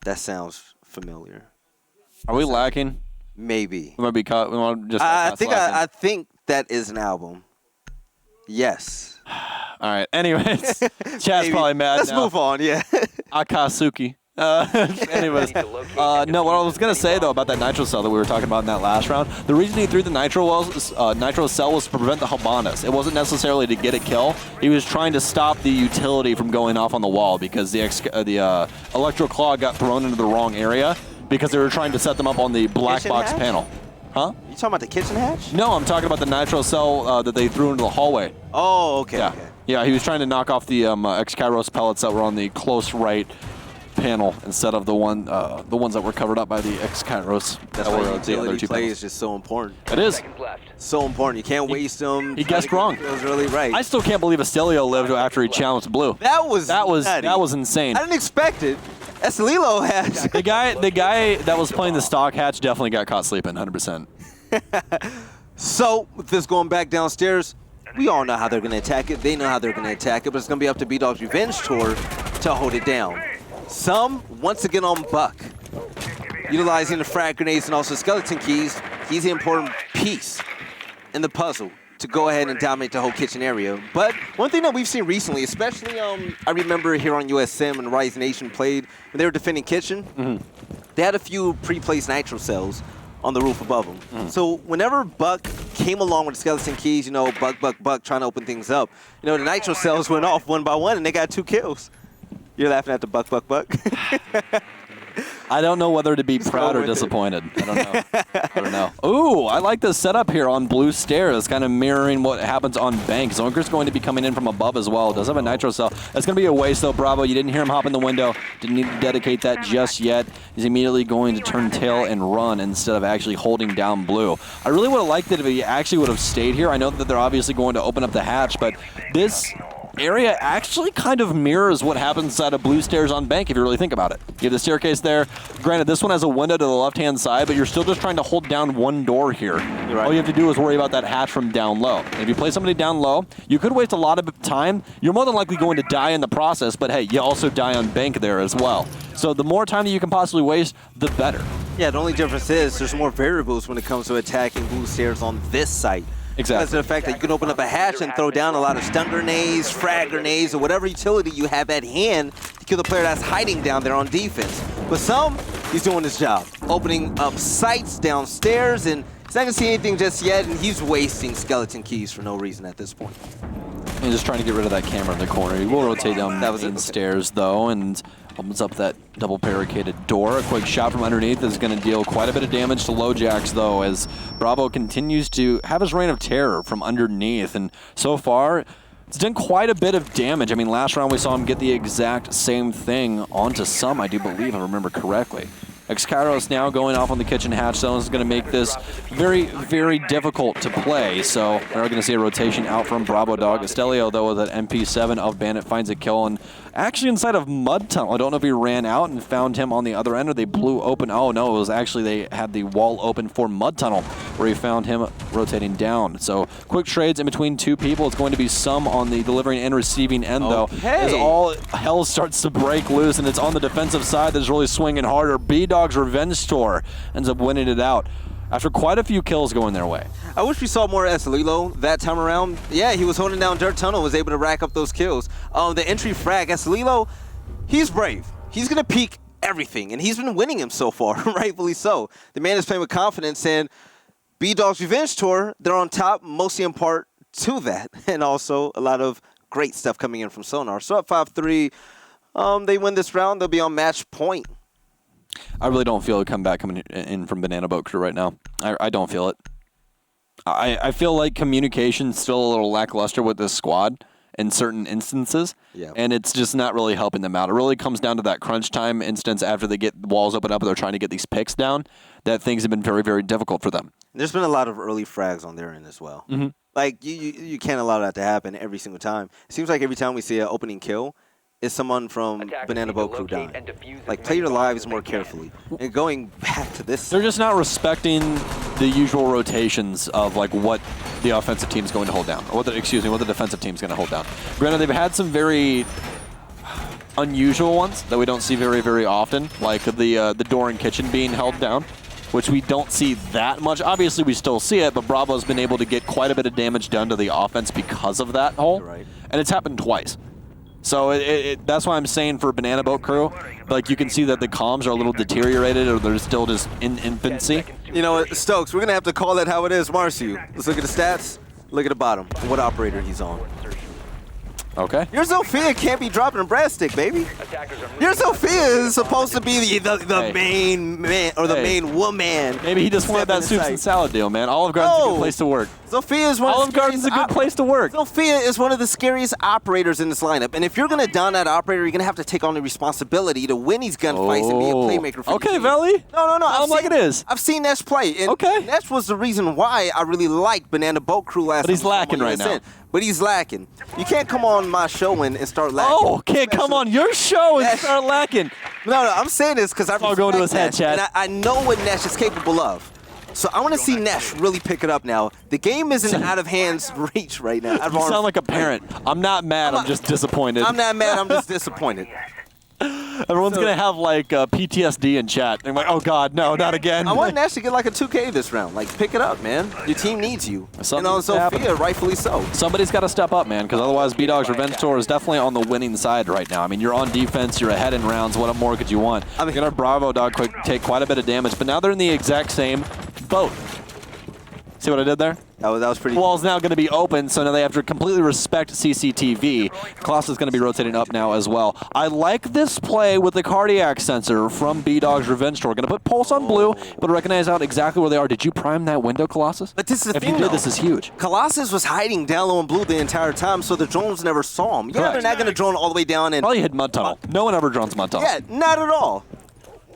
That sounds familiar. Are we lacking? Maybe. We might be caught. We want to just. I think that is an album. Yes. All right. Anyways, chat's probably mad. Let's move on. Yeah. Akatsuki. Anyways, no. What I was gonna say though about that Nitro Cell that we were talking about in that last round, the reason he threw the Nitro Cell was to prevent the Habanas. It wasn't necessarily to get a kill. He was trying to stop the utility from going off on the wall because the Electro Claw got thrown into the wrong area. Because they were trying to set them up on the black box panel. Huh? You talking about the kitchen hatch? No, I'm talking about the Nitro Cell that they threw into the hallway. Oh, okay. Yeah, okay. Yeah. He was trying to knock off the X-Kairos pellets that were on the close right panel instead of the ones that were covered up by the X-Kairos. That's why the other two play is just so important. It is. So important. You can't waste them. He guessed wrong. It was really right. I still can't believe Estelio lived after he challenged Blue. That was insane. I didn't expect it. Estelio has. The guy that was playing the stock hatch definitely got caught sleeping, 100%. So, with this going back downstairs, we all know how they're going to attack it. They know how they're going to attack it, but it's going to be up to B-Dog's Revenge Tour to hold it down. Some, once again on Buck, utilizing the frag grenades and also skeleton keys. He's the important piece in the puzzle to go ahead and dominate the whole kitchen area. But one thing that we've seen recently, especially I remember here on USM when Rise Nation played, when they were defending kitchen, they had a few pre-placed Nitro Cells on the roof above them. So whenever Buck came along with the skeleton keys, Buck trying to open things up, the Nitro Cells went off one by one and they got 2 kills. You're laughing at the Buck. I don't know whether to be proud or disappointed. I don't know. Ooh, I like the setup here on Blue Stairs, kind of mirroring what happens on Bank. Zonker's going to be coming in from above as well. Does have a Nitro Cell. That's going to be a waste, though, Bravo. You didn't hear him hop in the window. Didn't need to dedicate that just yet. He's immediately going to turn tail and run instead of actually holding down Blue. I really would have liked it if he actually would have stayed here. I know that they're obviously going to open up the hatch, but this area actually kind of mirrors what happens inside of Blue Stairs on Bank if you really think about it. You have the staircase there. Granted, this one has a window to the left-hand side, but you're still just trying to hold down one door here. Right. All you have to do is worry about that hatch from down low. And if you play somebody down low, you could waste a lot of time. You're more than likely going to die in the process, but hey, you also die on Bank there as well. So the more time that you can possibly waste, the better. Yeah, the only difference is there's more variables when it comes to attacking Blue Stairs on this site. Exactly. Because of the fact that you can open up a hatch and throw down a lot of stun grenades, frag grenades, or whatever utility you have at hand to kill the player that's hiding down there on defense. But he's doing his job, opening up sites downstairs, and he's not going to see anything just yet, and he's wasting skeleton keys for no reason at this point. And just trying to get rid of that camera in the corner. He will rotate down the stairs, though, and opens up that double barricaded door. A quick shot from underneath is going to deal quite a bit of damage to Lowjacks, though, as Bravo continues to have his reign of terror from underneath. And so far, it's done quite a bit of damage. I mean, last round we saw him get the exact same thing onto Some, I do believe, if I remember correctly. X-Kairos now going off on the kitchen hatch zone is going to make this very, very difficult to play. So we're going to see a rotation out from Bravo Dog. Estelio, though, with an MP7 of Bandit, finds a kill, and actually inside of Mud Tunnel. I don't know if he ran out and found him on the other end or they blew open. Oh, no, it was actually they had the wall open for Mud Tunnel where he found him rotating down. So quick trades in between 2 people. It's going to be Some on the delivering and receiving end, though, as all hell starts to break loose, and it's on the defensive side that's really swinging harder. B-Dog's Revenge Tour ends up winning it out after quite a few kills going their way. I wish we saw more Estelio that time around. Yeah, he was holding down Dirt Tunnel, was able to rack up those kills. The entry frag, Estelio, he's brave. He's going to peek everything, and he's been winning him so far, rightfully so. The man is playing with confidence, and B-Dog's Revenge Tour, they're on top, mostly in part to that, and also a lot of great stuff coming in from Sonar. So up 5-3, they win this round. They'll be on match point. I really don't feel a comeback coming in from Banana Boat Crew right now. I don't feel it. I feel like communication's still a little lackluster with this squad in certain instances, and it's just not really helping them out. It really comes down to that crunch time instance after they get walls open up and they're trying to get these picks down, that things have been very, very difficult for them. There's been a lot of early frags on their end as well. Like, you can't allow that to happen every single time. It seems like every time we see an opening kill, is someone from Banana Boat Crew dying. Like, play your lives more carefully. And going back to this, they're just not respecting the usual rotations of like what the offensive team's going to hold down, or what the defensive team's going to hold down. Granted, they've had some very unusual ones that we don't see very, very often, like the door and kitchen being held down, which we don't see that much. Obviously, we still see it, but Bravo's been able to get quite a bit of damage done to the offense because of that hole, and it's happened twice. So that's why I'm saying for Banana Boat Crew, like you can see that the comms are a little deteriorated, or they're still just in infancy. You know what, Stokes, we're going to have to call that how it is. Marcio, let's look at the stats. Look at the bottom, what operator he's on. Okay. Your Zofia can't be dropping a bread stick, baby. Your Zofia is supposed to be the main man, or the main woman. Maybe he just wanted that soups and salad deal, man. Olive Garden's a good place to work. Zofia is one Olive Garden's a good place to work. Zofia is one of the scariest operators in this lineup. And if you're going to down that operator, you're going to have to take on the responsibility to win these gunfights and be a playmaker for Okay, you. Veli. No. Like it is. I've seen Nesh play. And Nesh was the reason why I really liked Banana Boat Crew last time. But he's lacking right now. But he's lacking. You can't come on my show and start lacking. Oh, can't come on your show and start lacking. No, I'm saying this because I'm going to his head, Chad. And I know what Nesh is capable of. So I want to see Nesh really pick it up now. The game isn't out of hands reach right now. You sound like a parent. I'm not mad. I'm just disappointed. I'm not mad. I'm just disappointed. Everyone's going to have like PTSD in chat. They're like, oh, God, no, not again. I want Nash to get like a 2K this round. Like, pick it up, man. Your team needs you. Something and on Zofia, rightfully so. Somebody's got to step up, man, because otherwise B-Dog's Revenge Tour is definitely on the winning side right now. I mean, you're on defense. You're ahead in rounds. What more could you want? I mean, you're going to Bravo Dog take quite a bit of damage, but now they're in the exact same boat. See what I did there? That was pretty. Wall's now going to be open, so now they have to completely respect CCTV. Klaus is going to be rotating up now as well. I like this play with the cardiac sensor from B-Dog's Revenge Tour. Going to put Pulse on blue, but recognize out exactly where they are. Did you prime that window, Colossus? But this is the if thing, you did, though. this is huge. Colossus was hiding down low in blue the entire time, so the drones never saw him. Yeah, they're not going to drone all the way down and. Probably hit mud tunnel. No one ever drones mud tunnel. Yeah, not at all.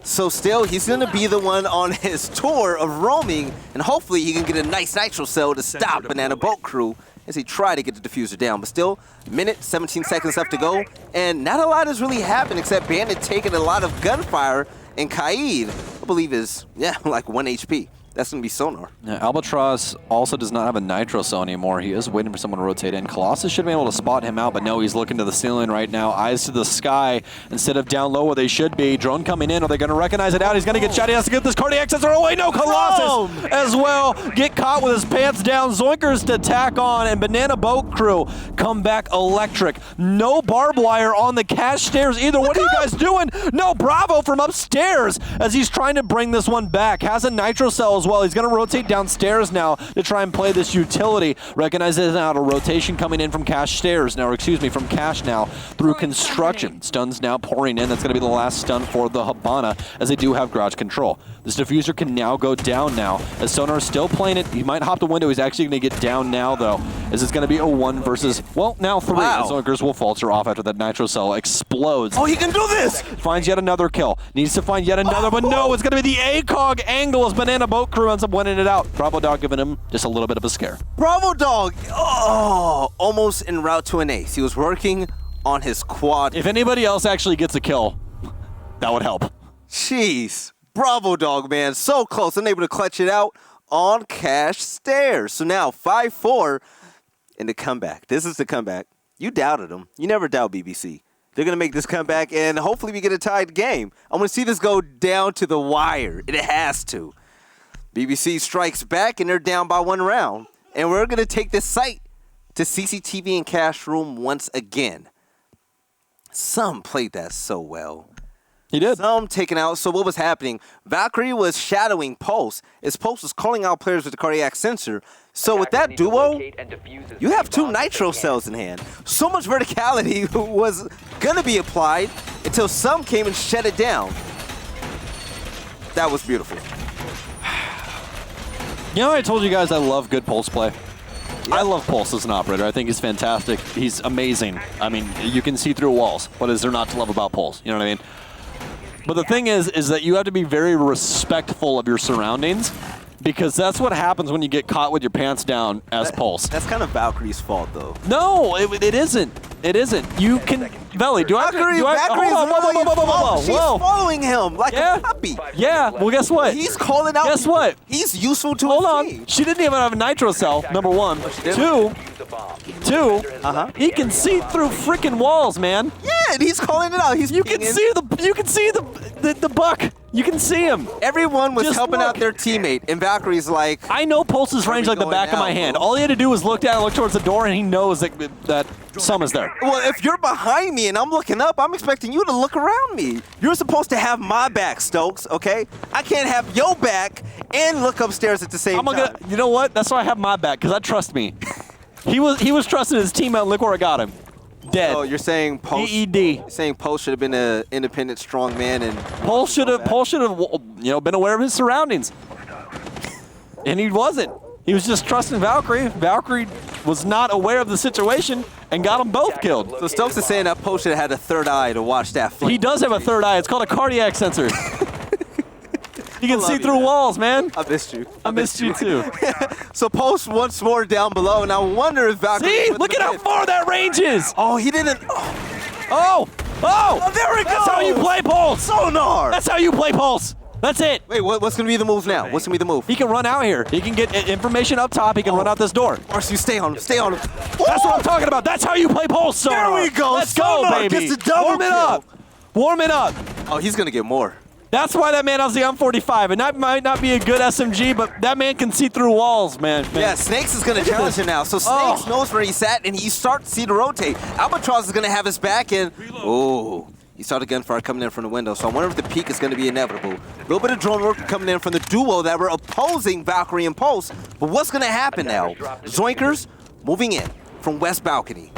So still, he's going to be the one on his tour of roaming, and hopefully he can get a nice nitro cell to stop Banana Boat Crew as he try to get the diffuser down. But still, minute, 17 seconds left to go, and not a lot has really happened except Bandit taking a lot of gunfire, and Kaid, I believe, is, like 1 HP. That's going to be Sonar. Yeah, Albatross also does not have a nitro cell anymore. He is waiting for someone to rotate in. Colossus should be able to spot him out, but no, he's looking to the ceiling right now. Eyes to the sky instead of down low where they should be. Drone coming in. Are they going to recognize it out? He's going to get shot. He has to get this cardiac sensor away. No, Colossus as well. Get caught with his pants down. Zoinkers to tack on, and Banana Boat Crew come back electric. No barbed wire on the cash stairs either. What are you guys doing? No, Bravo from upstairs as he's trying to bring this one back. Has a nitro cell as well. He's going to rotate downstairs now to try and play this utility. Recognizes out a rotation coming in from cash stairs now, or excuse me, from cash now through construction. Stuns now pouring in. That's going to be the last stun for the Habana as they do have garage control. This diffuser can now go down now as Sonar is still playing it. He might hop the window. He's actually going to get down now though, as it's going to be a 1 versus, well, now 3. Wow. Zoinkers will falter off after that nitro cell explodes. Oh, he can do this! Finds yet another kill. Needs to find yet another, but no, it's going to be the ACOG angle as Banana Boat Crew ends up winning it out. Bravo Dog giving him just a little bit of a scare. Bravo Dog, almost en route to an ace. He was working on his quad. If anybody else actually gets a kill, that would help. Jeez. Bravo Dog, man. So close. Unable to clutch it out on cash stairs. So now 5-4 in the comeback. This is the comeback. You doubted them. You never doubt BBC. They're going to make this comeback, and hopefully we get a tied game. I want to see this go down to the wire. It has to. BBC strikes back, and they're down by 1 round. And we're going to take this site to CCTV and Cash Room once again. Some played that so well. He did. Some taken out. So what was happening? Valkyrie was shadowing Pulse. As Pulse was calling out players with the cardiac sensor. So with that duo, you have 2 nitro cells in hand. So much verticality was going to be applied until some came and shut it down. That was beautiful. You know, I told you guys I love good Pulse play. Yeah. I love Pulse as an operator. I think he's fantastic. He's amazing. I mean, you can see through walls. What is there not to love about Pulse? You know what I mean? But the thing is that you have to be very respectful of your surroundings, because that's what happens when you get caught with your pants down as Pulse. That's kind of Valkyrie's fault, though. No, it isn't. It isn't. You can... Veli, do I have to... Valkyrie, she's following him like a puppy. Yeah, well, guess what? He's calling out... Guess what? He's useful to Hold his on. team. She didn't even have a nitro cell, number one. Two, he can see through freaking walls, man. Yeah, and he's calling it out. You can see the buck. You can see him. Everyone was Just helping look. out their teammate, and Valkyrie's like... I know Pulse's range like the back of my hand. All he had to do was look down and look towards the door, and he knows that Sum is there. Well, if you're behind me and I'm looking up, I'm expecting you to look around me. You're supposed to have my back, Stokes, okay? I can't have your back and look upstairs at the same time. You know what? That's why I have my back, because I trust me. He was trusting his teammate, and look where I got him. Dead. So you're saying Pulse? EED. You're saying Pulse should have been an independent, strong man, and Pulse should have been aware of his surroundings, and he wasn't. He was just trusting Valkyrie. Valkyrie was not aware of the situation and got them both killed. So Stokes is saying that Pulse should have had a third eye to watch that flame. He does have a third eye. It's called a cardiac sensor. You can see through walls, man. I missed you. I missed you too. So Pulse once more down below, and I wonder if Valkyrie... See, look at how far that range is. Oh, he didn't... Oh, there we go. That's how you play Pulse. Sonar. That's how you play Pulse. That's it. Wait, what's going to be the move now? What's going to be the move? He can run out here. He can get information up top. He can run out this door. Marcy, stay on him. Stay on him. That's what I'm talking about. That's how you play Pulse, Sonar. There we go. Let's go, Sonar baby. gets the double Warm it kill. up. Warm it up. Oh, he's going to get more. That's why that man has the M45. And that might not be a good SMG, but that man can see through walls, man. Yeah, Snakes is going to challenge him now. So Snakes knows where he's at, and he starts to see the rotate. Albatross is going to have his back in. Oh, he saw the gunfire coming in from the window. So I wonder if the peek is going to be inevitable. A little bit of drone work coming in from the duo that were opposing Valkyrie and Pulse. But what's going to happen now? Zoinkers moving in from West Balcony.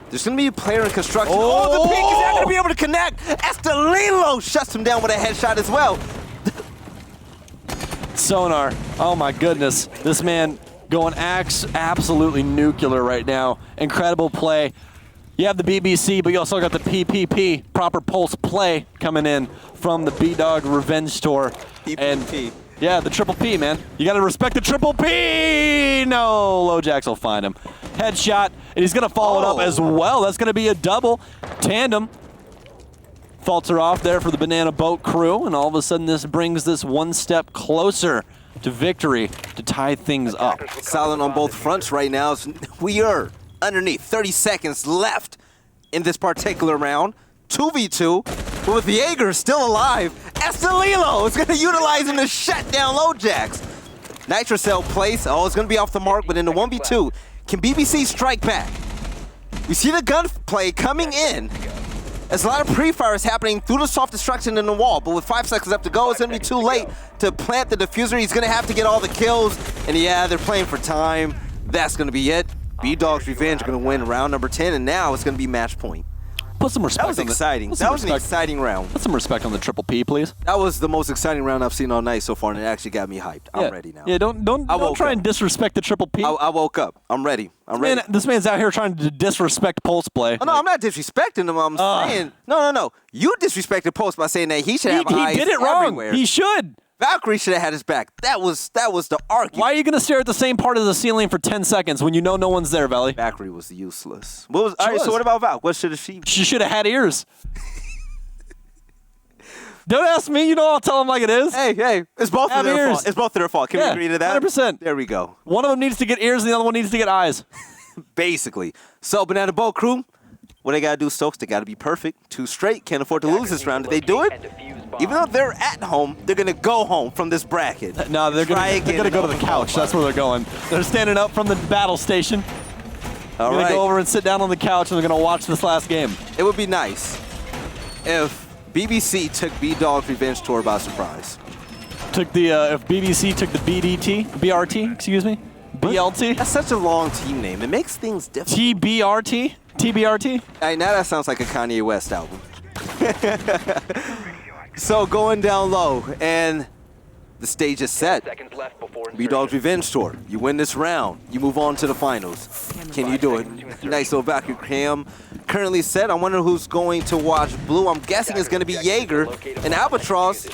There's going to be a player in construction. Oh, the peek is not going to be able to connect. Estelilo shuts him down with a headshot as well. Sonar. Oh, my goodness. This man going absolutely nuclear right now. Incredible play. You have the BBC, but you also got the PPP, proper Pulse play, coming in from the B-Dog Revenge Tour. PPP. And yeah, the triple P, man. You got to respect the triple P. No, Lojax will find him. Headshot, and he's going to follow it up as well. That's going to be a double tandem. Falter off there for the Banana Boat crew, and all of a sudden this brings this one step closer to victory to tie things up. Silent on both fronts right now. We are underneath 30 seconds left in this particular round. 2v2, but with Jaeger still alive, Estelilo is going to utilize him to shut down Lojax. Nitrocell place, it's going to be off the mark, but in the 1v2, can BBC strike back? We see the gunplay coming in. There's a lot of pre-fires happening through the soft destruction in the wall, but with 5 seconds left to go, it's going to be too late to plant the diffuser. He's going to have to get all the kills, and yeah, they're playing for time. That's going to be it. B-Dog's Revenge are going to win round number 10, and now it's going to be match point. Put some respect. That was exciting. That was an exciting round. Put some respect on the triple P, please. That was the most exciting round I've seen all night so far, and it actually got me hyped. I'm ready now. Yeah, don't try and disrespect the triple P. I woke up. I'm ready. I'm ready. This man's out here trying to disrespect Pulse play. Oh, no, I'm not disrespecting him. I'm saying, no. You disrespected Pulse by saying that he should have eyes He did it wrong. everywhere. He should. Valkyrie should have had his back. That was the argument. Why are you going to stare at the same part of the ceiling for 10 seconds when you know no one's there, Valley? Valkyrie was useless. All right, so what about Val? What should she? She should have had ears. Don't ask me. You know I'll tell them like it is. Hey, it's both of their fault. It's both of their fault. Can we agree to that? 100%. There we go. One of them needs to get ears and the other one needs to get eyes. Basically. So, Banana Boat crew, what they got to do, Stokes, they got to be perfect. 2 straight. Can't afford to lose this round. Did they do it? Even though they're at home, they're going to go home from this bracket. No, they're going to go to the couch. That's where they're going. They're standing up from the battle station. They're going to go over and sit down on the couch, and they're going to watch this last game. It would be nice if BBC took B-Dog's Revenge Tour by surprise. Took the if BBC took the BRT, excuse me, BLT, That's such a long team name. It makes things difficult. TBRT. Hey, now that sounds like a Kanye West album. So going down low, and the stage is set. Seconds left before B-Dog's Revenge Tour. You win this round, you move on to the finals. Can you do it? Nice little vacuum cam. Currently set. I wonder who's going to watch blue. I'm guessing it's going to be Jaeger and Albatross.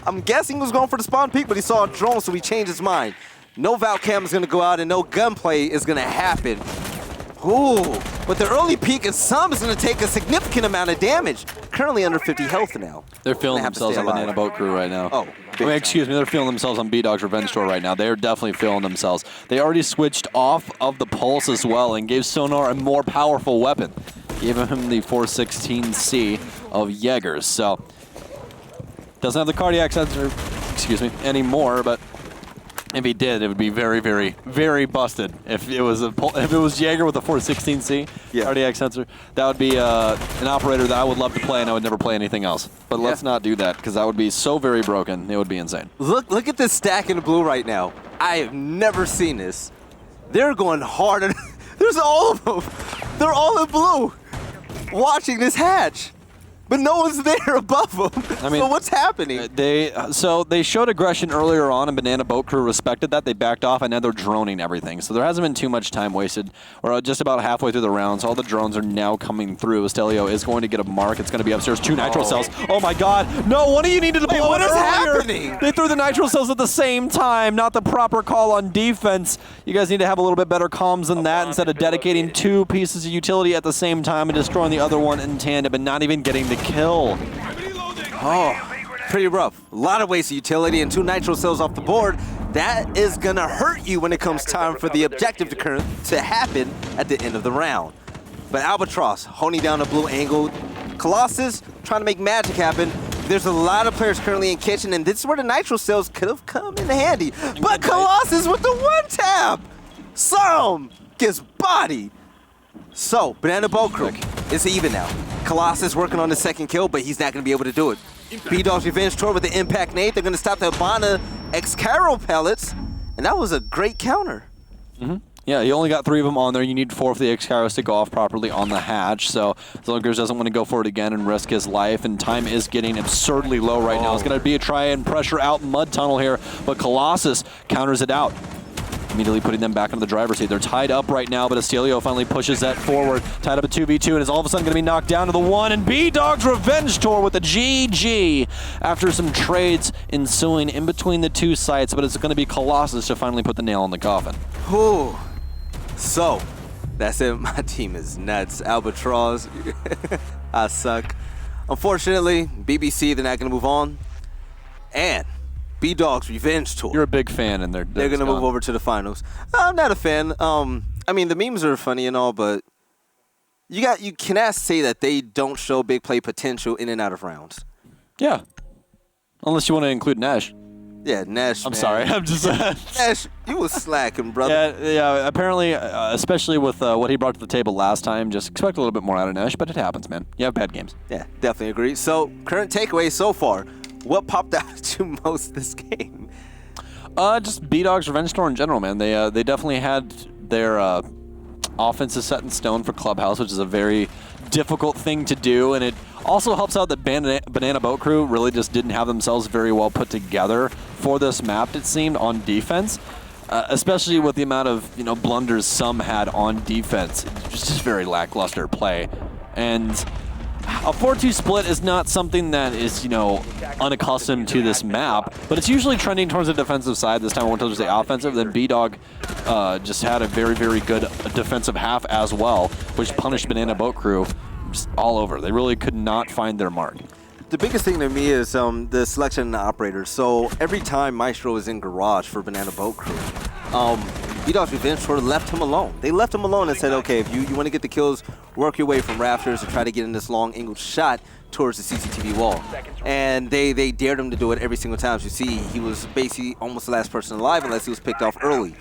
I'm guessing he was going for the spawn peak, but he saw a drone, so he changed his mind. No Val cam is going to go out, and no gunplay is going to happen. Ooh, but the early peek and some is going to take a significant amount of damage. Currently under 50 health now. They're feeling themselves on Banana Boat Crew right now. Oh, excuse me, they're feeling themselves on B-Dog's Revenge Tour right now. They're definitely feeling themselves. They already switched off of the pulse as well and gave Sonar a more powerful weapon. Gave him the 416C of Jaegers. So, doesn't have the cardiac sensor, anymore, but if he did, it would be very, very, very busted. If it was Jaeger with a 416C cardiac sensor, that would be an operator that I would love to play, and I would never play anything else. But let's not do that, because that would be so very broken. It would be insane. Look at this stack in the blue right now. I have never seen this. They're going harder. There's all of them. They're all in blue, watching this hatch. But no one's there above them. I mean, so what's happening? They showed aggression earlier on, and Banana Boat Crew respected that. They backed off, and now they're droning everything. So there hasn't been too much time wasted. We're just about halfway through the rounds. All the drones are now coming through. Estelio is going to get a mark. It's going to be upstairs. 2 nitro cells. Oh my God! No, one of you needed to blow what it is earlier. happening? They threw the nitro cells at the same time. Not the proper call on defense. You guys need to have a little bit better comms than that instead of dedicating 2 pieces of utility at the same time and destroying the other one in tandem and not even getting the kill. Oh, pretty rough. A lot of waste of utility and 2 nitro cells off the board. That is going to hurt you when it comes time for the objective to happen at the end of the round. But Albatross holding down a blue angle. Colossus trying to make magic happen. There's a lot of players currently in kitchen, and this is where the nitro cells could have come in handy. But Colossus with the 1-tap! Some gets bodied. So, Banana Boat Crew is even now. Colossus working on the second kill, but he's not going to be able to do it. B-Dog's Revenge Tour with the impact nade. They're going to stop the Habana X-Caro pellets, and that was a great counter. Yeah, you only got 3 of them on there. You need 4 for the X-Caros to go off properly on the hatch. So Zilgers doesn't want to go for it again and risk his life, and time is getting absurdly low right now. It's going to be a try and pressure out mud tunnel here, but Colossus counters it out, immediately putting them back into the driver's seat. They're tied up right now, but Estelio finally pushes that forward. Tied up at 2v2, and is all of a sudden going to be knocked down to the 1. And B-Dog's Revenge Tour with the GG after some trades ensuing in between the 2 sites, but it's going to be Colossus to finally put the nail in the coffin. Whew. So, that's it. My team is nuts. Albatross, I suck. Unfortunately, BBC, they're not going to move on. And B-Dog's Revenge Tour. You're a big fan, and they're going to move over to the finals. I'm not a fan. I mean, the memes are funny and all, but you cannot say that they don't show big play potential in and out of rounds. Yeah. Unless you want to include Nash. Yeah, Nash. I'm sorry. I'm just Nash, you was slacking, brother. Yeah. Apparently, especially with what he brought to the table last time, just expect a little bit more out of Nash. But it happens, man. You have bad games. Yeah, definitely agree. So, current takeaway so far. What popped out to you most this game? Just B-Dog's Revenge Tour in general, man. They definitely had their offenses set in stone for Clubhouse, which is a very difficult thing to do, and it also helps out that Banana Boat Crew really just didn't have themselves very well put together for this map, it seemed, on defense. Especially with the amount of blunders some had on defense. It's just very lackluster play. And a 4-2 split is not something that is, unaccustomed to this map, but it's usually trending towards the defensive side. This time I went to the offensive. Then B-Dog just had a very, very good defensive half as well, which punished Banana Boat Crew just all over. They really could not find their mark. The biggest thing to me is the selection of the operators. So every time Maestro is in garage for Banana Boat Crew, B-Dog's Revenge Tour left him alone. They left him alone and said, okay, if you want to get the kills, work your way from rafters and try to get in this long angled shot towards the CCTV wall. And they dared him to do it every single time. As you see, he was basically almost the last person alive unless he was picked off early.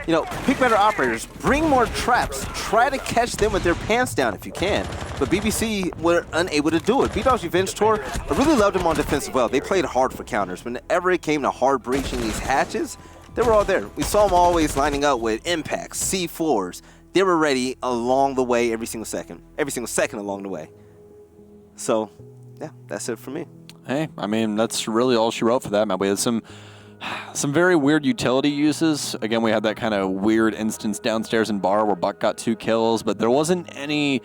You know, pick better operators, bring more traps, try to catch them with their pants down if you can. But BBC were unable to do it. B-Dog's Revenge Tour, I really loved them on defense as well. They played hard for counters. Whenever it came to hard breaching these hatches, they were all there. We saw them always lining up with impacts, C4s. They were ready along the way every single second along the way. So, yeah, that's it for me. Hey, I mean, that's really all she wrote for that map. We had some very weird utility uses. Again, we had that kind of weird instance downstairs in bar where Buck got 2 kills, but there wasn't anything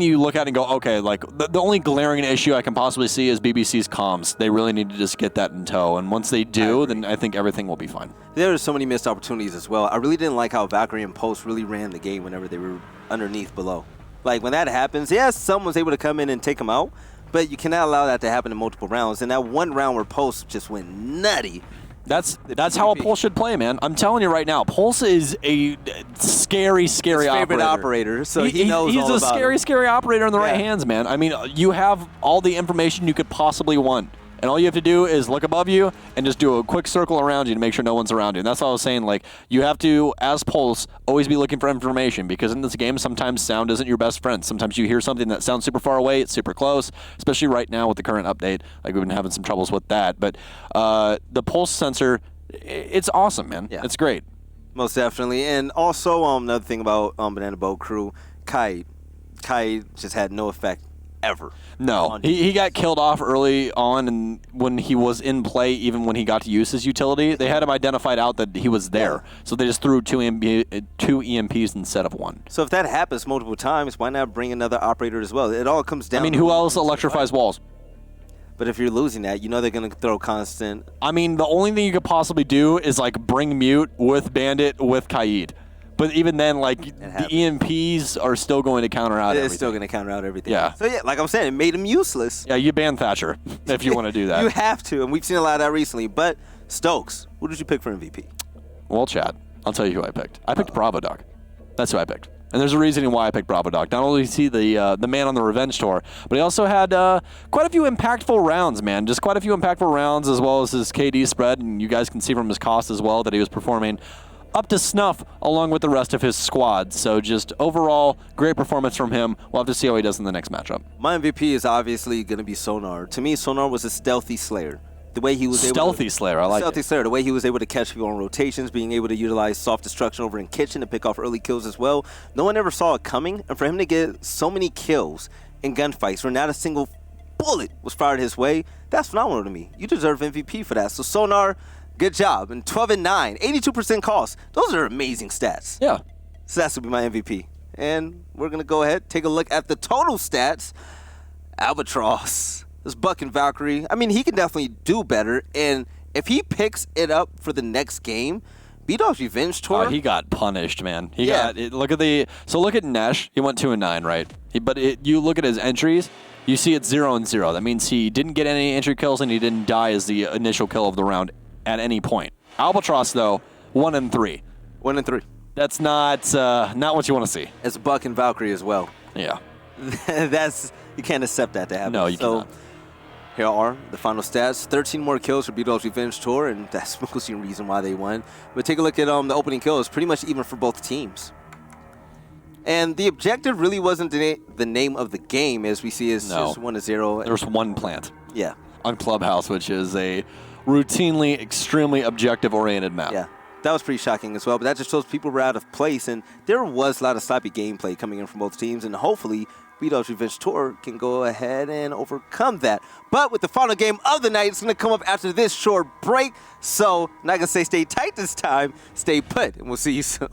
you look at and go, okay, like the only glaring issue I can possibly see is BBC's comms. They really need to just get that in tow, and once they do, then I think everything will be fine. There were so many missed opportunities as well. I really didn't like how Valkyrie and Pulse really ran the game whenever they were underneath below. Like when that happens, yes, someone's able to come in and take them out, but you cannot allow that to happen in multiple rounds. And that one round where Pulse just went nutty. That's how a Pulse should play, man. I'm telling you right now, Pulse is a scary His favorite operator, so he knows he's all a about scary operator in the right hands, man. I mean, you have all the information you could possibly want. And all you have to do is look above you and just do a quick circle around you to make sure no one's around you. And that's all I was saying. Like, you have to, as Pulse, always be looking for information, because in this game, sometimes sound isn't your best friend. Sometimes you hear something that sounds super far away, it's super close, especially right now with the current update. Like, we've been having some troubles with that. But the Pulse sensor, it's awesome, man. Yeah. It's great. Most definitely. And also, another thing about Banana Boat Crew, Kai just had no effect ever. No, he got killed off early on, and when he was in play, even when he got to use his utility, they had him identified out that he was there. So they just threw two EMPs instead of one. So if that happens multiple times, why not bring another operator as well? It all comes down. I mean, who else electrifies walls? But if you're losing that, you know they're going to throw constant. I mean, the only thing you could possibly do is like bring Mute with Bandit with Kaid. But even then, like, the EMPs are still going to counter out everything. It's still going to counter out everything. Yeah. So, yeah, like I'm saying, it made him useless. Yeah, you ban Thatcher if you want to do that. You have to, and we've seen a lot of that recently. But, Stokes, who did you pick for MVP? Well, Chad, I'll tell you who I picked. I picked Bravo Dog. That's who I picked. And there's a reason why I picked Bravo Dog. Not only is he the man on the Revenge Tour, but he also had quite a few impactful rounds, man. Just quite a few impactful rounds, as well as his KD spread. And you guys can see from his cost as well that he was performing up to snuff along with the rest of his squad. So just overall, great performance from him. We'll have to see how he does in the next matchup. My MVP is obviously going to be Sonar. To me, Sonar was a stealthy Slayer. The way he was Stealthy Slayer, I like Stealthy Slayer, the way he was able to catch people on rotations, being able to utilize soft destruction over in kitchen to pick off early kills as well. No one ever saw it coming, and for him to get so many kills in gunfights where not a single bullet was fired his way, that's phenomenal to me. You deserve MVP for that. So Sonar, good job. And 12 and 9, 82% cost. Those are amazing stats. Yeah. So that's going to be my MVP. And we're going to go ahead, take a look at the total stats. Albatross. This Buck and Valkyrie, I mean, he can definitely do better. And if he picks it up for the next game, B-Dog's Revenge Tour. Oh, he got punished, man. Look at Nesh. He went 2 and 9, right? You look at his entries, you see it's 0 and 0. That means he didn't get any entry kills and he didn't die as the initial kill of the round at any point. Albatross, though, 1 and 3. 1 and 3. That's not what you want to see. It's Buck and Valkyrie as well. Yeah. You can't accept that to happen. No, you cannot. Here are the final stats. 13 more kills for B-Dog's Revenge Tour, and that's mostly the reason why they won. But take a look at the opening kills. Pretty much even for both teams. And the objective really wasn't the name of the game, as we see is just 1-0. There's one plant. Yeah. On Clubhouse, which is a routinely extremely objective-oriented map. Yeah. That was pretty shocking as well, but that just shows people were out of place, and there was a lot of sloppy gameplay coming in from both teams, and hopefully B-Dog's Revenge Tour can go ahead and overcome that. But with the final game of the night, it's going to come up after this short break, so I'm not going to say stay tight this time, stay put, and we'll see you soon.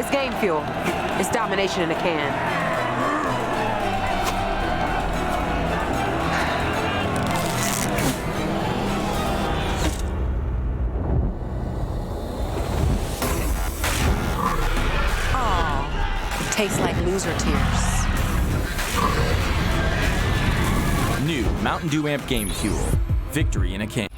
It's game fuel. It's domination in a can. Tastes like loser tears. New Mountain Dew Amp Game Fuel. Victory in a can.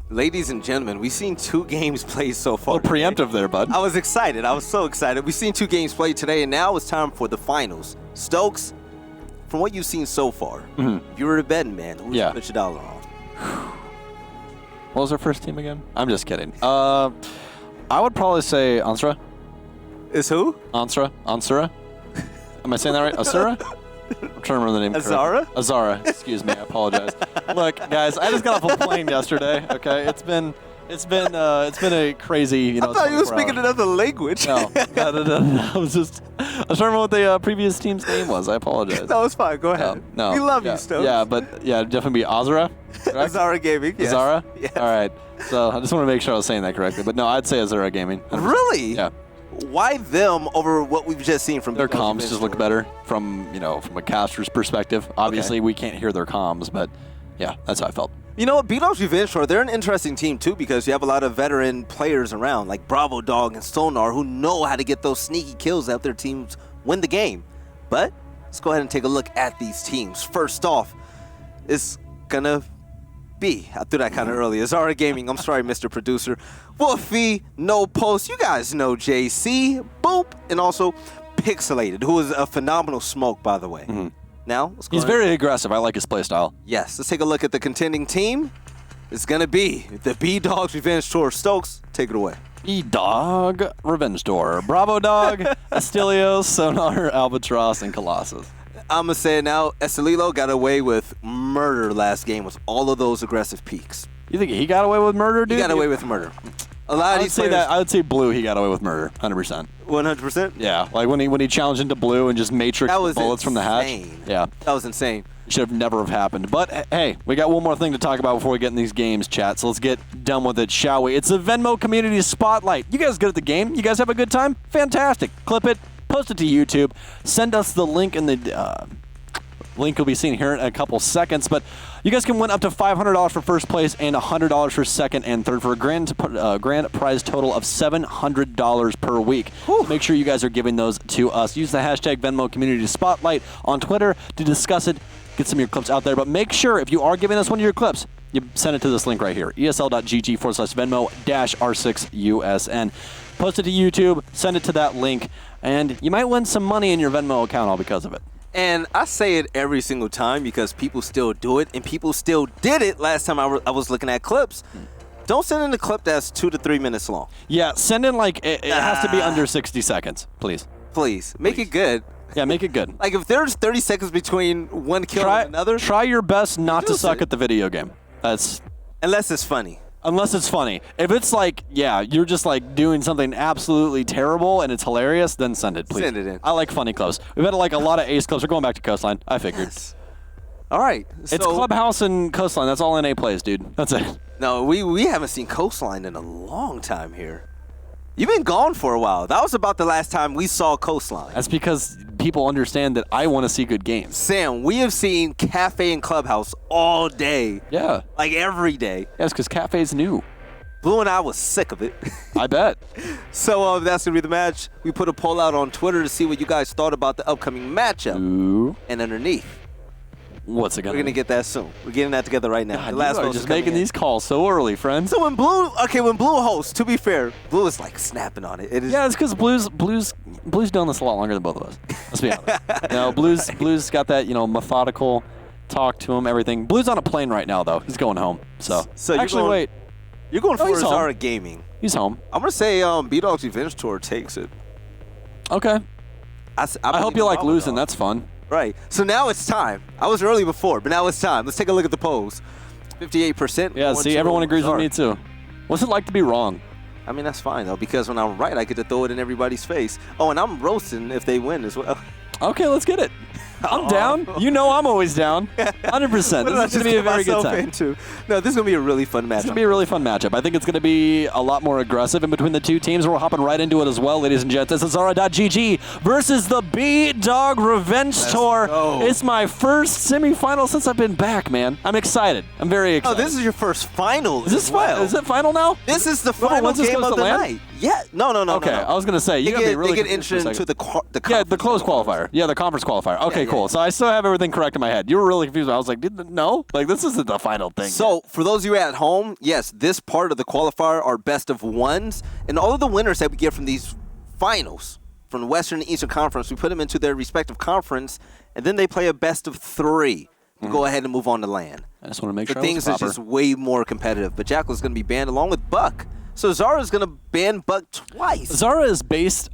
Ladies and gentlemen, we've seen 2 games played so far. Oh, preemptive there, bud. I was excited. I was so excited. We've seen 2 games played today, and now it's time for the finals. Stokes, from what you've seen so far, if you were a betting man, who would you put your dollar on? What was our first team again? I'm just kidding. I would probably say Ansra. Is who? Ansra. Am I saying that right? Asura? I'm trying to remember the name. Azara? Azara. Excuse me. I apologize. Look, guys, I just got off a plane yesterday. Okay, it's been a crazy. I thought you were speaking another language. No. I was trying to remember what the previous team's name was. I apologize. No, it's fine. Go ahead. No. We love you, Stokes. Yeah, but definitely be Azara. Azara Gaming. Yes. Azara? Yes. All right. So I just want to make sure I was saying that correctly. But no, I'd say Azara Gaming. 100%. Really? Yeah. Why them over what we've just seen from their comms just look better from a caster's perspective. Obviously, we can't hear their comms, but yeah, that's how I felt. You know what, B-Dog's Revenge Tour, they're an interesting team too because you have a lot of veteran players around like Bravo Dog and Sonar who know how to get those sneaky kills that their teams win the game. But let's go ahead and take a look at these teams. First off, it's gonna be, I threw that kind of early, Azara Gaming, I'm sorry Mr. Producer, Wolfie, No Post, you guys know JC, Boop, and also Pixelated, who is a phenomenal smoke by the way. Now, let's go He's ahead. very aggressive. I like his play style. Yes, let's take a look at the contending team. It's going to be the B-Dog's Revenge Tour. Stokes, take it away. B-Dog Revenge Tour. Bravo Dog, Astelios, Sonar, Albatross, and Colossus. I'm going to say it now. Estelilo got away with murder last game with all of those aggressive peaks. You think he got away with murder, dude? He got away with murder. A lot of these players, I would say Blue, he got away with murder, 100%. 100%? Yeah, like when he challenged into Blue and just matrixed the bullets from the hatch. Yeah. That was insane. Should have never have happened. But hey, we got one more thing to talk about before we get in these games, chat. So let's get done with it, shall we? It's the Venmo Community Spotlight. You guys good at the game? You guys have a good time? Fantastic. Clip it, post it to YouTube, send us the link in the link will be seen here in a couple seconds, but you guys can win up to $500 for first place and $100 for second and third for a grand prize total of $700 per week. So make sure you guys are giving those to us. Use the hashtag Venmo Community Spotlight on Twitter to discuss it. Get some of your clips out there, but make sure if you are giving us one of your clips, you send it to this link right here, esl.gg/Venmo-R6USN. Post it to YouTube, send it to that link, and you might win some money in your Venmo account all because of it. And I say it every single time because people still do it, and people still did it last time I was looking at clips. Don't send in a clip that's 2 to 3 minutes long. Yeah, send in it has to be under 60 seconds, please. Please, make it good. Yeah, make it good. Like if there's 30 seconds between one kill and another. Try your best not to suck at the video game. Unless it's funny. Unless it's funny. If it's you're just doing something absolutely terrible and it's hilarious, then send it, please. Send it in. I like funny clips. We've had a lot of ace clips. We're going back to Coastline. I figured. Yes. All right. It's Clubhouse and Coastline. That's all NA plays, dude. That's it. No, we haven't seen Coastline in a long time here. You've been gone for a while. That was about the last time we saw Coastline. That's because people understand that I want to see good games. Sam, we have seen Cafe and Clubhouse all day. Yeah. Like every day. Yeah, it's because Cafe's new. Blue and I was sick of it. I bet. So that's going to be the match. We put a poll out on Twitter to see what you guys thought about the upcoming matchup. Ooh. And underneath. What's it going to be? We're going to get that soon. We're getting that together right now. God, the last you are just making these calls so early, friends. So when Blue hosts, to be fair, Blue is snapping on it. Yeah, it's because Blue's done this a lot longer than both of us. Let's be honest. Blue's got that methodical talk to him, everything. Blue's on a plane right now though. He's going home. So actually, wait. You're going for he's Azara home. Gaming. He's home. I'm gonna say B-Dog's Revenge Tour takes it. Okay. I hope you like losing. Dog. That's fun. Right. So now it's time. I was early before, but now it's time. Let's take a look at the polls. 58%. Yeah, see, everyone agrees with me too. What's it like to be wrong? I mean, that's fine, though, because when I'm right, I get to throw it in everybody's face. Oh, and I'm roasting if they win as well. Okay, let's get it. I'm down. You know I'm always down. 100%. This is going to be a very good time. No, this is going to be a really fun matchup. It's going to be a really fun matchup. I think it's going to be a lot more aggressive in between the two teams. We're hopping right into it as well, ladies and gents. This is Zara.gg versus the B-Dog Revenge Tour. It's my first semifinal since I've been back, man. I'm excited. I'm very excited. Oh, this is your first final. Is this is it final now? This is the final game of the night. Yeah. No. Okay, I was going to say, They you're going to be really get entered into the yeah, the close qualifier. Yeah, the conference qualifier. Okay, cool. So I still have everything correct in my head. You were really confused. I was like, no? Like, this isn't the final thing. So, for those of you at home, yes, this part of the qualifier are best of ones. And all of the winners that we get from these finals, from the Western and Eastern Conference, we put them into their respective conference, and then they play a best of 3 to go ahead and move on to LAN. I just want to make sure the things is just way more competitive. But Jackal's going to be banned along with Buck. So Zara's going to ban Buck twice. Zara is based,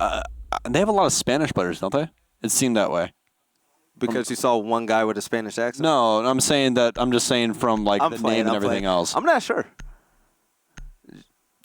they have a lot of Spanish players, don't they? It seemed that way. Because you saw one guy with a Spanish accent? No, I'm just saying from like the name and everything else. I'm not sure.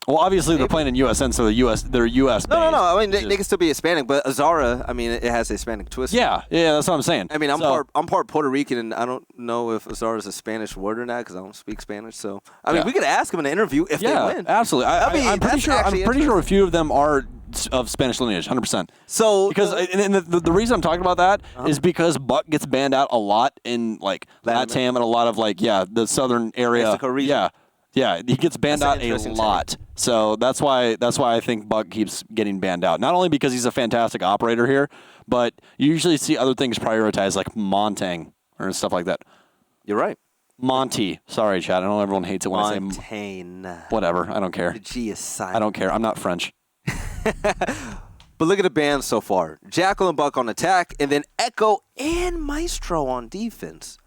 Well, obviously they're playing in USN, so they're US based. No. I mean, they can still be Hispanic, but Zara, I mean, it has a Hispanic twist. Yeah, that's what I'm saying. I mean, I'm part Puerto Rican, and I don't know if Zara's a Spanish word or not because I don't speak Spanish. So, I mean, we could ask them in an interview if they win. Absolutely. I'm pretty sure a few of them are of Spanish lineage, 100%. So, because and the reason I'm talking about that is because Buck gets banned out a lot in like LATAM and a lot of like the southern area. Mexico region. Yeah, he gets banned out a lot. So that's why I think Buck keeps getting banned out. Not only because he's a fantastic operator here, but you usually see other things prioritized like Montang or stuff like that. You're right. Monty. Sorry, Chad. I know everyone hates it when I say Montaigne. Whatever. I don't care. The G is silent. I don't care. I'm not French. But look at the band so far. Jackal and Buck on attack, and then Echo and Maestro on defense.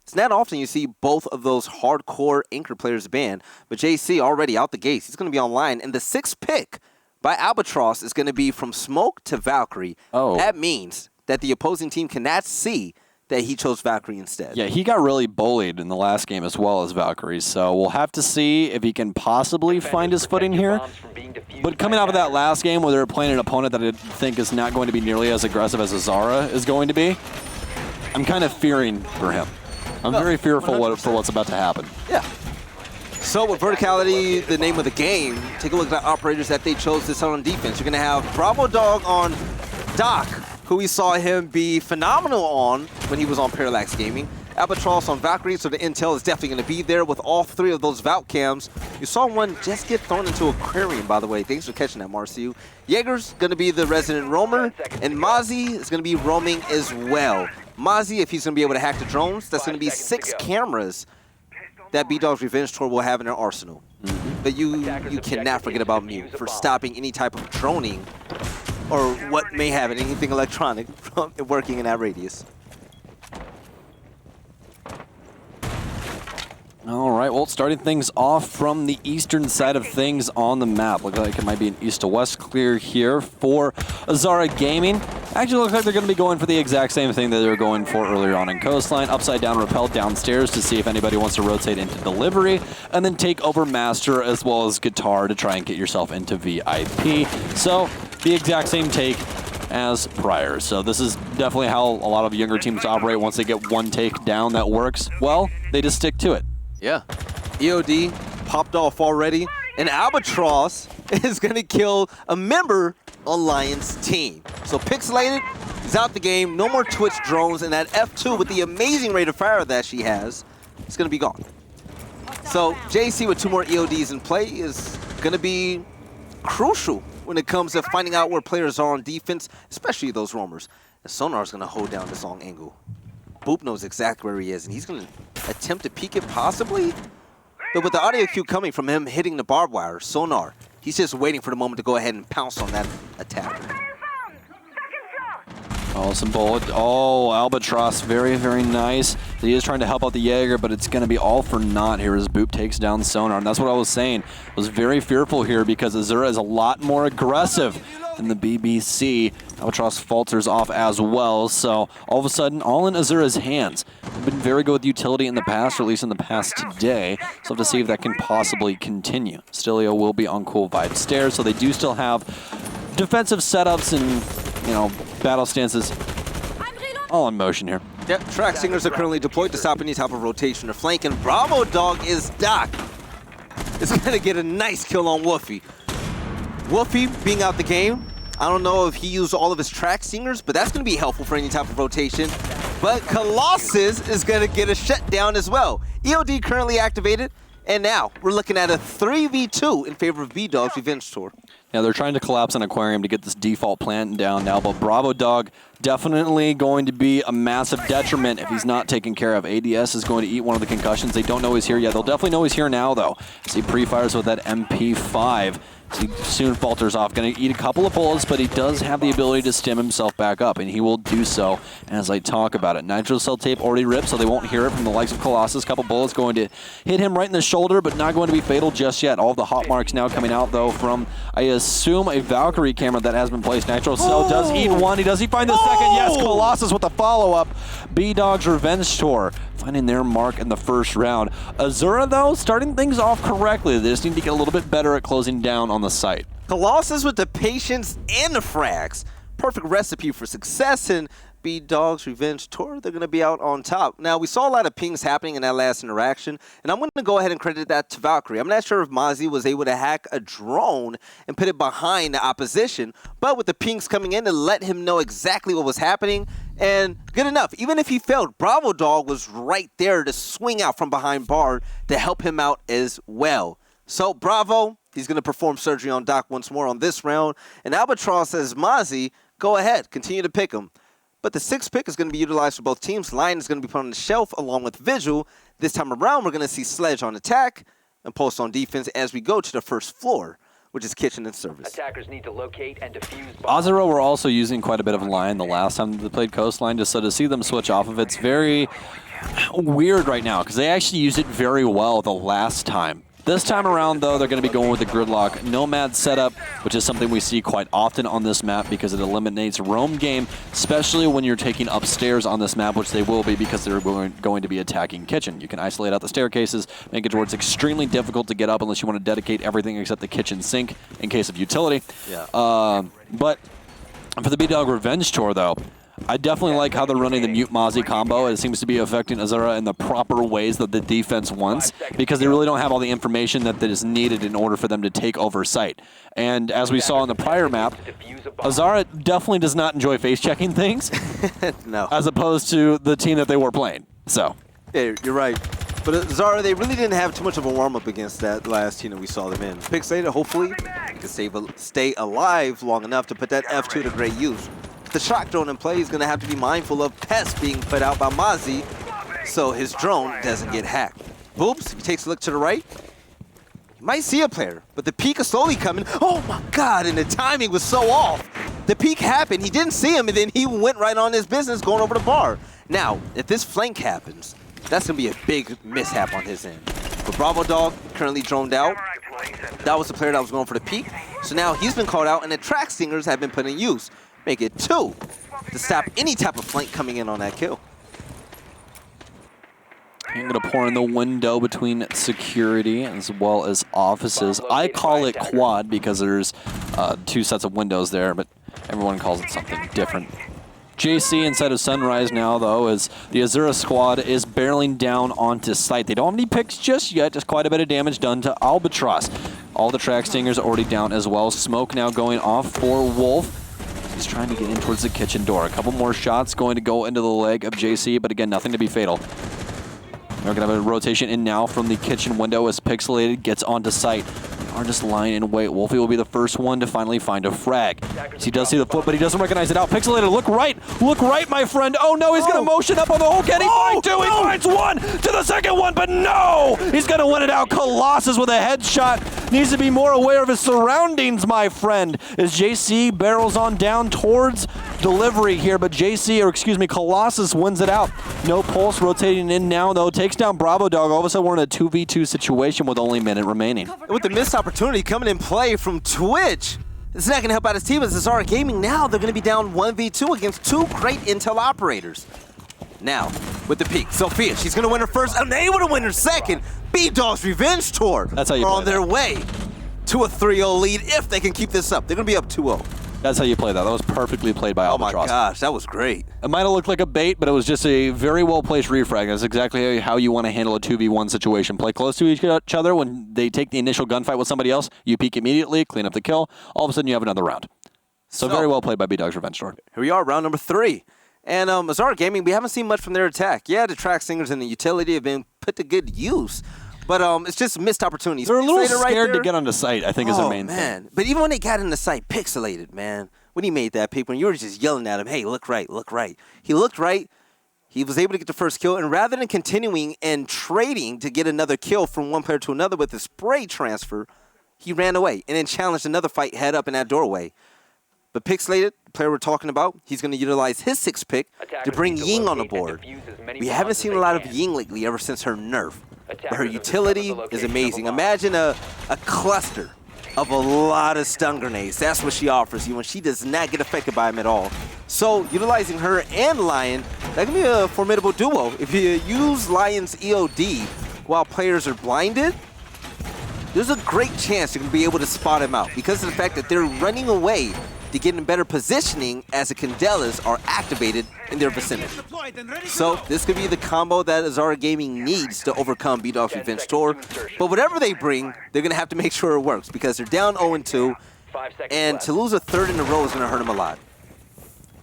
It's not often you see both of those hardcore anchor players banned, but JC already out the gates. He's going to be online, and the 6th pick by Albatross is going to be from Smoke to Valkyrie. Oh. That means that the opposing team cannot see that he chose Valkyrie instead. Yeah, he got really bullied in the last game as well as Valkyrie, so we'll have to see if he can possibly find his footing here. But coming out of that last game where they're playing an opponent that I think is not going to be nearly as aggressive as Azara is going to be, I'm kind of fearing for him. I'm very fearful for what's about to happen. Yeah. So with verticality, the name of the game, take a look at the operators that they chose to sell on defense. You're going to have Bravo Dog on Doc, who we saw him be phenomenal on when he was on Parallax Gaming. Albatross on Valkyrie, so the intel is definitely going to be there with all 3 of those Valk cams. You saw one just get thrown into Aquarium, by the way. Thanks for catching that, Marciu. Jaeger's going to be the resident roamer, and Mozzie is going to be roaming as well. Mozzie, if he's going to be able to hack the drones, that's going to be 6 cameras that B-Dog's Revenge Tour will have in their arsenal. But you cannot forget about Mute for stopping any type of droning or what may have it, anything electronic from working in that radius. All right, well, starting things off from the eastern side of things on the map. Looks like it might be an east to west clear here for Azara Gaming. Actually, looks like they're going to be going for the exact same thing that they were going for earlier on in Coastline. Upside down rappel downstairs to see if anybody wants to rotate into delivery, and then take over Master as well as Guitar to try and get yourself into VIP. So, the exact same take as prior. So this is definitely how a lot of younger teams operate. Once they get one take down that works, well, they just stick to it. Yeah. EOD popped off already, and Albatross is going to kill a member on Lion's team. So Pixelated is out the game. No more Twitch drones, and that F2 with the amazing rate of fire that she has is going to be gone. So JC with 2 more EODs in play is going to be crucial when it comes to finding out where players are on defense, especially those roamers. And Sonar's going to hold down this long angle. Boop knows exactly where he is, and he's going to attempt to peek it possibly. But with the audio cue coming from him hitting the barbed wire, Sonar, he's just waiting for the moment to go ahead and pounce on that attack. Oh, some bullet. Oh, Albatross, very, very nice. He is trying to help out the Jaeger, but it's going to be all for naught here as Boop takes down Sonar. And that's what I was saying. I was very fearful here because Azura is a lot more aggressive than the BBC. Albatross falters off as well. So all of a sudden, all in Azura's hands. They've been very good with utility in the past, or at least in the past today. So we'll have to see if that can possibly continue. Stilio will be on Cool Vibe Stairs, so they do still have defensive setups and, you know, battle stances all in motion here. Yep, track singers are currently deployed to stop any type of rotation or flank, and Bravo Dog is Doc. It's gonna get a nice kill on Wolfie. Wolfie being out the game, I don't know if he used all of his track singers, but that's gonna be helpful for any type of rotation. But Colossus is gonna get a shutdown as well. EOD currently activated, and now we're looking at a 3v2 in favor of B-Dog's Revenge Tour. Now they're trying to collapse an aquarium to get this default plant down now, but Bravo Dog definitely going to be a massive detriment if he's not taken care of. ADS is going to eat one of the concussions. They don't know he's here yet. They'll definitely know he's here now, though. As he pre-fires with that MP5. He soon falters off. Going to eat a couple of bullets, but he does have the ability to stem himself back up, and he will do so as I talk about it. Nitro cell tape already ripped, so they won't hear it from the likes of Colossus. Couple bullets going to hit him right in the shoulder, but not going to be fatal just yet. All of the hot marks now coming out, though, from, I assume, a Valkyrie camera that has been placed. Nitro cell does eat one. Does he find the second? Yes, Colossus with the follow-up. B-Dog's Revenge Tour finding their mark in the first round. Azura, though, starting things off correctly. They just need to get a little bit better at closing down on the site. Colossus with the patience and the frags. Perfect recipe for success, and B-Dog's Revenge Tour, they're going to be out on top. Now, we saw a lot of pings happening in that last interaction, and I'm going to go ahead and credit that to Valkyrie. I'm not sure if Mozzie was able to hack a drone and put it behind the opposition, but with the pings coming in to let him know exactly what was happening, and good enough. Even if he failed, Bravo Dog was right there to swing out from behind bar to help him out as well. So, Bravo, he's going to perform surgery on Doc once more on this round, and Albatross says, Mozzie, go ahead, continue to pick him. But the 6th pick is going to be utilized for both teams. Lion is going to be put on the shelf along with Vigil. This time around, we're going to see Sledge on attack and Post on defense as we go to the first floor, which is kitchen and service. Attackers need to locate and defuse Azura were also using quite a bit of Lion the last time they played Coastline, just so to see them switch off of it's very weird right now, because they actually used it very well the last time. This time around, though, they're going to be going with the Gridlock Nomad setup, which is something we see quite often on this map because it eliminates roam game, especially when you're taking upstairs on this map, which they will be because they're going to be attacking kitchen. You can isolate out the staircases, make it to where it's extremely difficult to get up unless you want to dedicate everything except the kitchen sink in case of utility. Yeah. But for the B-Dog Revenge Tour, though, I definitely like how they're running the Mute Mozzie combo. It seems to be affecting Azura in the proper ways that the defense wants because they really don't have all the information that is needed in order for them to take over site. And as we saw in the prior map, Azura definitely does not enjoy face-checking things No. as opposed to the team that they were playing. So, Yeah, you're right. But Zara, they really didn't have too much of a warm-up against that last team that we saw them in. Pixelated, hopefully, they can stay alive long enough to put that F2 to great use. The shock drone in play is going to have to be mindful of pests being put out by Mozzie so his drone doesn't get hacked. Boops, if he takes a look to the right, you might see a player, but the peek is slowly coming. Oh my God, and the timing was so off. The peek happened, he didn't see him, and then he went right on his business going over the bar. Now, if this flank happens, that's going to be a big mishap on his end. But Bravo Dog currently droned out. That was the player that was going for the peek. So now he's been called out, and the track stingers have been put in use. Make it 2 to stop any type of flank coming in on that kill. I'm going to pour in the window between security as well as offices. I call it quad because there's 2 sets of windows there, but everyone calls it something different. JC inside of Sunrise now, though, as the Azura squad is barreling down onto site. They don't have any picks just yet, just quite a bit of damage done to Albatross. All the track stingers already down as well. Smoke now going off for Wolf. He's trying to get in towards the kitchen door. A couple more shots going to go into the leg of JC, but again, nothing to be fatal. They're going to have a rotation in now from the kitchen window as Pixelated gets onto site. Are just lying in wait. Wolfie will be the first one to finally find a frag. So he does see the foot, but he doesn't recognize it out. Pixelated, look right, my friend. Oh no, he's going to motion up on the hole. Can he find 2? He finds 1 to the second one, but no! He's going to win it out. Colossus with a headshot. Needs to be more aware of his surroundings, my friend, as JC barrels on down towards delivery here, but Colossus wins it out. No pulse rotating in now, though. Takes down Bravo Dog. All of a sudden, we're in a 2v2 situation with only a minute remaining. With the missed opportunity coming in play from Twitch, it's not going to help out his team as Zara Gaming now. They're going to be down 1v2 against 2 great intel operators. Now, with the peak, Sophia, she's going to win her first, unable to win her second. B-Dog's Revenge Tour That's how you are play on their way to a 3-0 lead if they can keep this up. They're going to be up 2-0. That's how you play that. That was perfectly played by Oh my Albatross. gosh, that was great. It might have looked like a bait, but it was just a very well-placed refrag. That's exactly how you want to handle a 2v1 situation. Play close to each other. When they take the initial gunfight with somebody else, you peek immediately, clean up the kill. All of a sudden, you have another round. So very well played by B-Dog's Revenge Tour. Here we are, round number 3. And Azara Gaming, we haven't seen much from their attack. Yeah, the track singers and the utility have been put to good use. But it's just missed opportunities. They're a little Pixelated right scared to there. get onto sight, I think, is their main thing. But even when they got into sight, pixelated, man. When he made that pick, when you were just yelling at him, hey, look right, look right. He looked right. He was able to get the first kill. And rather than continuing and trading to get another kill from one player to another with the spray transfer, he ran away and then challenged another fight head up in that doorway. But Pixelated, the player we're talking about, he's going to utilize his 6th pick to bring Ying on the board. We haven't seen a lot of Ying lately ever since her nerf. But her utility is amazing. Imagine a cluster of a lot of stun grenades. That's what she offers you, and she does not get affected by them at all. So utilizing her and Lion, that can be a formidable duo. If you use Lion's EOD while players are blinded, there's a great chance you're going to be able to spot him out because of the fact that they're running away to get in better positioning as the Candelas are activated in their vicinity. So this could be the combo that Azara Gaming needs to overcome B-Dog's Revenge Tour. But whatever they bring, they're going to have to make sure it works because they're down 0-2, and to lose a 3rd in a row is going to hurt them a lot.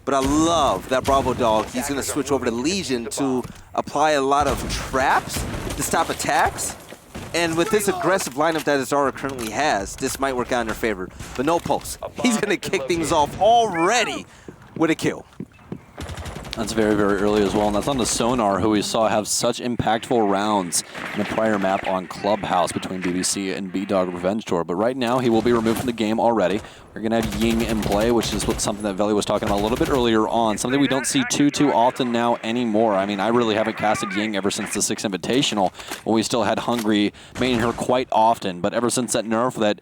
But I love that Bravo Dog. He's going to switch over to Legion to apply a lot of traps to stop attacks. And with this aggressive lineup that Azara currently has, this might work out in their favor. But no pulse. He's going to kick things off already with a kill. That's very, very early as well, and that's on the Sonar, who we saw have such impactful rounds in the prior map on Clubhouse between BBC and B-Dog Revenge Tour. But right now, he will be removed from the game already. We're going to have Ying in play, which is something that Veli was talking about a little bit earlier on, something we don't see too often now anymore. I mean, I really haven't casted Ying ever since the 6th Invitational, when we still had Hungry maining her quite often. But ever since that nerf that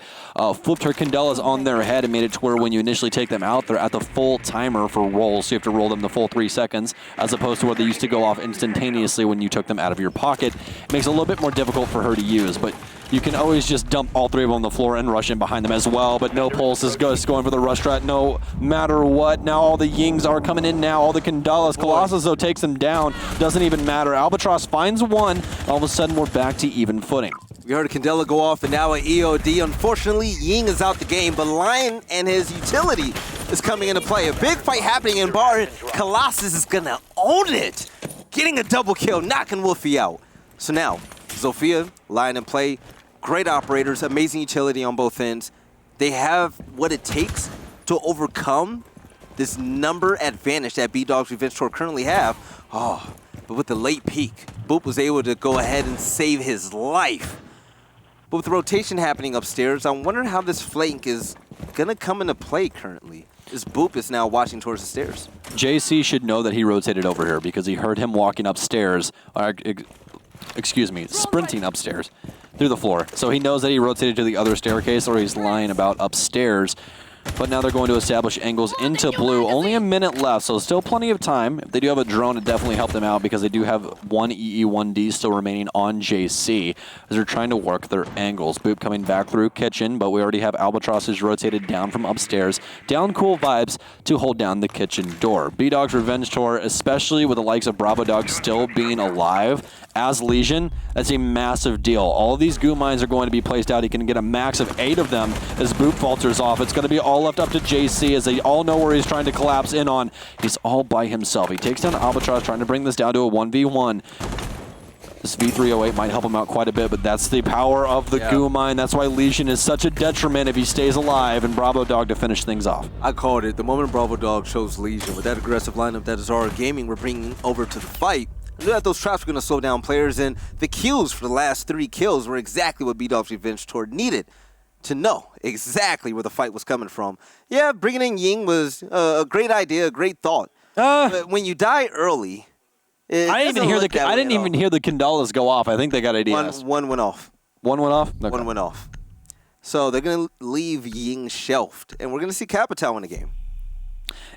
flipped her Candelas on their head and made it to where when you initially take them out, they're at the full timer for rolls, so you have to roll them the full 3 seconds, as opposed to where they used to go off instantaneously when you took them out of your pocket. It makes it a little bit more difficult for her to use, but you can always just dump all 3 of them on the floor and rush in behind them as well. But no pulse is just going for the rush strat no matter what. Now all the Yings are coming in now, all the Candelas. Colossus, though, takes them down. Doesn't even matter. Albatross finds one. All of a sudden, we're back to even footing. We heard a Candela go off and now an EOD. Unfortunately, Ying is out the game, but Lion and his utility is coming into play. A big fight happening in bar. Colossus is gonna own it. Getting a double kill, knocking Wolfie out. So now, Zofia, Lion in play. Great operators, amazing utility on both ends. They have what it takes to overcome this number advantage that B-Dog's Revenge Tour currently have. Oh, but with the late peak, Boop was able to go ahead and save his life. But with the rotation happening upstairs, I'm wondering how this flank is going to come into play currently. This Boop is now watching towards the stairs. JC should know that he rotated over here because he heard him walking upstairs, sprinting upstairs through the floor. So he knows that he rotated to the other staircase or he's lying about upstairs. But now they're going to establish angles into blue. Only a minute left, so still plenty of time. If they do have a drone, it definitely help them out because they do have one EE1D still remaining on JC as they're trying to work their angles. Boop coming back through kitchen, but we already have Albatrosses rotated down from upstairs. Down cool vibes to hold down the kitchen door. B-Dog's Revenge Tour, especially with the likes of Bravo Dog still being alive as Legion, that's a massive deal. All of these goo mines are going to be placed out. He can get a max of 8 of them as Boop falters off. It's going to be all left up to JC as they all know where he's trying to collapse in on. He's all by himself. He takes down Albatross, trying to bring this down to a 1v1. This V308 might help him out quite a bit, but that's the power of the goo mine. That's why Legion is such a detriment if he stays alive, and Bravo Dog to finish things off. I called it. The moment Bravo Dog chose Legion with that aggressive lineup that Azara Gaming were bringing over to the fight, I knew that those traps were going to slow down players, and the kills for the last 3 kills were exactly what B-Dog's Revenge Tour needed to know exactly where the fight was coming from. Yeah, bringing in Ying was a great idea, a great thought. But when you die early, I didn't even hear the Candelas go off. I think they got ADS. One went off. One went off? Okay. One went off. So they're going to leave Ying shelved, and we're going to see Capital in the game.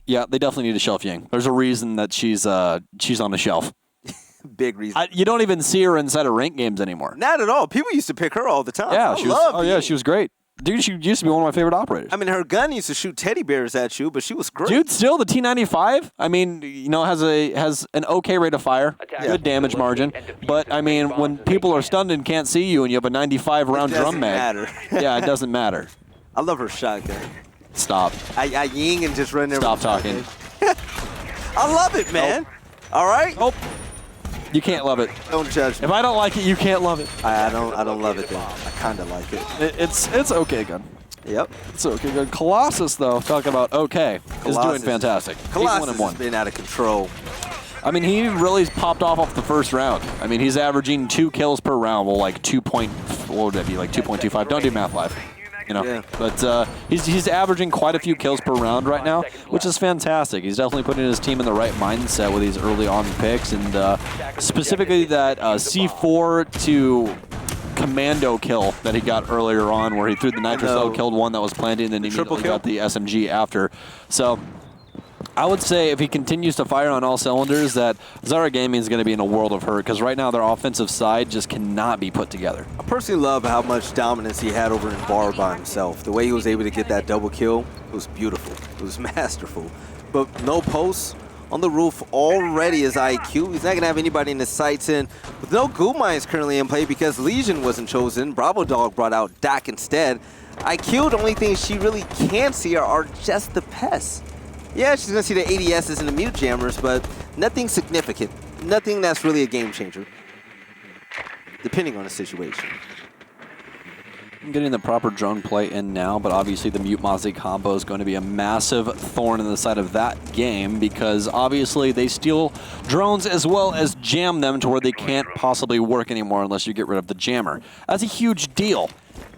Yeah, they definitely need to shelf Ying. There's a reason that she's on the shelf. Big reason. You don't even see her inside of ranked games anymore. Not at all. People used to pick her all the time. Yeah, she was great. Dude, she used to be one of my favorite operators. I mean, her gun used to shoot teddy bears at you, but she was great. Dude, still the T95. I mean, you know, has an okay rate of fire, good damage margin. But I mean, when people are stunned and can't see you, and you have a 95 round drum mag, yeah, it doesn't matter. I love her shotgun. Stop. I ying and just run there. Stop talking. I love it, man. All right. Oh, you can't love it. Don't judge me. If I don't like it, you can't love it. I don't love it then. I kind of like it. It's okay good. Yep. It's okay good. Colossus, though, talking about okay, is doing fantastic. Colossus He's 1-1. has been out of control. I mean, he really popped off the first round. I mean, he's averaging 2 kills per round. Well, like 2 point, what would that be? Like 2.25. Don't do math live. You know, yeah. But he's averaging quite a few kills per round right now, which is fantastic. He's definitely putting his team in the right mindset with these early on picks, and specifically that C4 to commando kill that he got earlier on, where he threw the nitro cell, killed one that was planted, and then immediately got the SMG after. So I would say if he continues to fire on all cylinders, that Zara Gaming is going to be in a world of hurt, because right now their offensive side just cannot be put together. I personally love how much dominance he had over in Bar by himself. The way he was able to get that double kill was beautiful. It was masterful. But no posts on the roof already is IQ. He's not going to have anybody in his sights in. With no goo mines currently in play because Legion wasn't chosen. Bravo Dog brought out Dak instead. IQ, the only thing she really can see are just the pests. Yeah, she's going to see the ADSs and the mute jammers, but nothing significant. Nothing that's really a game changer, depending on the situation. I'm getting the proper drone play in now, but obviously the Mute Mozzie combo is going to be a massive thorn in the side of that game, because obviously they steal drones as well as jam them to where they can't possibly work anymore unless you get rid of the jammer. That's a huge deal,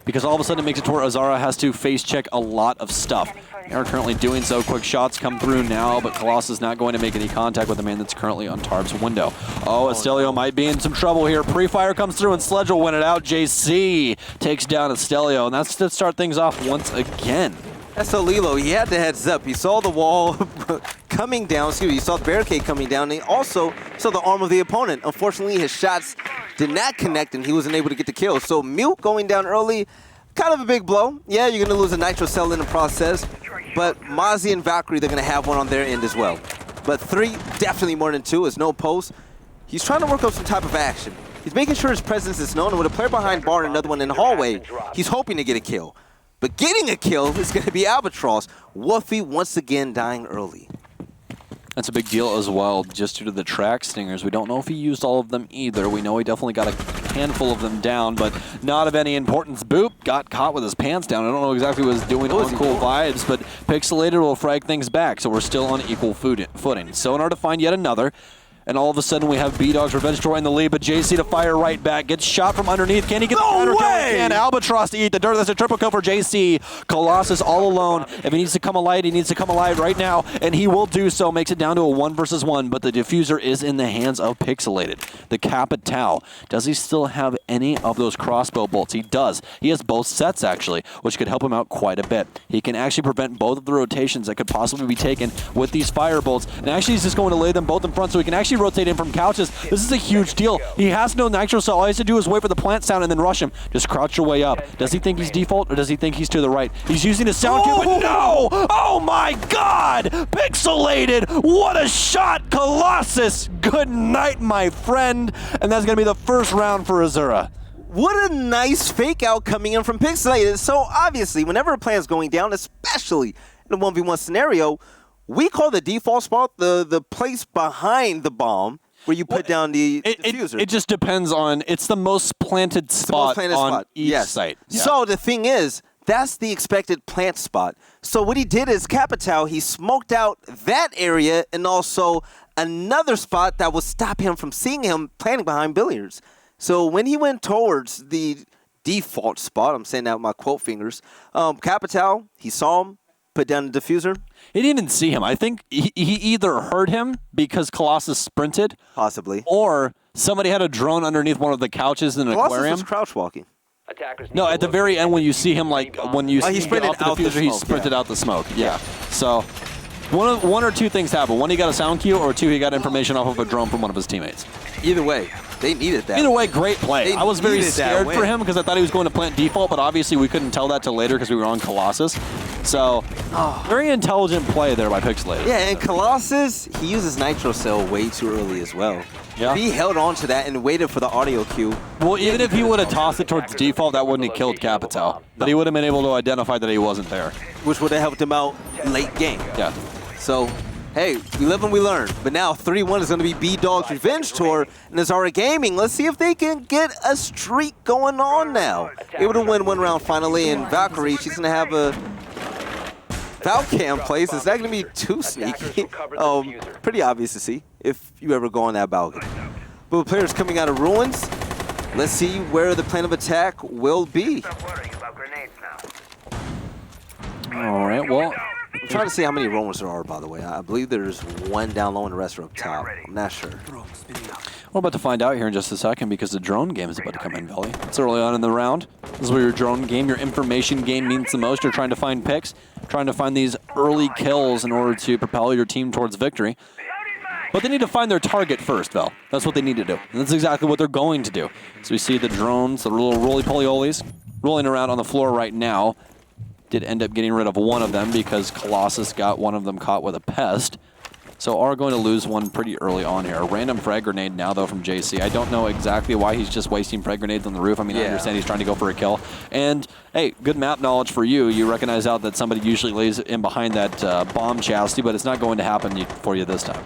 because all of a sudden it makes it to where Azara has to face check a lot of stuff. They're currently doing so. Quick shots come through now, but Colossus is not going to make any contact with the man that's currently on Tarb's window. Oh, Estelio might be in some trouble here. Pre-fire comes through and Sledge will win it out. JC takes down Estelio, and that's to start things off once again. Estelio, he had the heads up. He saw the wall coming down. He saw the barricade coming down. And he also saw the arm of the opponent. Unfortunately, his shots did not connect, and he wasn't able to get the kill. So Mute going down early, kind of a big blow. Yeah, you're going to lose a nitro cell in the process, but Mozzie and Valkyrie, they're going to have one on their end as well. But 3, definitely more than 2, is no post. He's trying to work up some type of action. He's making sure his presence is known, and with a player behind bar and another one in the hallway, he's hoping to get a kill. But getting a kill is going to be Albatross. Wolfie once again dying early. That's a big deal as well, just due to the track stingers. We don't know if he used all of them either. We know he definitely got a handful of them down, but not of any importance. Boop got caught with his pants down. I don't know exactly what he was doing on Cool Vibes, but Pixelated will frag things back, so we're still on equal footing. So in order to find yet another, and all of a sudden we have B-Dog's Revenge Tour in the lead, but JC to fire right back. Gets shot from underneath. Can he get the counter kill? He can. Albatross to eat the dirt. That's a triple kill for JC. Colossus all alone. If he needs to come alive, he needs to come alive right now, and he will do so. Makes it down to a 1 versus 1, but the diffuser is in the hands of Pixelated. The Capitao. Does he still have any of those crossbow bolts? He does. He has both sets, actually, which could help him out quite a bit. He can actually prevent both of the rotations that could possibly be taken with these fire bolts, and actually he's just going to lay them both in front so he can actually rotate in from couches. This is a huge deal. He has no nitro cell. All he has to do is wait for the plant sound and then rush him. Just crouch your way up. Does he think he's default, or does he think he's to the right? He's using his sound cue, but no! Oh my god! Pixelated! What a shot! Colossus! Good night, my friend. And that's going to be the first round for Azura. What a nice fake out coming in from Pixelated. So obviously, whenever a plan is going down, especially in a 1v1 scenario, we call the default spot the place behind the bomb where you put down the diffuser. It just depends on, it's the most planted spot on each site. Yeah. So the thing is, that's the expected plant spot. So what he did is Capitao, he smoked out that area and also another spot that would stop him from seeing him planting behind billiards. So when he went towards the default spot, I'm saying that with my quote fingers, Capitao, he saw him, put down the diffuser. He didn't even see him. I think he either heard him because Colossus sprinted. Possibly. Or somebody had a drone underneath one of the couches in an aquarium. Colossus was crouch walking. No, at the very end when you see him, like, when you see him off the diffuser, he sprinted out the smoke. Yeah. So one or two things happened. One, he got a sound cue, or 2, he got information off of a drone from one of his teammates. Either way, They needed that. Either way, great play. They I was very needed that scared win. for him because I thought he was going to plant default, but obviously we couldn't tell that till later because we were on Colossus. So, very intelligent play there by Pixelated. Yeah, and Colossus, he uses Nitro Cell way too early as well. Yeah. He held on to that and waited for the audio cue. Well, even if he would have tossed it towards default, that wouldn't have killed Capital. But he would have been able to identify that he wasn't there. Which would have helped him out late game. Yeah. So, hey, we live and we learn. But now 3-1 is going to be B-Dog's Revenge Tour, and it's Zara Gaming. Let's see if they can get a streak going on now. Able to win 1 round finally, and Valkyrie, she's going to have a Valcam place. Is that going to be too sneaky? Pretty obvious to see if you ever go on that balcony. But players coming out of Ruins, let's see where the plan of attack will be. All right, well, I'm trying to see how many roamers there are, by the way. I believe there's 1 down low and the rest are up top. I'm not sure. we're about to find out here in just a second because the drone game is about to come in, Veli. It's early on in the round. This is where your drone game, your information game means the most. You're trying to find picks, trying to find these early kills in order to propel your team towards victory. But they need to find their target first, Vel. That's what they need to do. And that's exactly what they're going to do. So we see the drones, the little roly-poly-olies, rolling around on the floor right now. Did end up getting rid of one of them because Colossus got one of them caught with a pest. So are going to lose one pretty early on here. A random frag grenade now, though, from JC. I don't know exactly why he's just wasting frag grenades on the roof. I mean, I understand he's trying to go for a kill. And, hey, good map knowledge for you. You recognize out that somebody usually lays in behind that bomb chassis, but it's not going to happen for you this time.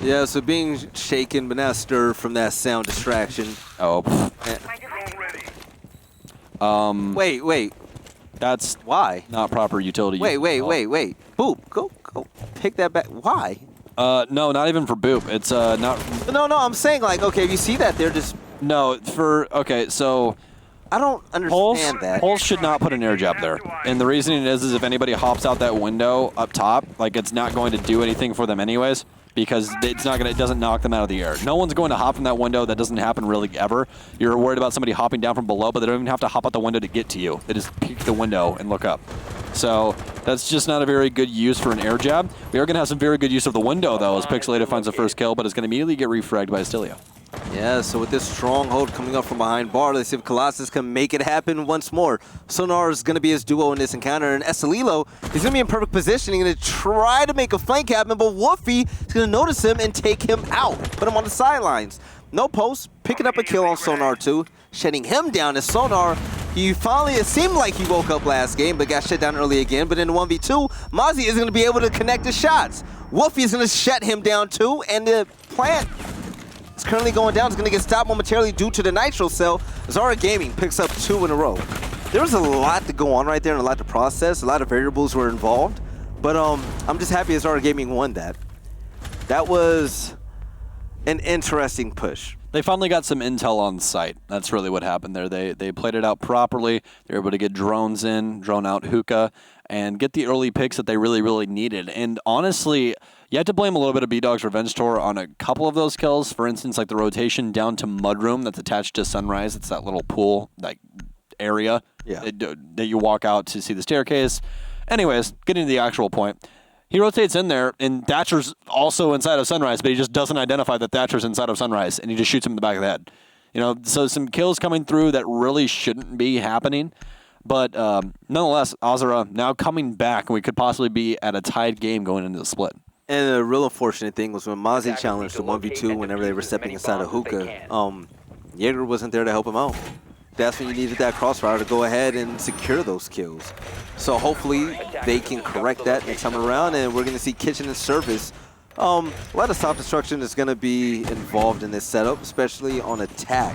Yeah, so being shaken but not stirred from that sound distraction. Oh. Wait. That's Why? not proper utility. Wait. Boop, go pick that back. Why? No, not even for Boop. It's not. No, I'm saying like, okay, if you see that, they're just. No, okay, so. I don't understand that. Pulse should not put an air jab there. And the reasoning is if anybody hops out that window up top, like it's not going to do anything for them anyways. Because it doesn't knock them out of the air. No one's going to hop in that window. That doesn't happen really ever. You're worried about somebody hopping down from below, but they don't even have to hop out the window to get to you. They just peek the window and look up. So that's just not a very good use for an air jab. We are going to have some very good use of the window, though, as Pixelated finds the first kill, but it's going to immediately get refragged by Astilio. Yeah, so with this stronghold coming up from behind bar, let's see if Colossus can make it happen once more. Sonar is going to be his duo in this encounter, and Estelilo is going to be in perfect positioning and to try to make a flank happen, but Woofy is going to notice him and take him out, put him on the sidelines. No post, picking up a kill on Sonar too, shutting him down as Sonar. It seemed like he woke up last game, but got shut down early again. But in 1v2, Mozzie is going to be able to connect the shots. Woofy is going to shut him down too, and the plant is currently going down. It's going to get stopped momentarily due to the Nitro Cell. Zara Gaming picks up 2 in a row. There was a lot to go on right there and a lot to process. A lot of variables were involved. But I'm just happy Zara Gaming won that. That was an interesting push. They finally got some intel on site. That's really what happened there. They played it out properly. They were able to get drones in, drone out hookah, and get the early picks that they really, really needed. And honestly, you have to blame a little bit of B-Dog's Revenge Tour on a couple of those kills. For instance, like the rotation down to Mudroom that's attached to Sunrise. It's that little pool like area that you walk out to see the staircase. Anyways, getting to the actual point. He rotates in there, and Thatcher's also inside of Sunrise, but he just doesn't identify that Thatcher's inside of Sunrise, and he just shoots him in the back of the head. You know, so some kills coming through that really shouldn't be happening. But nonetheless, Azura now coming back, and we could possibly be at a tied game going into the split. And the real unfortunate thing was when Mozzie challenged the 1v2 whenever they were stepping inside of hookah, Jaeger wasn't there to help him out. That's when you needed that crossfire to go ahead and secure those kills. So hopefully they can correct that next time around, and we're going to see Kitchen and Service. A lot of self-destruction is going to be involved in this setup, especially on attack.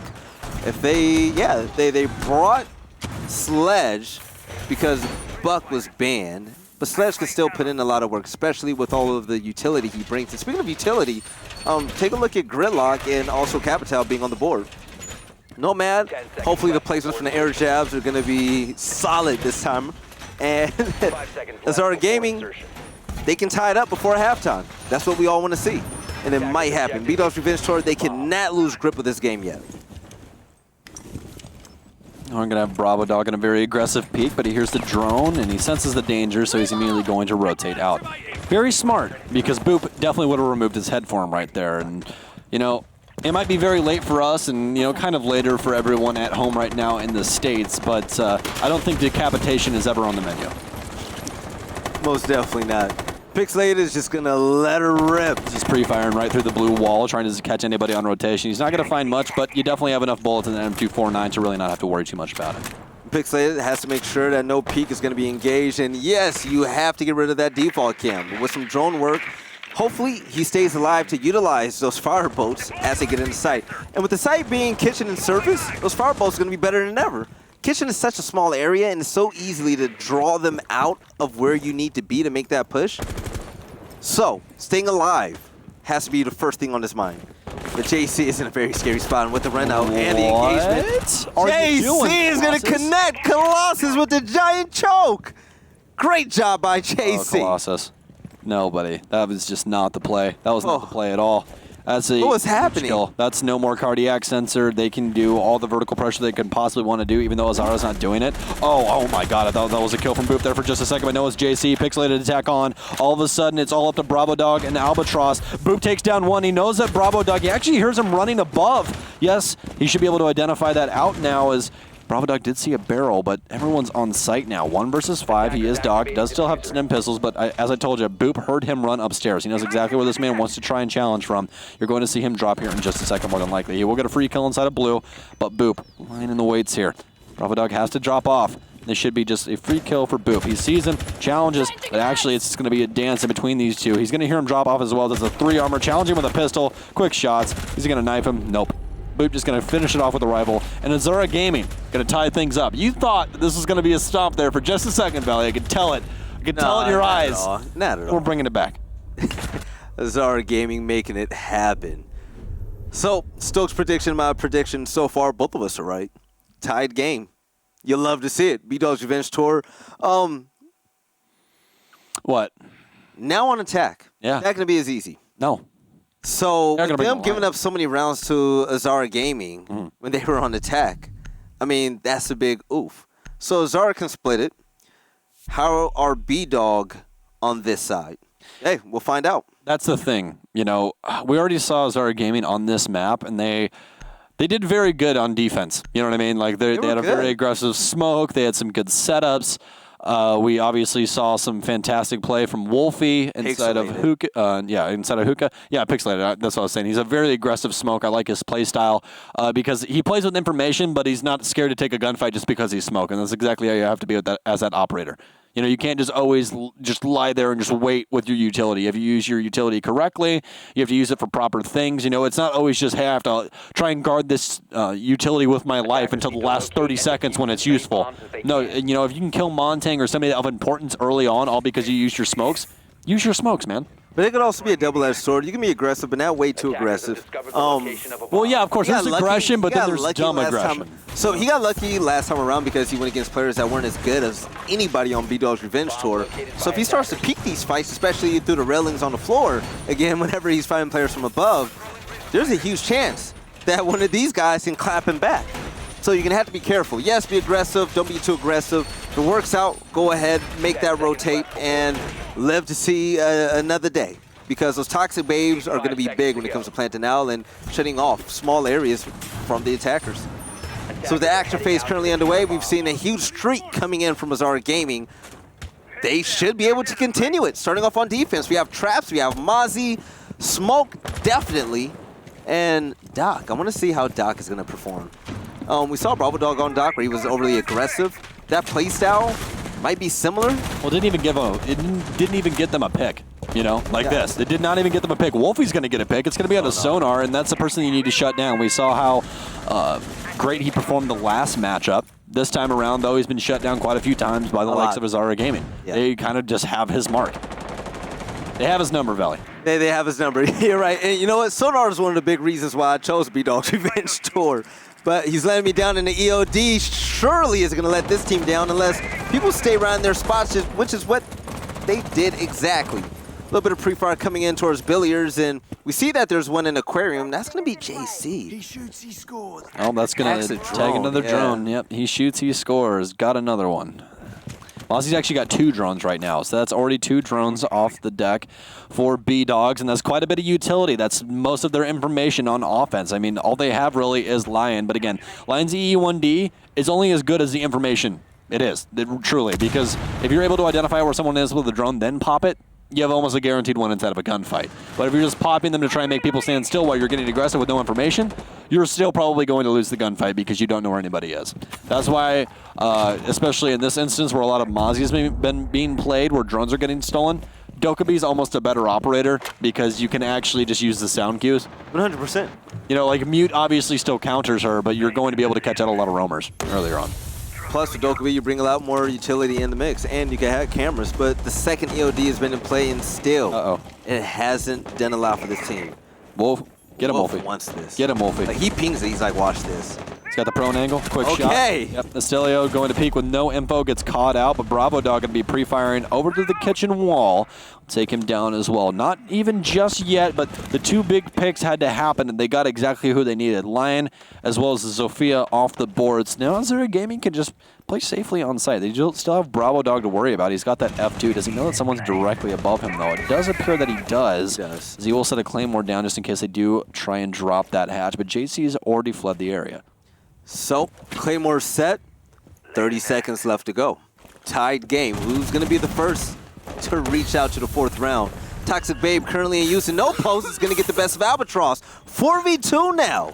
If they brought Sledge because Buck was banned, but Sledge can still put in a lot of work, especially with all of the utility he brings. And speaking of utility, take a look at Gridlock and also Capital being on the board. Nomad, hopefully the placements from the air jabs are going to be solid this time. And Azara Gaming, they can tie it up before halftime. That's what we all want to see. And it might happen. B-Dog's Revenge Tour, they cannot lose grip of this game yet. We're going to have Bravo Dog in a very aggressive peek, but he hears the drone, and he senses the danger, so he's immediately going to rotate out. Very smart, because Boop definitely would have removed his head for him right there. And, you know, It might be very late for us and, kind of later for everyone at home right now in the States, but I don't think decapitation is ever on the menu. Most definitely not. Pixelated is just going to let her rip. He's pre-firing right through the blue wall, trying to catch anybody on rotation. He's not going to find much, but you definitely have enough bullets in the M249 to really not have to worry too much about it. Pixelated has to make sure that no peek is going to be engaged, and yes, you have to get rid of that default cam. But with some drone work, hopefully he stays alive to utilize those fire boats as they get into sight. And with the site being kitchen and surface, those fire boats are going to be better than ever. Kitchen is such a small area, and it's so easily to draw them out of where you need to be to make that push. So, staying alive has to be the first thing on his mind. But JC is in a very scary spot, and with the run out and the engagement, JC is going to connect Colossus with the giant choke. Great job by JC. Oh, Colossus. No, buddy. That was just not the play. That was not the play at all. That's a what was happening? Skill. That's no more cardiac sensor. They can do all the vertical pressure they can possibly want to do, even though Azara's not doing it. Oh my God. I thought that was a kill from Boop there for just a second, but no, it's JC. Pixelated attack on. All of a sudden, it's all up to Bravo Dog and Albatross. Boop takes down one. He knows that Bravo Dog, he actually hears him running above. Yes, he should be able to identify that out now as Bravo Dog did see a barrel, but everyone's on site now. 1 versus 5. He is Dog. Does still have 10 pistols, but as I told you, Boop heard him run upstairs. He knows exactly where this man wants to try and challenge from. You're going to see him drop here in just a second, more than likely. He will get a free kill inside of blue, but Boop lining the weights here. Bravo Dog has to drop off. This should be just a free kill for Boop. He sees him, challenges, but actually it's going to be a dance in between these two. He's going to hear him drop off as well. There's a 3 armor, challenging with a pistol. Quick shots. He's going to knife him. Nope. Boop just going to finish it off with a rifle. And Azura Gaming going to tie things up. You thought this was going to be a stomp there for just a second, Valley. I could tell it. I could tell it in your eyes. Not at all. We're bringing it back. Azura Gaming making it happen. So, Stokes' prediction, my prediction so far, both of us are right. Tied game. You'll love to see it. B-Dog's Revenge Tour. What? Now on attack. Yeah. Not going to be as easy. No. So, They're with them giving up so many rounds to Azara Gaming when they were on attack, I mean, that's a big oof. So, Azara can split it. How are B-Dog on this side? Hey, we'll find out. That's the thing. We already saw Azara Gaming on this map, and they did very good on defense. You know what I mean? Like, they had a very aggressive smoke. They had some good setups. We obviously saw some fantastic play from Wolfie inside of Hookah. Inside of Hookah. Yeah, Pixelated. That's what I was saying. He's a very aggressive smoke. I like his play style because he plays with information, but he's not scared to take a gunfight just because he's smoking. That's exactly how you have to be with that, as that operator. You can't just always just lie there and just wait with your utility. If you use your utility correctly, you have to use it for proper things. It's not always just, hey, I have to try and guard this utility with my life until the last 30 seconds when it's useful. No, if you can kill Montang or somebody of importance early on, all because you use your smokes, man. But it could also be a double-edged sword. You can be aggressive, but not way too aggressive. Well, yeah, of course, there's aggression, but then there's dumb aggression. So he got lucky last time around because he went against players that weren't as good as anybody on B-Dog's Revenge Tour. So if he starts to peek these fights, especially through the railings on the floor, again, whenever he's fighting players from above, there's a huge chance that one of these guys can clap him back. So you're going to have to be careful. Yes, be aggressive. Don't be too aggressive. If it works out, go ahead, make that rotate, and live to see another day. Because those toxic babes are going to be big when it comes to planting out and shutting off small areas from the attackers. So with the action phase currently underway, we've seen a huge streak coming in from Azara Gaming. They should be able to continue it. Starting off on defense, we have traps, we have Mozzie, smoke, definitely, and Doc. I want to see how Doc is going to perform. We saw Bravo Dog on Doc where he was overly aggressive. That playstyle might be similar. Well, it didn't even get them a pick. This. It did not even get them a pick. Wolfie's going to get a pick. It's going to be on a sonar, and that's the person you need to shut down. We saw how great he performed the last matchup. This time around, though, he's been shut down quite a few times by the likes of Azara Gaming. Yeah. They kind of just have his mark. They have his number, Valley. They have his number. You're right. And you know what? Sonar is one of the big reasons why I chose B-Dog's Revenge Tour. But he's letting me down in the EOD. Surely is going to let this team down unless people stay around their spots, which is what they did exactly. A little bit of pre-fire coming in towards Billiards, and we see that there's one in Aquarium. That's going to be JC. He shoots, he scores. Oh, that's going to tag another drone. Yep, he shoots, he scores. Got another one. Mozzie's actually got 2 drones right now, so that's already 2 drones off the deck for B-Dogs, and that's quite a bit of utility. That's most of their information on offense. I mean, all they have really is Lion, but again, Lion's EE1D is only as good as the information it is, truly, because if you're able to identify where someone is with a drone, then pop it, you have almost a guaranteed win instead of a gunfight. But if you're just popping them to try and make people stand still while you're getting aggressive with no information, you're still probably going to lose the gunfight because you don't know where anybody is. That's why, especially in this instance where a lot of Mozzie has been being played, where drones are getting stolen, Dokubi's almost a better operator because you can actually just use the sound cues. 100%. You know, like Mute obviously still counters her, but you're going to be able to catch out a lot of roamers earlier on. Plus, with Dokubi, you bring a lot more utility in the mix, and you can have cameras, but the second EOD has been in play, and still, it hasn't done a lot for this team. Wolf, get him, Wolfie. Wants this. Get him, Wolfie. Like, he pings it, he's like, watch this. He's got the prone angle, quick shot. Okay. Yep, Estelio going to peek with no info, gets caught out, but Bravo Dog going to be pre-firing over to the kitchen wall. Take him down as well. Not even just yet, but the 2 big picks had to happen, and they got exactly who they needed. Lion as well as Zofia off the boards. Now, Zero Gaming can just play safely on site. They still have Bravo Dog to worry about. He's got that F2. Does he know that someone's directly above him, though? It does appear that he does. As he will set a Claymore down just in case they do try and drop that hatch, but JC's already fled the area. So, Claymore set, 30 seconds left to go. Tied game. Who's going to be the first to reach out to the 4th round? Toxic Babe currently in use and no post is going to get the best of Albatross. 4v2 now.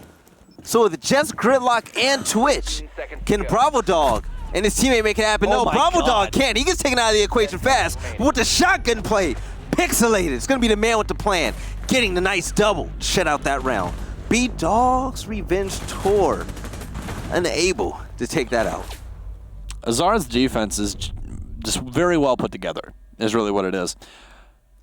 So with just Gridlock and Twitch, can Bravo Dog and his teammate make it happen? No, Bravo Dog can't. He gets taken out of the equation fast. But with the shotgun play, Pixelated, it's going to be the man with the plan, getting the nice double to shut out that round. B-Dog's Revenge Tour, unable to take that out. Azar's defense is just very well put together, is really what it is.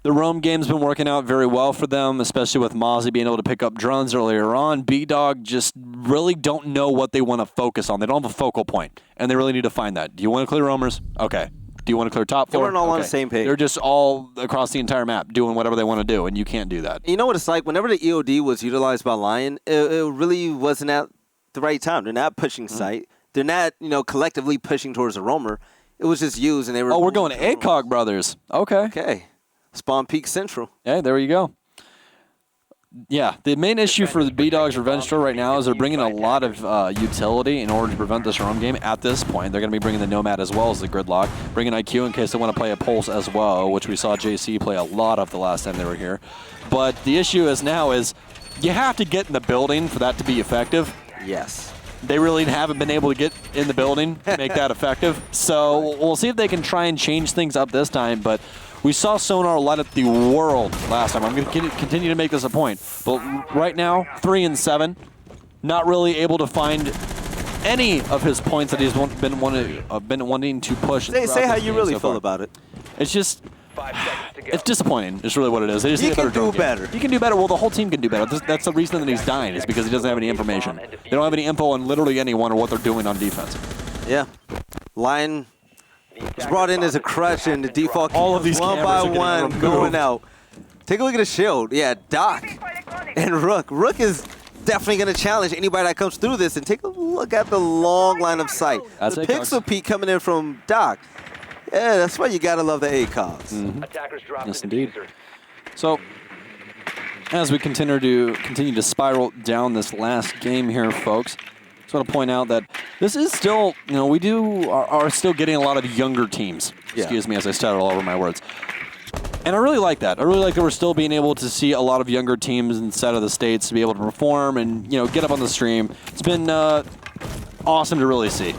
The roam game's been working out very well for them, especially with Mozzie being able to pick up drones earlier on. B-Dog just really don't know what they want to focus on. They don't have a focal point, and they really need to find that. Do you want to clear roamers? Okay. Do you want to clear top 4? They're all on the same page. They're just all across the entire map doing whatever they want to do, and you can't do that. You know what it's like? Whenever the EOD was utilized by Lion, it really wasn't at the right time. They're not pushing sight. They're not, collectively pushing towards a roamer. It was just used, and they were... Oh, we're going to ACOG Brothers. Okay. Okay. Spawn Peak Central. Yeah, there you go. Yeah, the main issue for the B-Dog's Revenge Tour right now is they're bringing a lot of utility in order to prevent this roam game. At this point, they're going to be bringing the Nomad as well as the Gridlock, bringing IQ in case they want to play a Pulse as well, which we saw JC play a lot of the last time they were here. But the issue is now is you have to get in the building for that to be effective. Yes. They really haven't been able to get in the building to make that effective. So we'll see if they can try and change things up this time, but we saw Sonar light up the world last time. I'm going to continue to make this a point. But right now, 3-7, not really able to find any of his points that he's been wanting to push. Say how you really feel about it. It's just... It's disappointing. It's really what it is. They just need a better do better. He can do better. Well, the whole team can do better. That's the reason that he's dying, is because he doesn't have any information. They don't have any info on literally anyone or what they're doing on defense. Yeah. Lion was brought in as a crutch, and the default all of these one by one going out. Take a look at the shield. Yeah, Doc and Rook. Rook is definitely going to challenge anybody that comes through this, and take a look at the long line of sight. That's the ACOGs. pixel peek coming in from Doc. Yeah, that's why you got to love the ACOGs. Attackers drop Yes, the indeed. diffuser. So, as we continue to spiral down this last game here, folks, just want to point out that this is still, we are still getting a lot of younger teams. Yeah. Excuse me as I stutter all over my words. And I really like that. I really like that we're still being able to see a lot of younger teams inside of the States to be able to perform and, get up on the stream. It's been awesome to really see,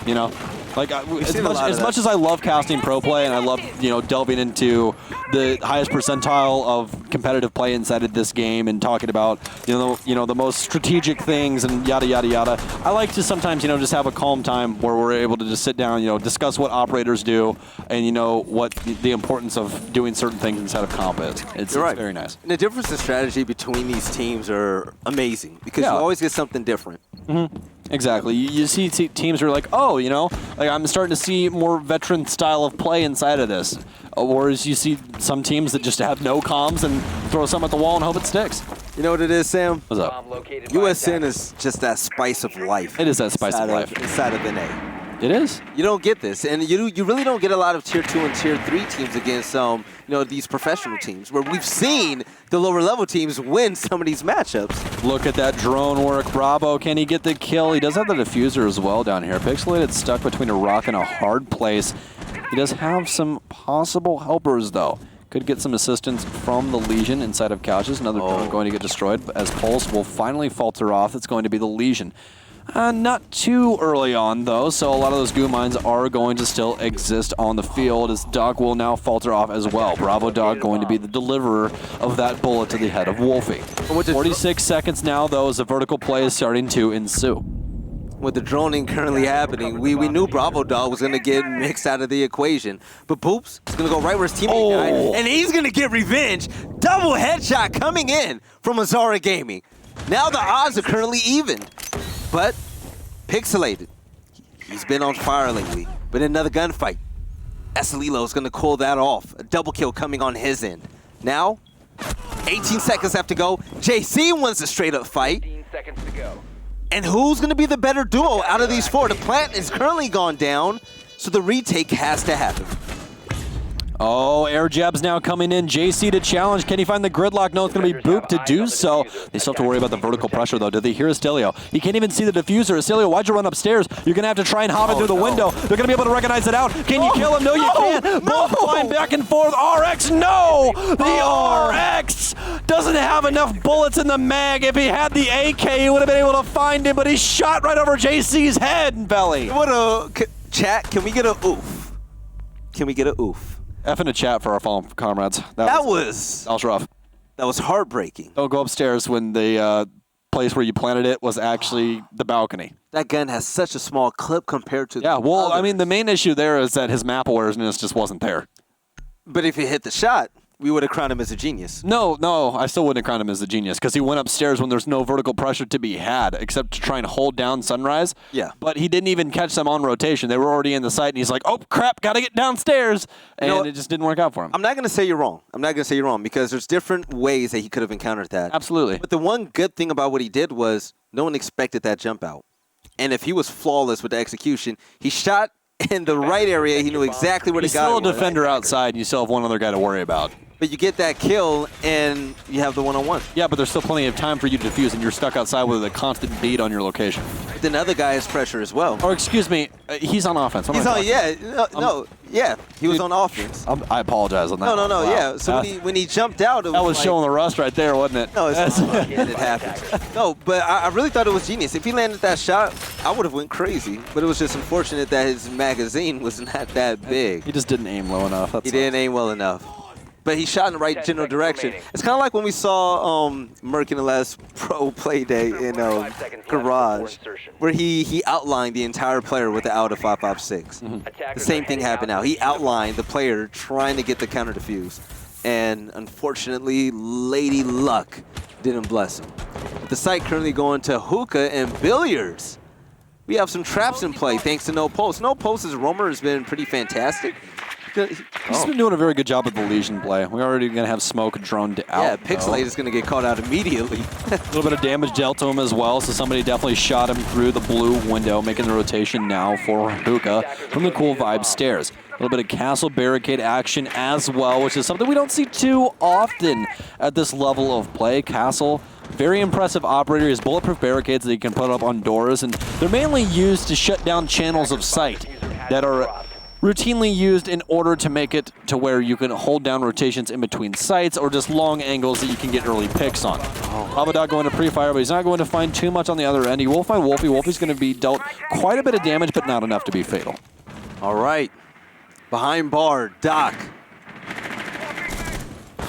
Like, as much as I love casting pro play and I love, delving into the highest percentile of competitive play inside of this game and talking about, the most strategic things and yada, yada, yada, I like to sometimes, just have a calm time where we're able to just sit down, discuss what operators do and, what the importance of doing certain things inside of comp is. It's very nice. And the difference in strategy between these teams are amazing because you always get something different. Mm-hmm. Exactly. You see teams are like, oh, like I'm starting to see more veteran style of play inside of this. Whereas you see some teams that just have no comms and throw some at the wall and hope it sticks. You know what it is, Sam? What's up? USN is just that spice of life. It is that spice of life. Inside of NA. It is. You don't get this, and you really don't get a lot of Tier 2 and Tier 3 teams against these professional teams, where we've seen the lower level teams win some of these matchups. Look at that drone work. Bravo, can he get the kill? He does have the diffuser as well down here. Pixelated stuck between a rock and a hard place. He does have some possible helpers, though. Could get some assistance from the Legion inside of couches. Another drone going to get destroyed, as Pulse will finally falter off. It's going to be the Legion. Not too early on, though, so a lot of those goo mines are going to still exist on the field, as Dog will now falter off as well. Bravo Dog going to be the deliverer of that bullet to the head of Wolfie. 46 seconds now, though, as the vertical play is starting to ensue. With the droning currently happening, we knew Bravo Dog was going to get mixed out of the equation. But Boops is going to go right where his teammate died, and he's going to get revenge. Double headshot coming in from Azara Gaming. Now the odds are currently evened. But Pixelated, he's been on fire lately. But in another gunfight, Esalilo is going to call that off. A double kill coming on his end. Now, 18 seconds left to go. JC wins a straight up fight. 15 seconds to go. And who's going to be the better duo out of these four? The plant is currently gone down, so the retake has to happen. Oh, air jabs now coming in. JC to challenge. Can he find the gridlock? No, it's going to be Boop to do so. They still have to worry about the vertical pressure, though. Did they hear Estelio? He can't even see the diffuser. Estelio, why'd you run upstairs? You're going to have to try and hop it through the window. They're going to be able to recognize it out. Can you kill him? No, you can't. Both flying back and forth. RX, no! The RX doesn't have enough bullets in the mag. If he had the AK, he would have been able to find him, but he shot right over JC's head and belly. Chat, can we get a oof? Can we get a oof? F in the chat for our fallen comrades. That was rough. That was heartbreaking. Don't go upstairs when the place where you planted it was actually the balcony. That gun has such a small clip compared to Yeah, well, others. I mean, the main issue there is that his map awareness just wasn't there. But if he hit the shot, we would have crowned him as a genius. No, I still wouldn't have crowned him as a genius because he went upstairs when there's no vertical pressure to be had except to try and hold down Sunrise. Yeah. But he didn't even catch them on rotation. They were already in the site, and he's like, oh, crap, got to get downstairs. And it just didn't work out for him. I'm not going to say you're wrong. Because there's different ways that he could have encountered that. Absolutely. But the one good thing about what he did was no one expected that jump out. And if he was flawless with the execution, he shot in the right area. He knew exactly where the guy was. He's still a defender outside, and you still have one other guy to worry about. But you get that kill, and you have the one-on-one. Yeah, but there's still plenty of time for you to defuse, and you're stuck outside with a constant beat on your location. But then the other guy has pressure as well. Or excuse me, he's on offense. He was on offense. I apologize on that. No, Wow. yeah. So when he jumped out, it that was like, showing the rust right there, wasn't it? No, it happened. No, but I really thought it was genius. If he landed that shot, I would have went crazy. But it was just unfortunate that his magazine was not that big. He just didn't aim low enough. He didn't aim well enough. But he shot in the right general direction. It's kind of like when we saw Merc in the last pro play day in Garage, where he outlined the entire player with the out of 5.56. The same thing happened now. He outlined the player trying to get the counter defuse. And unfortunately, Lady Luck didn't bless him. The site currently going to hookah and billiards. We have some traps in play thanks to No Pulse. No Pulse's roamer has been pretty fantastic. He's been doing a very good job with the Legion play. We're already going to have smoke droned out. Yeah, Pixelate is going to get caught out immediately. A little bit of damage dealt to him as well, so somebody definitely shot him through the blue window, making the rotation now for Hookah from the Cool Vibe stairs. A little bit of castle barricade action as well, which is something we don't see too often at this level of play. Castle, very impressive operator. He has bulletproof barricades that he can put up on doors, and they're mainly used to shut down channels of sight that are routinely used in order to make it to where you can hold down rotations in between sites or just long angles that you can get early picks on. Abadog going to pre-fire, but he's not going to find too much on the other end. He will find Wolfie. Wolfie's going to be dealt quite a bit of damage, but not enough to be fatal. All right. Behind bar, Doc.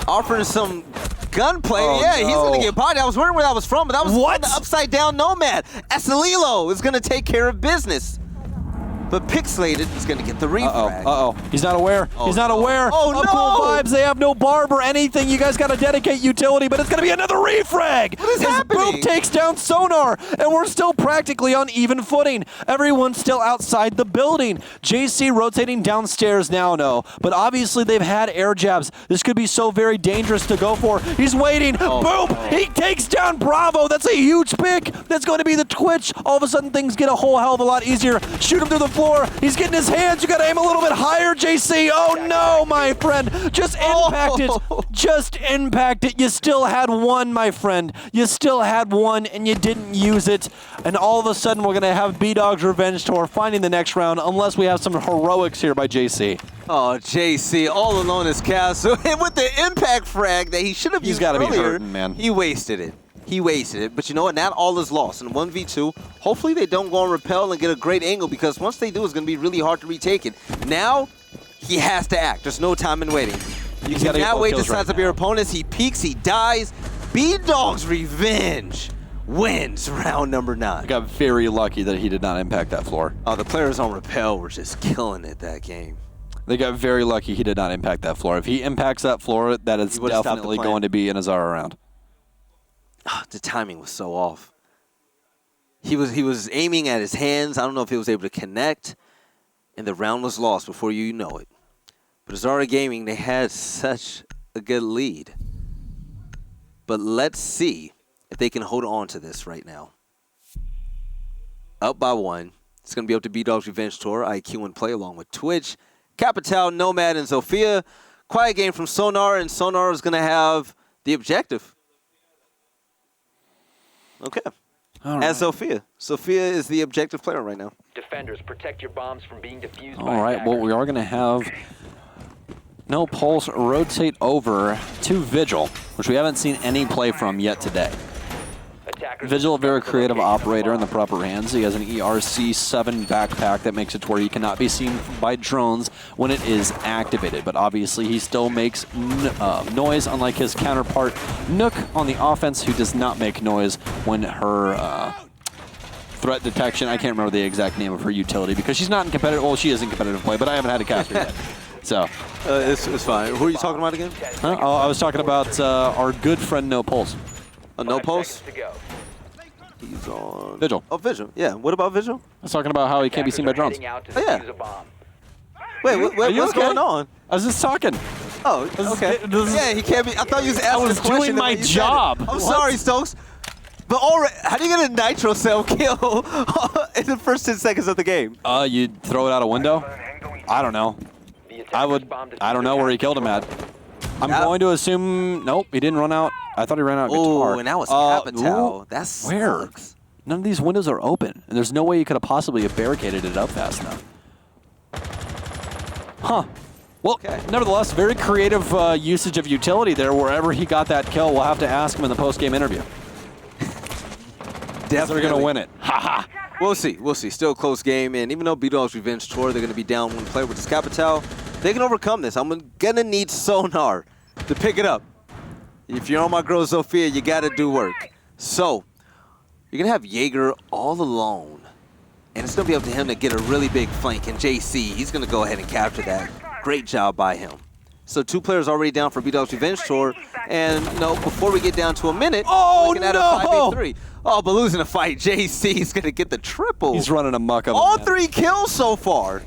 Offering some gunplay. He's going to get bodied. I was wondering where that was from, but that was from the upside-down Nomad. Esalilo is going to take care of business. But Pixelated is going to get the refrag. He's not aware. He's not aware of Cool Vibes. They have no barb or anything. You guys got to dedicate utility, but it's going to be another refrag. What is happening? Boop takes down Sonar, and we're still practically on even footing. Everyone's still outside the building. JC rotating downstairs now, no. But obviously they've had air jabs. This could be so very dangerous to go for. He's waiting. Boop! He takes down Bravo. That's a huge pick. That's going to be the Twitch. All of a sudden things get a whole hell of a lot easier. Shoot him through the floor. floor. He's getting his hands. You got to aim a little bit higher, JC. Oh, no, my friend. Just impact it. Just impact it. You still had one, my friend. You still had one, and you didn't use it. And all of a sudden, we're going to have B-Dog's Revenge Tour finding the next round, unless we have some heroics here by JC. Oh, JC, all alone as Castle. And with the impact frag that he should have used earlier, be hurting, man. He wasted it. He wasted it. But you know what? Not all is lost. In 1v2, hopefully they don't go and repel and get a great angle, because once they do, it's going to be really hard to retake it. Now, he has to act. There's no time in waiting. You cannot wait to size up your opponents. He peeks, he dies. B-Dog's Revenge wins round number 9. Got very lucky that he did not impact that floor. Oh, the players on repel were just killing it that game. They got very lucky he did not impact that floor. If he impacts that floor, that is definitely going to be an Azara round. Oh, the timing was so off. He was aiming at his hands. I don't know if he was able to connect, and the round was lost before you know it. But Azara Gaming, they had such a good lead. But let's see if they can hold on to this right now. Up by 1. It's going to be up to B-Dog's Revenge Tour, IQ and Play, along with Twitch, Capital, Nomad, and Zofia. Quiet game from Sonar, and Sonar is going to have the objective. Okay. Right. As Zofia. Zofia is the objective player right now. Defenders, protect your bombs from being defused by All right, well, attackers. we are going to have No Pulse rotate over to Vigil, which we haven't seen any play from yet today. Attackers Vigil, a very protect the creative location of operator in the bombs. proper hands. He has an ERC-7 backpack that makes it to where he cannot be seen by drones when it is activated. But obviously, he still makes noise, unlike his counterpart, Nook, on the offense, who does not make noise when her threat detection, I can't remember the exact name of her utility, because she's not in competitive, well, she is in competitive play, but I haven't had a caster yet. So It's fine. Who are you talking about again? huh? Oh, I was talking about our good friend No Pulse. No 5 Pulse? seconds to go. He's on... Vigil. Oh, Vigil. Yeah. What about Vigil? I was talking about how he can't be seen by Attackers drones. are heading out to Oh, yeah. defuse a bomb. Wait, Are you what's okay? going on? I was just talking. Oh, okay. Yeah, he can't be... I thought you was asking was a question doing the my way you said it. job. I'm What? sorry, Stokes. But already, how do you get a nitro cell kill in the first 10 seconds of the game? You throw it out a window? I don't know. The I attackers bomb don't diffuser know where he package killed him at. deployed. I'm Yeah. going to assume, nope, he didn't run out. I thought he ran out guitar. Oh, and that was Capital. ooh, That's where? None of these windows are open, and there's no way you could have possibly have barricaded it up fast enough. Huh. Well, nevertheless, very creative usage of utility there. Wherever he got that kill, we'll have to ask him in the post-game interview. They're going to win it. Ha-ha. We'll see. We'll see. Still a close game. And even though B-Dog's Revenge Tour, they're going to be down 1 player, which is Capital, they can overcome this. I'm going to need Sonar to pick it up. If you're on my girl Zofia, you got to do work. So, you're going to have Jaeger all alone. And it's going to be up to him to get a really big flank. And JC, he's going to go ahead and capture that. Great job by him. So 2 players already down for B-Dog's Revenge Tour. And no, before we get down to a minute, looking at a 5v3. Oh, but losing a fight, JC's going to get the triple. He's running amok. All 3 kills so far.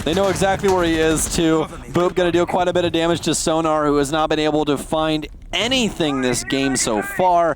They know exactly where he is, too. Boop going to do quite a bit of damage to Sonar, who has not been able to find anything this game so far.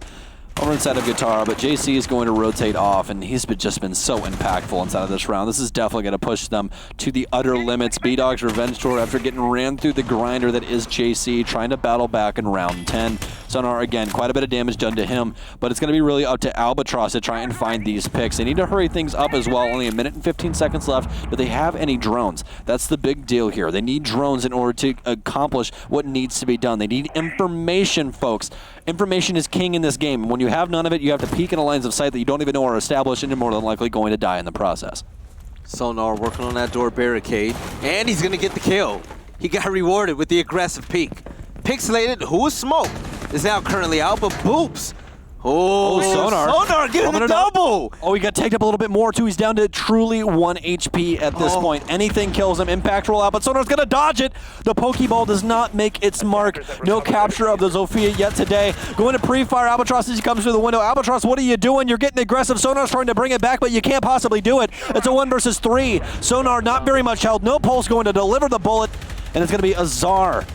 Over inside of Guitar, but JC is going to rotate off, and he's just been so impactful inside of this round. This is definitely going to push them to the utter limits. B-Dog's Revenge Tour, after getting ran through the grinder that is JC, trying to battle back in round 10. Sonar, again, quite a bit of damage done to him, but it's going to be really up to Albatross to try and find these picks. They need to hurry things up as well. Only 1 minute and 15 seconds left. Do they have any drones? That's the big deal here. They need drones in order to accomplish what needs to be done. They need information, folks. Information is king in this game. When you have none of it, you have to peek in the lines of sight that you don't even know are established, and you're more than likely going to die in the process. Sonar working on that door barricade, and he's going to get the kill. He got rewarded with the aggressive peek. Pixelated, who is Smoke, is now currently out, but Boops. Oh, Sonar getting the double. Oh, he got tagged up a little bit more, too. He's down to truly 1 HP at this point. Anything kills him. Impact roll out, but Sonar's going to dodge it. The Pokeball does not make its mark. No capture of the Zofia yet today. Going to pre-fire Albatross as he comes through the window. Albatross, what are you doing? You're getting aggressive. Sonar's trying to bring it back, but you can't possibly do it. It's a 1 versus 3. Sonar not very much held. No Pulse going to deliver the bullet, and it's going to be Azar.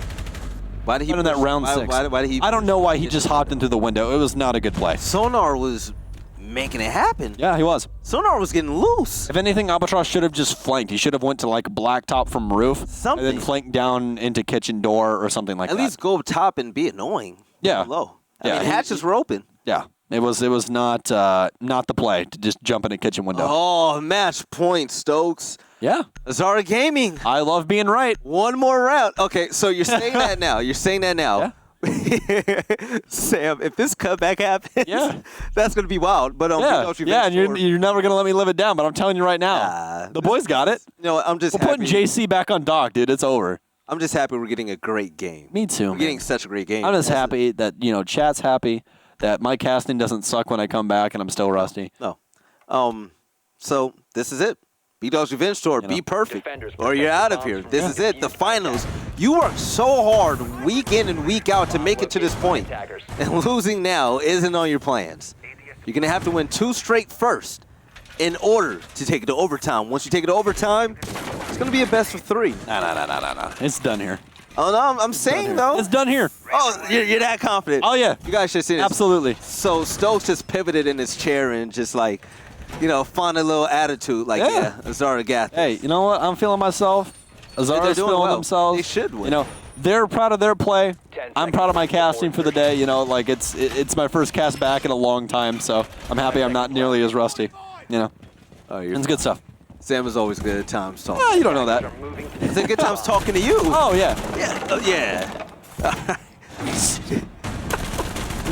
Why did he in that round 6? Why did he? I don't know why he just hopped into the window. It was not a good play. Sonar was making it happen. Yeah, he was. Sonar was getting loose. If anything, Albatross should have just flanked. He should have went to like blacktop from roof, Something. and then flanked down into kitchen door or something like that. At least go up top and be annoying. Yeah. Low. I Yeah, mean, hatches were open. Yeah, it was not the play to just jump in a kitchen window. Oh, match point, Stokes. Yeah, Azara Gaming. I love being right. One more round. Okay, so you're saying that now. You're saying that now. Yeah. Sam, if this comeback happens, Yeah. that's going to be wild. But Yeah, and you're never gonna let me live it down. But I'm telling you right now, the boys got it. You know, I'm just We're happy. putting JC back on dock, dude. It's over. I'm just happy we're getting a great game. Me too. We're getting such a great game. I'm just happy that chat's happy that my casting doesn't suck when I come back and I'm still rusty. No. So this is it. B-Dog's Revenge Tour. Be perfect, or you're out of here. This is it. The finals. You worked so hard week in and week out to make it to this point, and losing now isn't on your plans. You're going to have to win 2 straight first in order to take it to overtime. Once you take it to overtime, it's going to be a best of 3. No. It's done here. Oh, no, I'm saying, though. It's done here. Oh, you're that confident. Oh, yeah. You guys should have seen it. Absolutely. So Stokes just pivoted in his chair and just like, found a little attitude. Like, yeah Azara got this. Hey, you know what? I'm feeling myself. Azara's doing feeling well. themselves. They should win. They're proud of their play. I'm proud of my casting for the day. It's my first cast back in a long time, so I'm happy I'm not nearly as rusty. Oh, It's good stuff. Sam is always good at times talking. You don't know that. It's a good times talking to you. Oh, yeah. Yeah.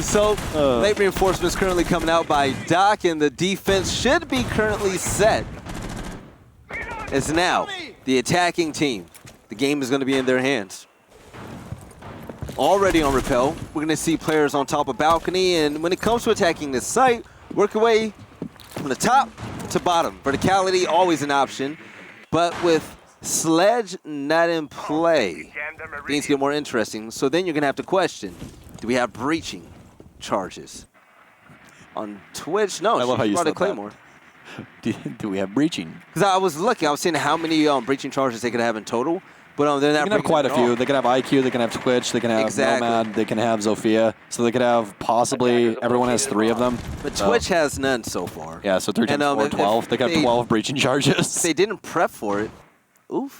So, late reinforcements currently coming out by Doc, and the defense should be currently set. It's now the attacking team. The game is going to be in their hands. Already on rappel, we're going to see players on top of balcony, and when it comes to attacking this site, work your way from the top to bottom. Verticality, always an option, but with Sledge not in play, things get more interesting. So then you're going to have to question, do we have breaching charges? On Twitch, no, I love how you brought said a Claymore. Do we have breaching? Because I was looking, I was seeing how many breaching charges they could have in total, but they're not. They can have quite a few. They can have IQ, they can have Twitch, they can have Nomad, they can have Zofia. So they could have possibly, everyone has 3 of them. But Twitch has none so far. Yeah, so 3 times 4, 12. They could have 12 breaching charges. They didn't prep for it. Oof.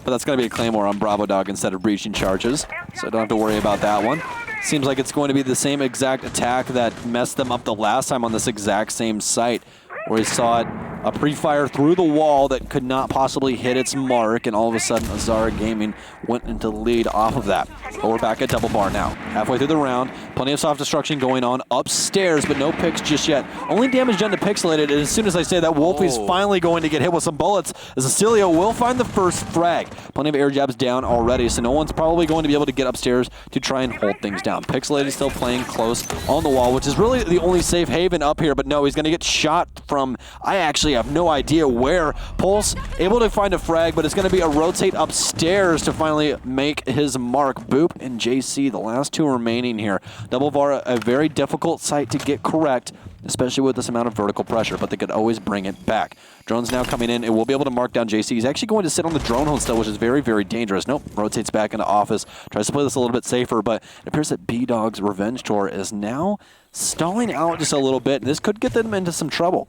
But that's going to be a Claymore on Bravo Dog instead of breaching charges, so don't have to worry about that one. Seems like it's going to be the same exact attack that messed them up the last time on this exact same site, where he saw it, a pre-fire through the wall that could not possibly hit its mark, and all of a sudden Azara Gaming went into the lead off of that. But we're back at double bar now. Halfway through the round, plenty of soft destruction going on upstairs, but no picks just yet. Only damage done to Pixelated, and as soon as I say that, Wolfie's finally going to get hit with some bullets, as Cecilio will find the first frag. Plenty of air jabs down already, so no one's probably going to be able to get upstairs to try and hold things down. Pixelated still playing close on the wall, which is really the only safe haven up here, but no, he's going to get shot from, I actually have no idea where. Pulse able to find a frag, but it's going to be a rotate upstairs to finally make his mark. Boop and JC, the last 2 remaining here. Double VAR, a very difficult site to get correct, especially with this amount of vertical pressure, but they could always bring it back. Drone's now coming in. It will be able to mark down JC. He's actually going to sit on the drone hold still, which is very, very dangerous. Nope, rotates back into office. Tries to play this a little bit safer, but it appears that B-Dog's Revenge Tour is now stalling out just a little bit. This could get them into some trouble.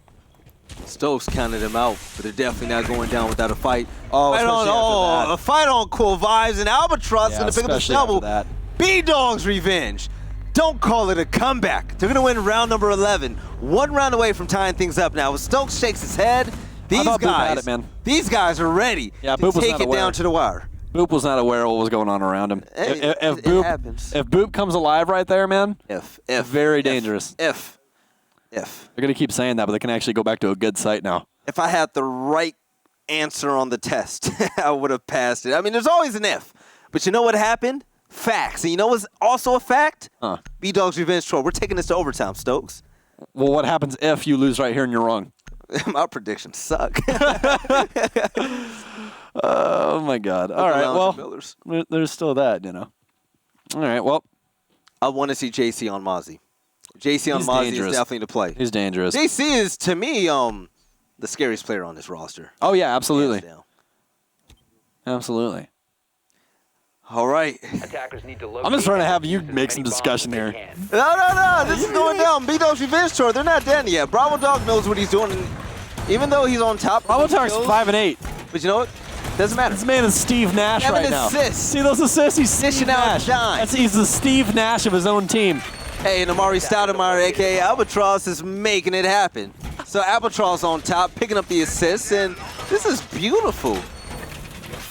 Stokes counted him out, but they're definitely not going down without a fight. Oh, fight especially after that. a fight on Cool Vibes, and Albatross is going to pick up the especially shovel. after that. B-Dog's Revenge. Don't call it a comeback. They're going to win round number 11. 1 round away from tying things up now. Stokes shakes his head. These thought Boop had guys, it, man. These guys are ready Yeah, to Boop was take not it aware. down to the wire. Boop was not aware of what was going on around him. Hey, If it Boop, happens. if Boop comes alive right there, man, very dangerous. If They're going to keep saying that, but they can actually go back to a good site now. if I had the right answer on the test, I would have passed it. I mean, there's always an if. But you know what happened? Facts. And you know what's also a fact? B-Dog's Revenge Tour. We're taking this to overtime, Stokes. Well, what happens if you lose right here and you're wrong? My predictions suck. Oh, my God. All right, well, there's still that, All right, well. I want to see JC on Mozzie. JC on He's Mozzie dangerous. is definitely to play. He's dangerous. JC is, to me, the scariest player on this roster. Oh, yeah, absolutely. Hands down. Absolutely. All right. Attackers need to locate I'm just trying to have you as make some many bombs discussion as they here. can. No. This is going down. B-Dog's Revenge Tour. They're not done yet. Bravo Dog knows what he's doing. And even though he's on top. Bravo Dog's 5-8. But you know what? Doesn't matter. This man is Steve Nash Have right an now. assist. See those assists? He's Steve Dishing out Nash. dimes. He's the Steve Nash of his own team. Hey, and Amari Stoudemire, a.k.a. Albatross, is making it happen. So Albatross on top, picking up the assists, and this is beautiful.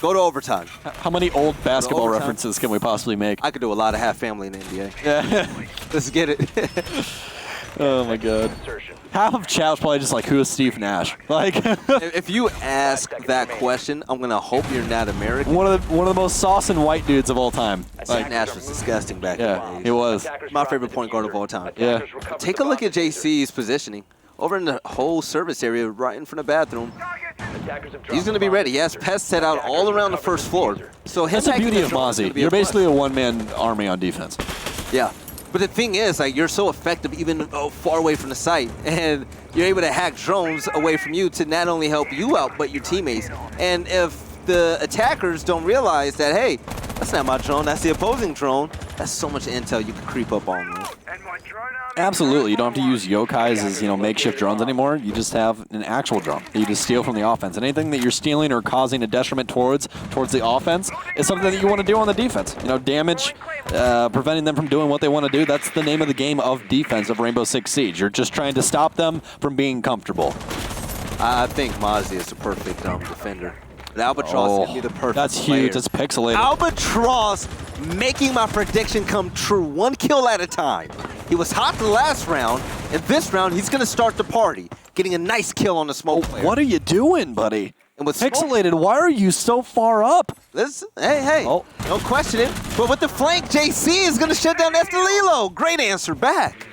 Go to overtime. How many old basketball overtime. references can we possibly make? I could do a lot of half family in the NBA. Yeah. Let's get it. Oh my God. Insertion. Half of chat was probably just like, who is Steve Nash? Like, If you ask that question, I'm gonna hope you're not American. one of the most sauce and white dudes of all time. Like, Nash was disgusting back in Yeah, the he day. was. Attackers My drop favorite the point guard of diffuser. all time. Yeah. Attackers recover Take the a look at bomb. JC's positioning. Over in the whole service area, right in front of the bathroom. Attackers have dropped He's gonna the be bomb. ready. He has pests set out all around the first floor. So him That's the taking beauty of control is gonna Mozzie. be a You're plus. basically a one-man army on defense. Yeah. But the thing is, like, you're so effective even far away from the site, and you're able to hack drones away from you to not only help you out, but your teammates. And if the attackers don't realize that, hey, that's not my drone, that's the opposing drone, that's so much intel you can creep up on them. Absolutely. You don't have to use yokais as, makeshift drones anymore. You just have an actual drone that you just steal from the offense. And anything that you're stealing or causing a detriment towards the offense is something that you want to do on the defense. Damage, preventing them from doing what they want to do. That's the name of the game of defense of Rainbow Six Siege. You're just trying to stop them from being comfortable. I think Mozzie is the perfect defender. But Albatross can be the perfect That's player. huge. It's pixelated. Albatross making my prediction come true, 1 kill at a time. He was hot the last round, and this round he's going to start the party, getting a nice kill on the smoke player. What are you doing, buddy? And with smoke- Pixelated, why are you so far up? Hey, Oh. don't question it. But with the flank, JC is going to shut down Estelilo. Great answer back.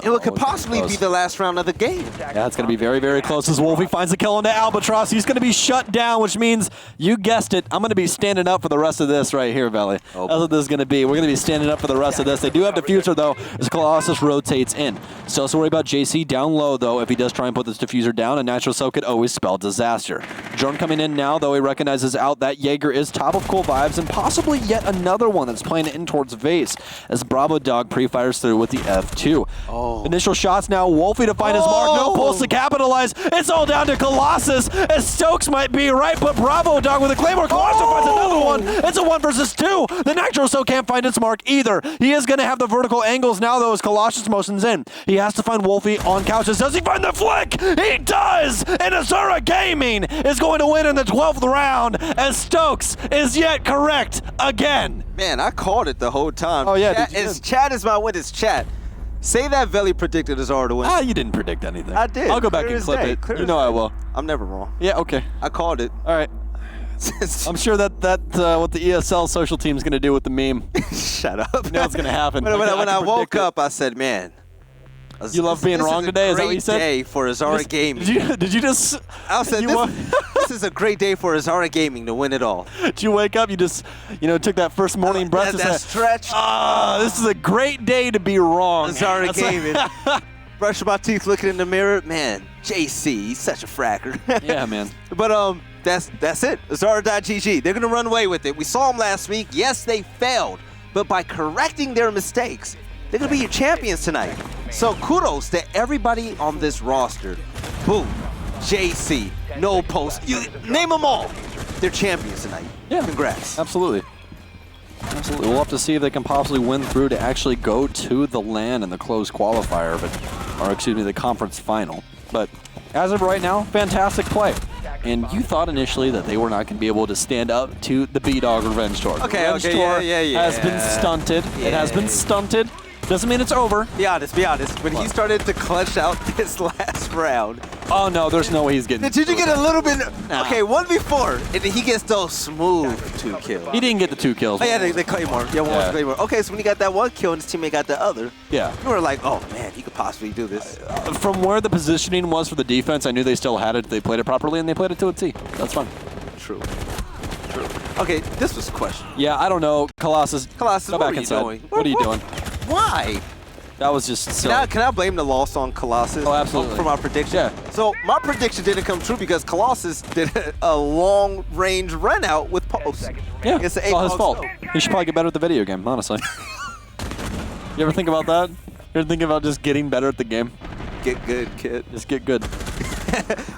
It could it's possibly close. be the last round of the game. Yeah, it's going to be very, very close as Wolfie finds the kill onto Albatross. He's going to be shut down, which means, you guessed it, I'm going to be standing up for the rest of this right here, Valley. Oh. That's what this is going to be. We're going to be standing up for the rest of this. They do have diffuser, though, as Colossus rotates in. Still also worry about JC down low, though, if he does try and put this diffuser down. A natural soak could always spell disaster. Drone coming in now, though, he recognizes out that Jaeger is top of cool vibes, and possibly yet another one that's playing in towards Vase, as Bravo Dog pre-fires through with the F2. Initial shots now, Wolfie to find his mark, no pulse to capitalize. It's all down to Colossus, as Stokes might be right, but Bravo Dog with a Claymore. Colossus finds another one. It's a 1 versus 2. The Nitro so can't find its mark either. He is going to have the vertical angles now, though, as Colossus motions in. He has to find Wolfie on couches. Does he find the flick? He does! And Azura Gaming is going to win in the 12th round, as Stokes is yet correct again. Man, I called it the whole time. Oh, yeah, Chat did you? chat is my witness. Chat. Say that Veli predicted Azura to win. You didn't predict anything. I did. I'll go back Clear and as clip day. it. Clear You as know I day. will. I'm never wrong. Yeah, okay. I called it. All right. I'm sure that what the ESL social team's going to do with the meme. Shut up. You know what's going to happen. When I I can woke predict it. up, I said, man. You love being wrong today? Is that what you said? Great day for Azura Gaming. Did you just... I said, you this is a great day for Azura Gaming to win it all. Did you wake up, you just, took that first morning breath and that said, stretch. this is a great day to be wrong. Azura That's like- Gaming. Brushing my teeth, looking in the mirror. Man, JC, he's such a fracker. Yeah, man. But that's it. Azura.gg. They're gonna run away with it. We saw them last week. Yes, they failed, but by correcting their mistakes, they're gonna be your champions tonight. So kudos to everybody on this roster. Boom, JC, No Post. You name them all. They're champions tonight. Yeah. Congrats. Absolutely. Absolutely. We'll have to see if they can possibly win through to actually go to the LAN in the closed qualifier, the conference final. But as of right now, fantastic play. And you thought initially that they were not going to be able to stand up to the B-Dog Revenge Tour. Okay, Revenge Tour has been stunted. It has been stunted. Doesn't mean it's over. Be honest. When he started to clutch out this last round, Oh, no, there's no way he's getting... did you get a little bit? Nah. Okay, 1v4, and then he gets those smooth 2 kills. He didn't get the 2 kills. Oh, yeah, the Claymore. Yeah, one was Claymore. Okay, so when he got that 1 kill and his teammate got the other, Yeah. you were like, oh, man, he could possibly do this. From where the positioning was for the defense, I knew they still had it. They played it properly, and they played it to a T. That's fun. True. Okay, this was a question. Yeah, I don't know. Colossus, Colossus, go what back are you inside. doing? What are you doing? Why? That was just silly. Can I blame the loss on Colossus? Oh, absolutely. For my prediction? Yeah. So my prediction didn't come true because Colossus did a long-range run out with Pulse. Yeah, It's it's all his ACOG fault. snow. He should probably get better at the video game, honestly. You ever think about that? You ever think about just getting better at the game? Get good, kid. Just get good.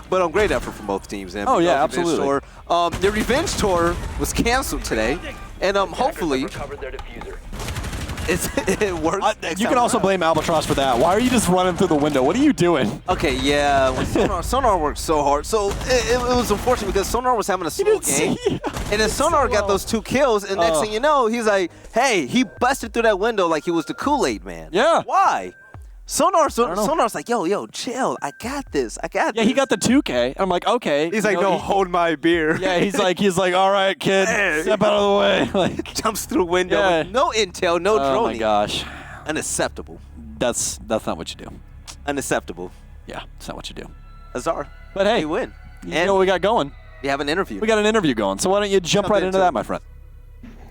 But great effort from both teams. Man. Oh, yeah, Revenge absolutely. Tour. The Revenge Tour was canceled today, and hopefully Recovered their diffuser. it works. next You time can also around. blame Albatross for that. Why are you just running through the window? What are you doing? Okay, yeah, when Sonar worked so hard. So it was unfortunate because Sonar was having a slow game. And then Sonar got those 2 kills, and next thing you know, he's like, hey, he busted through that window like he was the Kool-Aid man. Yeah. Why? Sonar's like, yo, chill. I got this. Yeah, this. he got the 2K. I'm like, okay. He's like, You know, no, he- hold my beer. Yeah, he's like, all right, kid, Hey. step out of the way. Like, Jumps through window. Yeah. With no intel, no oh droning. my gosh, Unacceptable. that's not what you do. Unacceptable. Yeah, it's not what you do. Azar. But hey, You win. you And know what we got going? you have an interview. We got an interview going. So why don't you jump right into into that, it. my friend?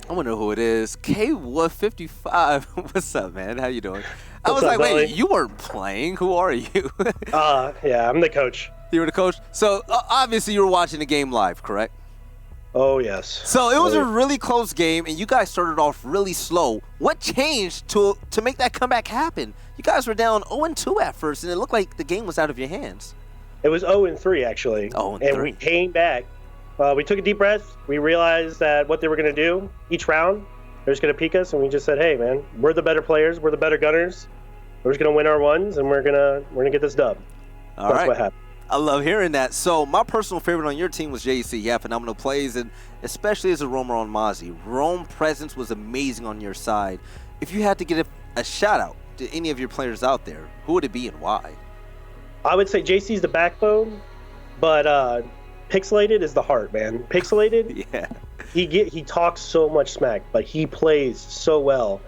I wonder who it is. K-Wood55. What's up, man? How you doing? I was What's like, up, wait, Billy? you weren't playing. Who are you? Yeah, I'm the coach. You were the coach. So obviously you were watching the game live, correct? Oh, yes. So it was a Really? really close game, and you guys started off really slow. What changed to make that comeback happen? You guys were down 0-2 at first, and it looked like the game was out of your hands. It was 0-3, actually. 0-3. And we came back. We took a deep breath. We realized that what they were going to do each round, they're just going to peek us, and we just said, hey, man, we're the better players. We're the better gunners. We're just going to win our ones, and we're gonna get this dub. All That's right. what happened. I love hearing that. So my personal favorite on your team was JC. He had phenomenal plays, and especially as a roamer on Mozzie. Roam presence was amazing on your side. If you had to get a shout out to any of your players out there, who would it be and why? I would say JC's the backbone, but Pixelated is the heart, man. Pixelated, Yeah. he talks so much smack, but he plays so well,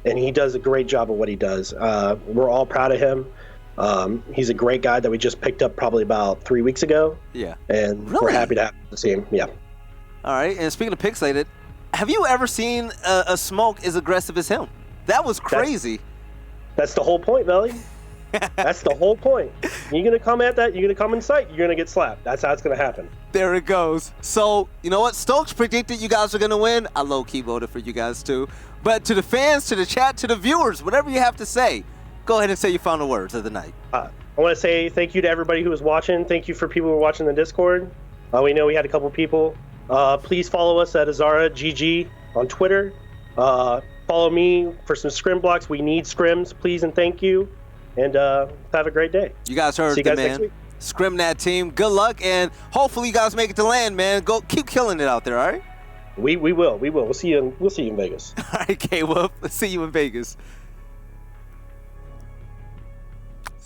and he does a great job of what he does. We're all proud of him. He's a great guy that we just picked up probably about 3 weeks ago, Yeah. and Really? we're happy to have him on the team. Yeah. All right. And speaking of Pixelated, have you ever seen a smoke as aggressive as him? That was crazy. That's the whole point, Belly. That's the whole point. You're going to come at that, you're going to come in sight, you're going to get slapped. That's how it's going to happen. There it goes. So, you know what? Stokes predicted you guys were going to win. I low-key voted for you guys, too. But to the fans, to the chat, to the viewers, whatever you have to say, go ahead and say your final words of the night. I want to say thank you to everybody who was watching. Thank you for people who were watching the Discord. We know we had a couple people. Please follow us at Azara GG on Twitter. Follow me for some scrim blocks. We need scrims, please and thank you. And have a great day. You guys heard See you the guys next man. week. Scrim that team. Good luck, and hopefully you guys make it to land, man. Go keep killing it out there, all right? We will. We'll see you in Vegas. All right, K-Wolf. Let's see you in Vegas.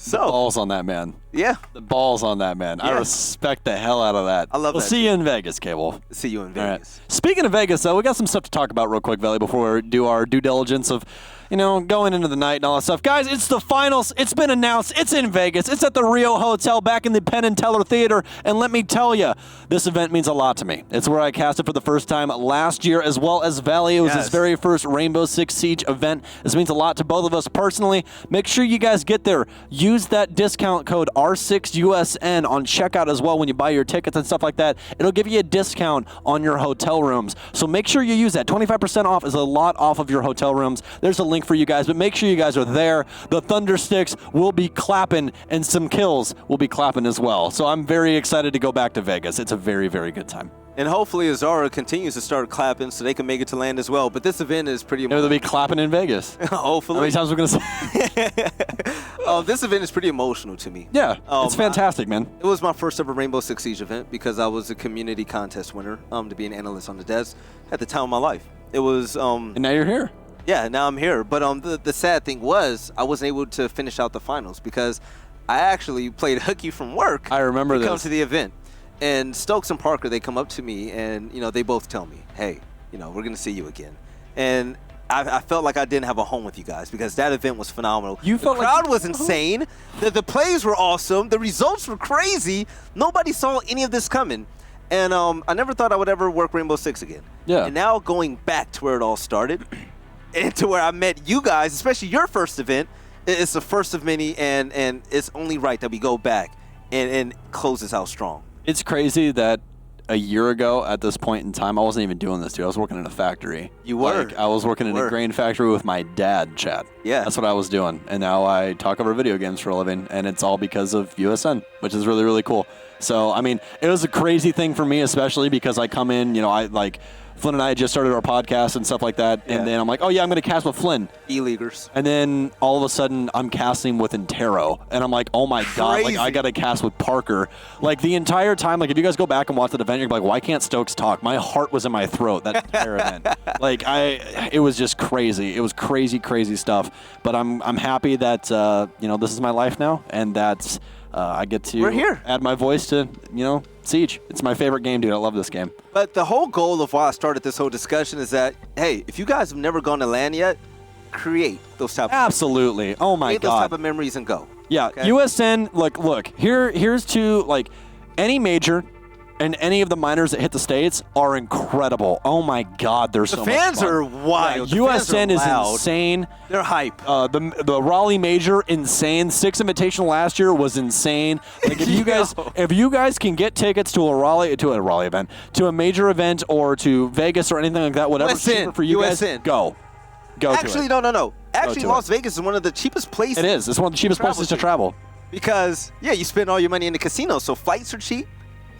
The So, balls on that man. yeah, The balls on that man. I Yeah. respect the hell out of that. I love We'll that see you in Vegas, K-Wolf. see you in All right. Vegas. Speaking of Vegas, though, we got some stuff to talk about real quick, Valley, before we do our due diligence of, going into the night and all that stuff. Guys, it's the finals. It's been announced. It's in Vegas. It's at the Rio Hotel back in the Penn and Teller Theater. And let me tell you, this event means a lot to me. It's where I casted for the first time last year, as well as Valley. It was his Yes. very first Rainbow Six Siege event. This means a lot to both of us personally. Make sure you guys get there. Use that discount code R6USN on checkout as well when you buy your tickets and stuff like that. It'll give you a discount on your hotel rooms. So make sure you use that. 25% off is a lot off of your hotel rooms. There's a link for you guys, but make sure you guys are there. The Thundersticks will be clapping, and some kills will be clapping as well. So I'm very excited to go back to Vegas. It's a very, very good time. And hopefully Azara continues to start clapping so they can make it to land as well. But this event is pretty Maybe they'll be clapping in Vegas. How hopefully. many times are we going to say? This event is pretty emotional to me. Yeah, it's fantastic, man. It was my first ever Rainbow Six Siege event because I was a community contest winner to be an analyst on the desk at the time of my life. It was And now you're here. yeah, now I'm here. But the sad thing was I wasn't able to finish out the finals because I actually played hooky from work. I remember to come this. to the event. And Stokes and Parker, they come up to me and they both tell me, hey, we're gonna see you again. And I felt like I didn't have a home with you guys because that event was phenomenal. You felt the like- crowd was insane. The plays were awesome. The results were crazy. Nobody saw any of this coming. And I never thought I would ever work Rainbow Six again. Yeah. And now going back to where it all started and to where I met you guys, especially your first event, It's the first of many, and it's only right that we go back and close this out strong. It's crazy that a year ago at this point in time, I wasn't even doing this, dude. I was working in a factory. You were. Like, I was working in a grain factory with my dad, Chad. Yeah. That's what I was doing. And now I talk over video games for a living, and it's all because of USN, which is really, really cool. So, I mean, it was a crazy thing for me, especially because I come in, Flynn and I just started our podcast and stuff like that, and then I'm like, oh yeah, I'm going to cast with Flynn. E-leaguers. And then all of a sudden, I'm casting with Intero, and I'm like, oh my god, like I got to cast with Parker. Like the entire time, like if you guys go back and watch the event, you're like, why can't Stokes talk? My heart was in my throat that entire event. Like it was just crazy. It was crazy, crazy stuff. But I'm happy that this is my life now, and that I get to add my voice to Siege. It's my favorite game, dude. I love this game. But the whole goal of why I started this whole discussion is that, hey, if you guys have never gone to LAN yet, create those type of Absolutely. Oh my create god. those type of memories and go. Yeah, okay? USN, look, here's to any major and any of the minors that hit the States are incredible. Oh my god, they're so much fun. The fans are wild. Yeah, USN is insane. They're hype. The Raleigh major, insane. Six Invitational last year was insane. Like if you guys can get tickets to a Raleigh event, to a major event, or to Vegas or anything like that, whatever's cheaper for you guys, go. Actually, to it. no. Actually, Las Vegas is one of the cheapest places. It is. It's one of the cheapest places to travel. Because you spend all your money in the casino, so flights are cheap.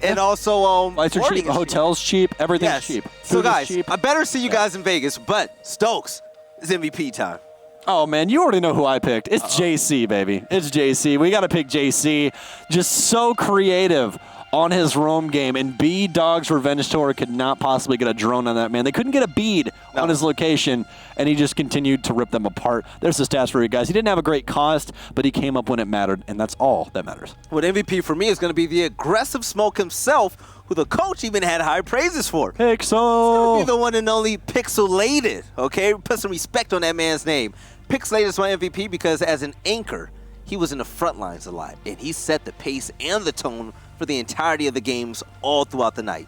And also, flights are cheap, hotels cheap, everything's cheap. So guys, cheap. I better see you guys in Vegas, but Stokes, it's MVP time. Oh man, you already know who I picked. It's JC, baby. It's JC. We got to pick JC. Just so creative on his roam game, and B-Dog's Revenge Tour could not possibly get a drone on that man. They couldn't get a bead on his location, and he just continued to rip them apart. There's the stats for you guys. He didn't have a great cost, but he came up when it mattered, and that's all that matters. What MVP for me is going to be the aggressive Smoke himself, who the coach even had high praises for. Pixel! It's going to be the one and only Pixelated, okay? Put some respect on that man's name. Pixelated is my MVP because as an anchor, he was in the front lines a lot, and he set the pace and the tone for the entirety of the games all throughout the night.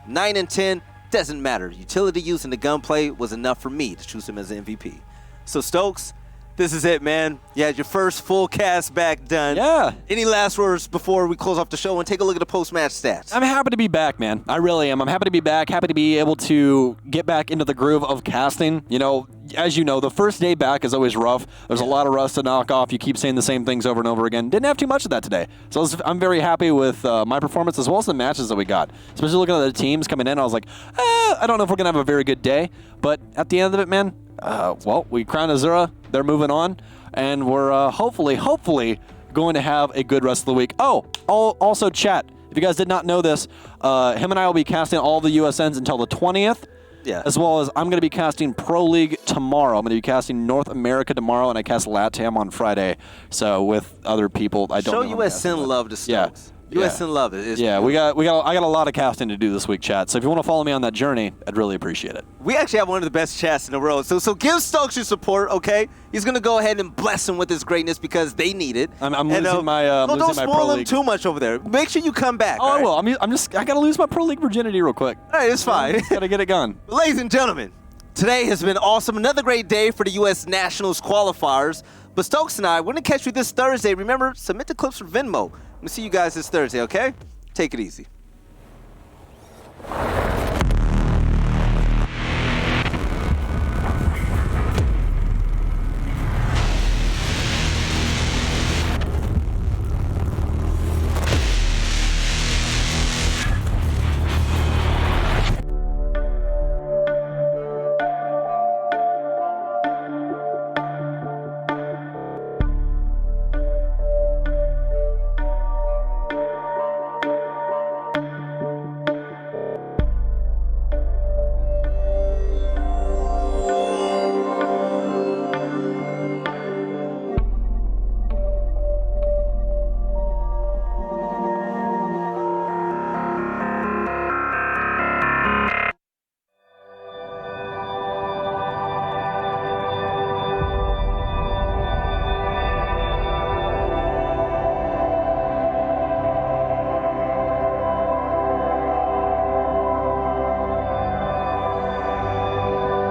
9 and 10, doesn't matter. Utility use and the gunplay was enough for me to choose him as the MVP. So Stokes, this is it, man. You had your first full cast back done. Yeah. Any last words before we close off the show and take a look at the post-match stats? I'm happy to be back, man. I really am. I'm happy to be back, happy to be able to get back into the groove of casting. As you know, the first day back is always rough. There's a lot of rust to knock off. You keep saying the same things over and over again. Didn't have too much of that today. So I'm very happy with my performance as well as the matches that we got. Especially looking at the teams coming in, I was like, I don't know if we're going to have a very good day. But at the end of it, man, we crowned Azura. They're moving on. And we're hopefully going to have a good rest of the week. Also, chat, if you guys did not know this, him and I will be casting all the USNs until the 20th. Yeah. As well as I'm going to be casting Pro League tomorrow. I'm going to be casting North America tomorrow, and I cast LATAM on Friday. So with other people, I don't know. Show USN love to Stokes. USN love it. I got a lot of casting to do this week, chat. So if you want to follow me on that journey, I'd really appreciate it. We actually have one of the best chats in the world. So give Stokes your support, okay? He's gonna go ahead and bless him with his greatness because they need it. I'm losing my Pro League. Don't spoil him too much over there. Make sure you come back. Oh, I will. I gotta lose my Pro League virginity real quick. All right, it's fine. Gotta get it gone. Ladies and gentlemen, today has been awesome. Another great day for the U.S. Nationals qualifiers. But Stokes and I, we're gonna catch you this Thursday. Remember, submit the clips for Venmo. We'll see you guys this Thursday, okay? Take it easy.